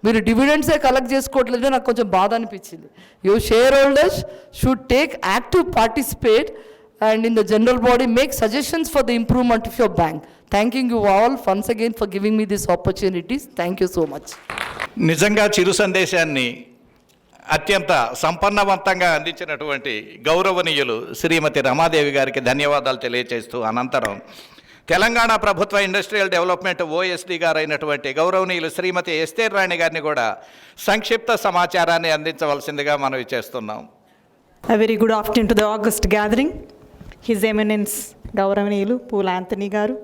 మీరు డివిడెండ్సే collect చేసుకోవట్లేదు, నాకు కొంచెం బాధ అనిపించింది. You share holders should take active participate and in the general body make suggestions for the improvement of your bank. Thanking you all once again for giving me these opportunities. Thank you so much. నిజంగా చిరు సందేశాన్ని అత్యంత సంపన్నవంతంగా అందించినటువంటి గౌరవనీయులు శ్రీమతి రమాదేవి గారికి ధన్యవాదాలు తెలియజేస్తూ, అనంతరం తెలంగాణ ప్రభుత్వ ఇండస్ట్రియల్ డెవలప్మెంట్ OSD గారు అయినటువంటి గౌరవనీయులు శ్రీమతి ఎస్తేర్ రాణి గారిని కూడా సంక్షిప్త సమాచారాన్ని అందించవలసిందిగా మనవి చేస్తున్నాం. A very good afternoon to the August gathering. His Eminence గౌరవనీయులు పూల యాంథనీ గారు,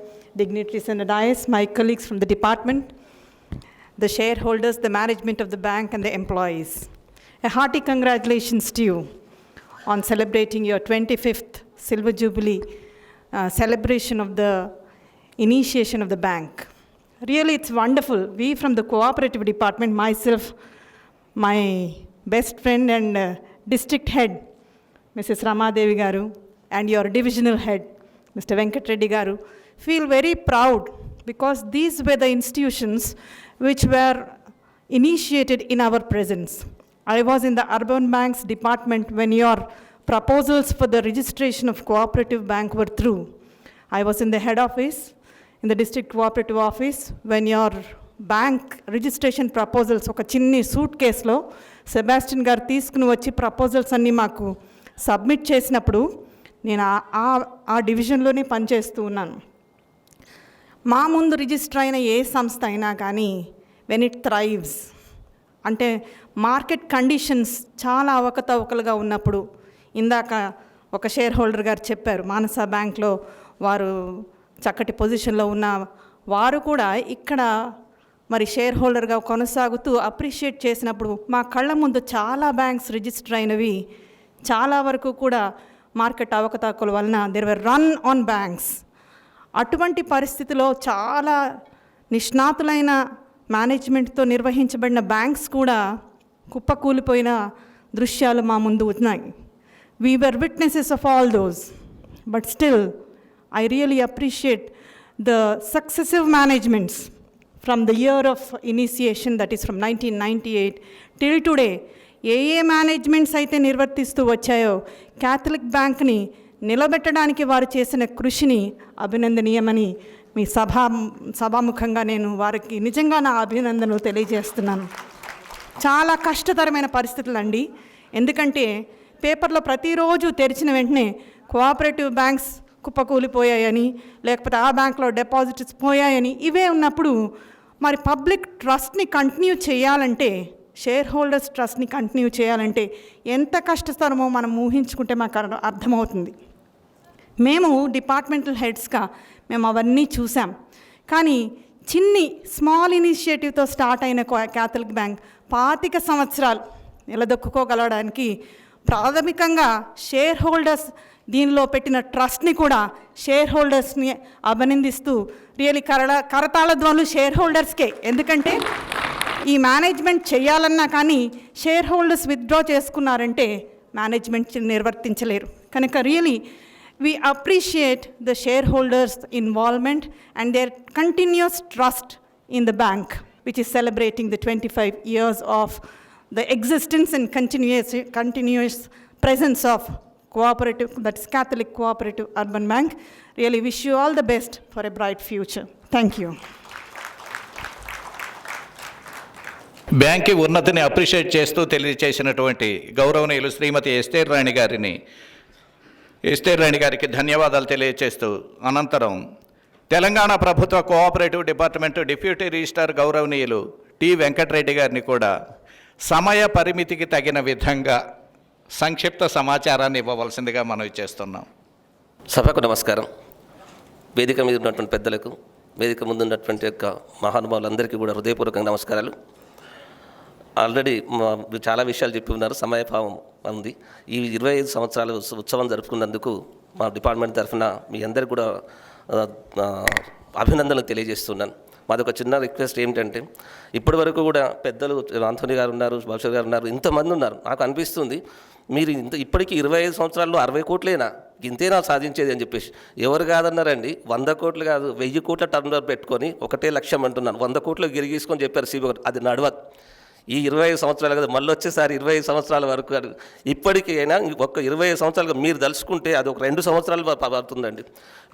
dignitaries in the dais, my colleagues from the department, the shareholders, the management of the bank and the employees. A hearty congratulations to you on celebrating your 25th Silver Jubilee celebration of the initiation of the bank. Really, it's wonderful. We from the cooperative department, myself, my best friend and district head, Mrs. Ramadevi Garu, and your divisional head, Mr. Venkat Reddy Garu, feel very proud, because these were the institutions which were initiated in our presence. I was in the Urban Banks department when your proposals for the registration of cooperative bank were through. I was in the head office, in the district cooperative office, when your bank registration proposals ఒక చిన్ని suit కేసులో Sebastian గారు తీసుకుని వచ్చి proposals అన్నీ మాకు submit చేసినప్పుడు నేను ఆ డివిజన్లోనే పనిచేస్తూ ఉన్నాను. మా ముందు రిజిస్టర్ అయిన ఏ సంస్థ అయినా కానీ వెన్ ఇట్ థ్రైవ్స్, అంటే మార్కెట్ కండిషన్స్ చాలా అవకతవకలుగా ఉన్నప్పుడు, ఇందాక ఒక షేర్ హోల్డర్ గారు చెప్పారు మానస బ్యాంక్లో వారు చక్కటి పొజిషన్లో ఉన్న వారు కూడా ఇక్కడ మరి షేర్ హోల్డర్గా కొనసాగుతూ అప్రిషియేట్ చేసినప్పుడు మా కళ్ళ ముందు చాలా బ్యాంక్స్ రిజిస్టర్ అయినవి చాలా వరకు కూడా మార్కెట్ అవకతవకల వలన there were run on banks. అటువంటి పరిస్థితిలో చాలా నిష్ణాతులైన మేనేజ్మెంట్తో నిర్వహించబడిన బ్యాంక్స్ కూడా కుప్పకూలిపోయిన దృశ్యాలు మా ముందు ఉన్నాయి. We were witnesses of all those, but still I really appreciate the successive managements from the year of initiation, that is from 1998 till today. A managements అయితే నిర్వర్తిస్తూ వచ్చాయో క్యాథలిక్ బ్యాంక్ని నిలబెట్టడానికి వారు చేసిన కృషిని అభినందనీయమని మీ సభాముఖంగా నేను వారికి నిజంగా నా అభినందనలు తెలియజేస్తున్నాను. చాలా కష్టతరమైన పరిస్థితులు అండి, ఎందుకంటే పేపర్లో ప్రతిరోజు తెరిచిన వెంటనే కోఆపరేటివ్ బ్యాంక్స్ కుప్పకూలిపోయాయని, లేకపోతే ఆ బ్యాంక్లో డిపాజిట్స్ పోయాయని ఇవే ఉన్నప్పుడు మరి పబ్లిక్ ట్రస్ట్ని కంటిన్యూ చేయాలంటే, షేర్ హోల్డర్స్ ట్రస్ట్ని కంటిన్యూ చేయాలంటే ఎంత కష్టతరమో మనం ఊహించుకుంటే మాకు అర్థమవుతుంది. మేము డిపార్ట్మెంటల్ హెడ్స్గా మేము అవన్నీ చూసాం. కానీ స్మాల్ ఇనిషియేటివ్తో స్టార్ట్ అయిన క్యాథలిక్ బ్యాంక్ 25 సంవత్సరాలు నిలదొక్కుకోగలడానికి ప్రాథమికంగా షేర్ హోల్డర్స్ దీనిలో పెట్టిన ట్రస్ట్ని కూడా షేర్ హోల్డర్స్ని అభినందిస్తూ రియలీ కరతాళ ధ్వనులు షేర్ హోల్డర్స్కే. ఎందుకంటే ఈ మేనేజ్మెంట్ చేయాలన్నా కానీ షేర్ హోల్డర్స్ విత్డ్రా చేసుకున్నారంటే మేనేజ్మెంట్ నిర్వర్తించలేరు. కనుక really we appreciate the shareholders' involvement and their continuous trust in the bank, which is celebrating the 25 years of the existence and continuous presence of cooperative, that is Catholic Cooperative Urban Bank. Really wish you all the best for a bright future. Thank you. Bank ఉన్నతిని appreciate చేస్తూ తెలియజేసినటువంటి గౌరవనీయులు శ్రీమతి ఎస్తేర్ రాణి గారికి ధన్యవాదాలు తెలియజేస్తూ, అనంతరం తెలంగాణ ప్రభుత్వ cooperative department deputy registrar గౌరవనీయులు టి వెంకటరెడ్డి గారిని కూడా సమయ పరిమితికి తగిన విధంగా సంక్షిప్త సమాచారాన్ని ఇవ్వవలసిందిగా మనవి చేస్తున్నాం. సభకు నమస్కారం. వేదిక మీద ఉన్నటువంటి పెద్దలకు, వేదిక ముందు ఉన్నటువంటి యొక్క మహానుభావులందరికీ కూడా హృదయపూర్వకంగా నమస్కారాలు. ఆల్రెడీ చాలా విషయాలు చెప్పి ఉన్నారు, సమయభావం ఉంది. ఈ 25 సంవత్సరాల ఉత్సవం జరుపుకున్నందుకు మా డిపార్ట్మెంట్ తరఫున మీ అందరికీ కూడా అభినందనలు తెలియజేస్తున్నాను. మాదొక చిన్న రిక్వెస్ట్ ఏమిటంటే, ఇప్పటి వరకు కూడా పెద్దలు ఆంథోనీ గారు ఉన్నారు, బాలశౌరి గారు ఉన్నారు, ఇంతమంది ఉన్నారు. నాకు అనిపిస్తుంది మీరు ఇప్పటికీ 25 సంవత్సరాల్లో 60 కోట్లేనా, ఇంతేనా సాధించేది అని చెప్పేసి. ఎవరు కాదన్నారండి, 100 కోట్లు కాదు 1000 కోట్ల టర్న్ ఓవర్ పెట్టుకొని ఒకటే లక్ష్యం అంటున్నాను. 100 కోట్లు గిరిగీసుకొని చెప్పారు సిబి గారు, అది నడవదు. ఈ 25 సంవత్సరాలు కదా, మళ్ళీ వచ్చేసారి 25 సంవత్సరాల వరకు ఇప్పటికైనా ఒక 25 సంవత్సరాలుగా మీరు తలుచుకుంటే అది ఒక 2 సంవత్సరాలు పడుతుందండి.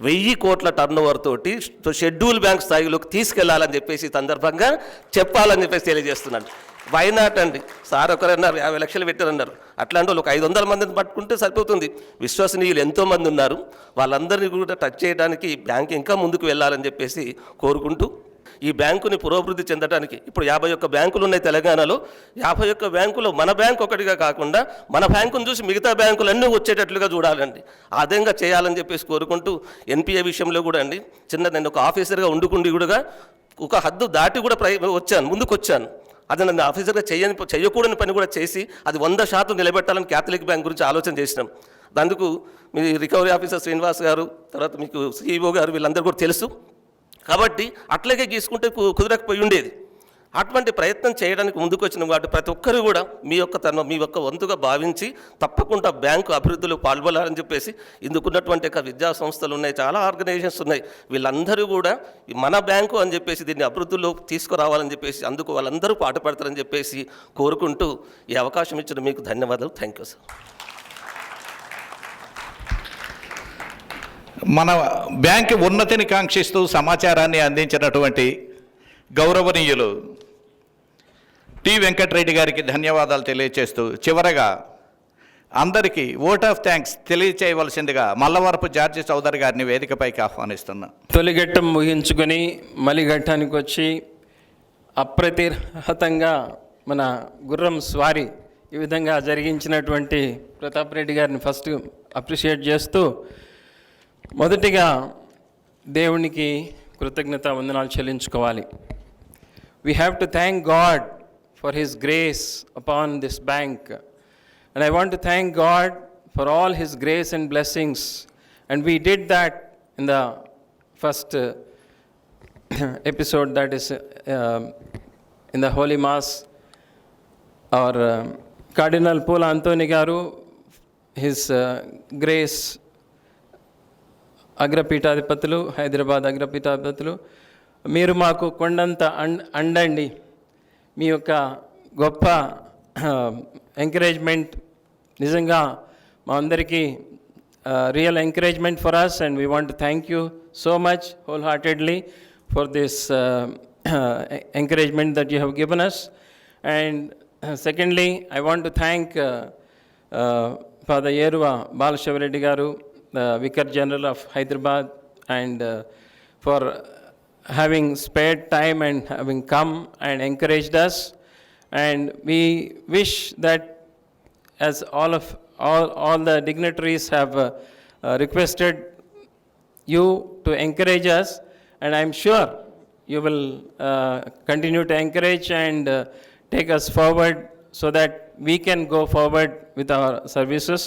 1000 కోట్ల టర్న్ ఓవర్ తోటి షెడ్యూల్ బ్యాంక్ స్థాయిలోకి తీసుకెళ్లాలని చెప్పేసి సందర్భంగా చెప్పాలని చెప్పేసి తెలియజేస్తున్నాను. వైనాట్ అండి, సార్ ఒకరన్నారు 50 లక్షలు పెట్టారన్నారు. అట్లాంటి వాళ్ళు ఒక 500 మందిని పట్టుకుంటే సరిపోతుంది. విశ్వసనీయులు ఎంతోమంది ఉన్నారు, వాళ్ళందరినీ కూడా టచ్ చేయడానికి బ్యాంక్ ఇంకా ముందుకు వెళ్ళాలని చెప్పేసి కోరుకుంటూ, ఈ బ్యాంకుని పురోభివృద్ధి చెందడానికి ఇప్పుడు 51 బ్యాంకులు ఉన్నాయి తెలంగాణలో. 51 బ్యాంకులో మన బ్యాంకు ఒకటిగా కాకుండా మన బ్యాంకును చూసి మిగతా బ్యాంకులన్నీ వచ్చేటట్లుగా చూడాలండి. ఆ విధంగా చేయాలని చెప్పేసి కోరుకుంటూ, ఎన్పిఏ విషయంలో కూడా అండి, నేను ఒక ఆఫీసర్గా ఉండుకుండి కూడా ఒక హద్దు దాటి కూడా ముందుకు వచ్చాను. అది నన్ను ఆఫీసర్గా చేయకూడని పని కూడా చేసి అది 100% నిలబెట్టాలని క్యాథలిక్ బ్యాంక్ గురించి ఆలోచన చేసినాం. అందుకు మీ రికవరీ ఆఫీసర్ శ్రీనివాస్ గారు, తర్వాత మీకు సిఇఓ గారు, వీళ్ళందరూ కూడా తెలుసు. కాబట్టి అట్లాగే గీసుకుంటే కుదరకపోయి ఉండేది. అటువంటి ప్రయత్నం చేయడానికి ముందుకు వచ్చిన వాటి ప్రతి ఒక్కరు కూడా మీ యొక్క వంతుగా భావించి తప్పకుండా బ్యాంకు అభివృద్ధిలో పాల్గొనాలని చెప్పేసి, ఇందుకున్నటువంటి విద్యా సంస్థలు ఉన్నాయి, చాలా ఆర్గనైజేషన్స్ ఉన్నాయి, వీళ్ళందరూ కూడా మన బ్యాంకు అని చెప్పేసి దీన్ని అభివృద్ధిలో తీసుకురావాలని చెప్పేసి అందుకు వాళ్ళందరూ పాటుపడతారని చెప్పేసి కోరుకుంటూ ఈ అవకాశం ఇచ్చిన మీకు ధన్యవాదాలు. Thank you sir. మన బ్యాంక్ ఉన్నతిని కాంక్షిస్తూ సమాచారాన్ని అందించినటువంటి గౌరవనీయులు టి వెంకటరెడ్డి గారికి ధన్యవాదాలు తెలియజేస్తూ చివరగా అందరికీ ఓట్ ఆఫ్ థ్యాంక్స్ తెలియచేయవలసిందిగా మల్లవరపు జార్జి చౌదరి గారిని వేదికపైకి ఆహ్వానిస్తున్నా. తొలి ఘట్టం ముగించుకొని మలి ఘట్టానికి వచ్చి అప్రతిహతంగా మన గుర్రం స్వారీ ఈ విధంగా జరిగించినటువంటి ప్రతాప్ రెడ్డి గారిని ఫస్ట్ అప్రిషియేట్ చేస్తూ మొదటిగా దేవునికి కృతజ్ఞత వందనాలు చెల్లించుకోవాలి. We have to thank God for His grace upon this bank. And I want to thank God for all His grace and blessings. And we did that in the first episode, that is in the Holy Mass. Our Cardinal Poola Antony Garu, His grace, అగ్రపీఠాధిపతులు, Hyderabad అగ్రపీఠాధిపతులు, మీరు మాకు కొండంత అండండి. మీ యొక్క గొప్ప encouragement నిజంగా మా అందరికీ real encouragement for us, and we want to thank you so much wholeheartedly for this encouragement that you have given us. And secondly, I want to thank Father Yeruva Balashavareddy Garu, the Vicar General of Hyderabad, and for having spared time and having come and encouraged us. And we wish that, as all the dignitaries have requested you to encourage us, and I'm sure you will continue to encourage and take us forward so that we can go forward with our services.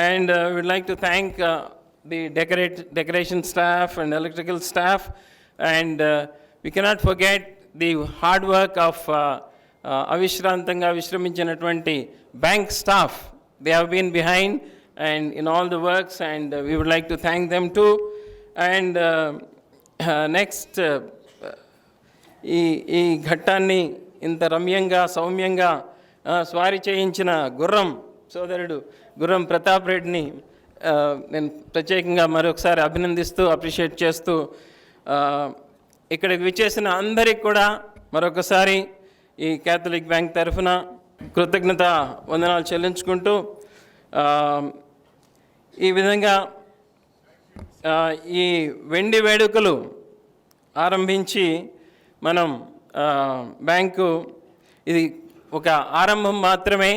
And we would like to thank the decoration staff and electrical staff, and we cannot forget the hard work of avishrantanga vishraminchiనటువంటి bank staff. They have been behind and in all the works, and we would like to thank them too. And next, ఈ ఘట్టాన్ని ఇంత రమ్యంగా సౌమ్యంగా స్వారీ చేయించిన గుర్రం సోదరుడు గుర్రం ప్రతాప్ రెడ్డిని నేను ప్రత్యేకంగా మరొకసారి అభినందిస్తూ అప్రిషియేట్ చేస్తూ ఇక్కడికి విచ్చేసిన అందరికి కూడా మరొకసారి ఈ క్యాథలిక్ బ్యాంక్ తరఫున కృతజ్ఞత వందనాలు చెల్లించుకుంటూ ఈ విధంగా ఈ వెండి వేడుకలు ఆరంభించి మనం బ్యాంకు ఇది ఒక ఆరంభం మాత్రమే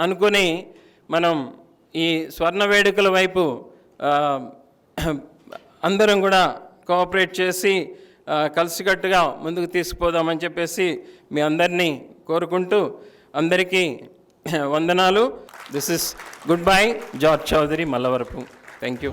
అనుకుని మనం ఈ స్వర్ణ వేడుకల వైపు అందరం కూడా కోఆపరేట్ చేసి కలిసికట్టుగా ముందుకు తీసుకుపోదామని చెప్పేసి మీ అందరినీ కోరుకుంటూ అందరికీ వందనాలు. This is goodbye, George Chowdary, Mallavarapu. Thank you.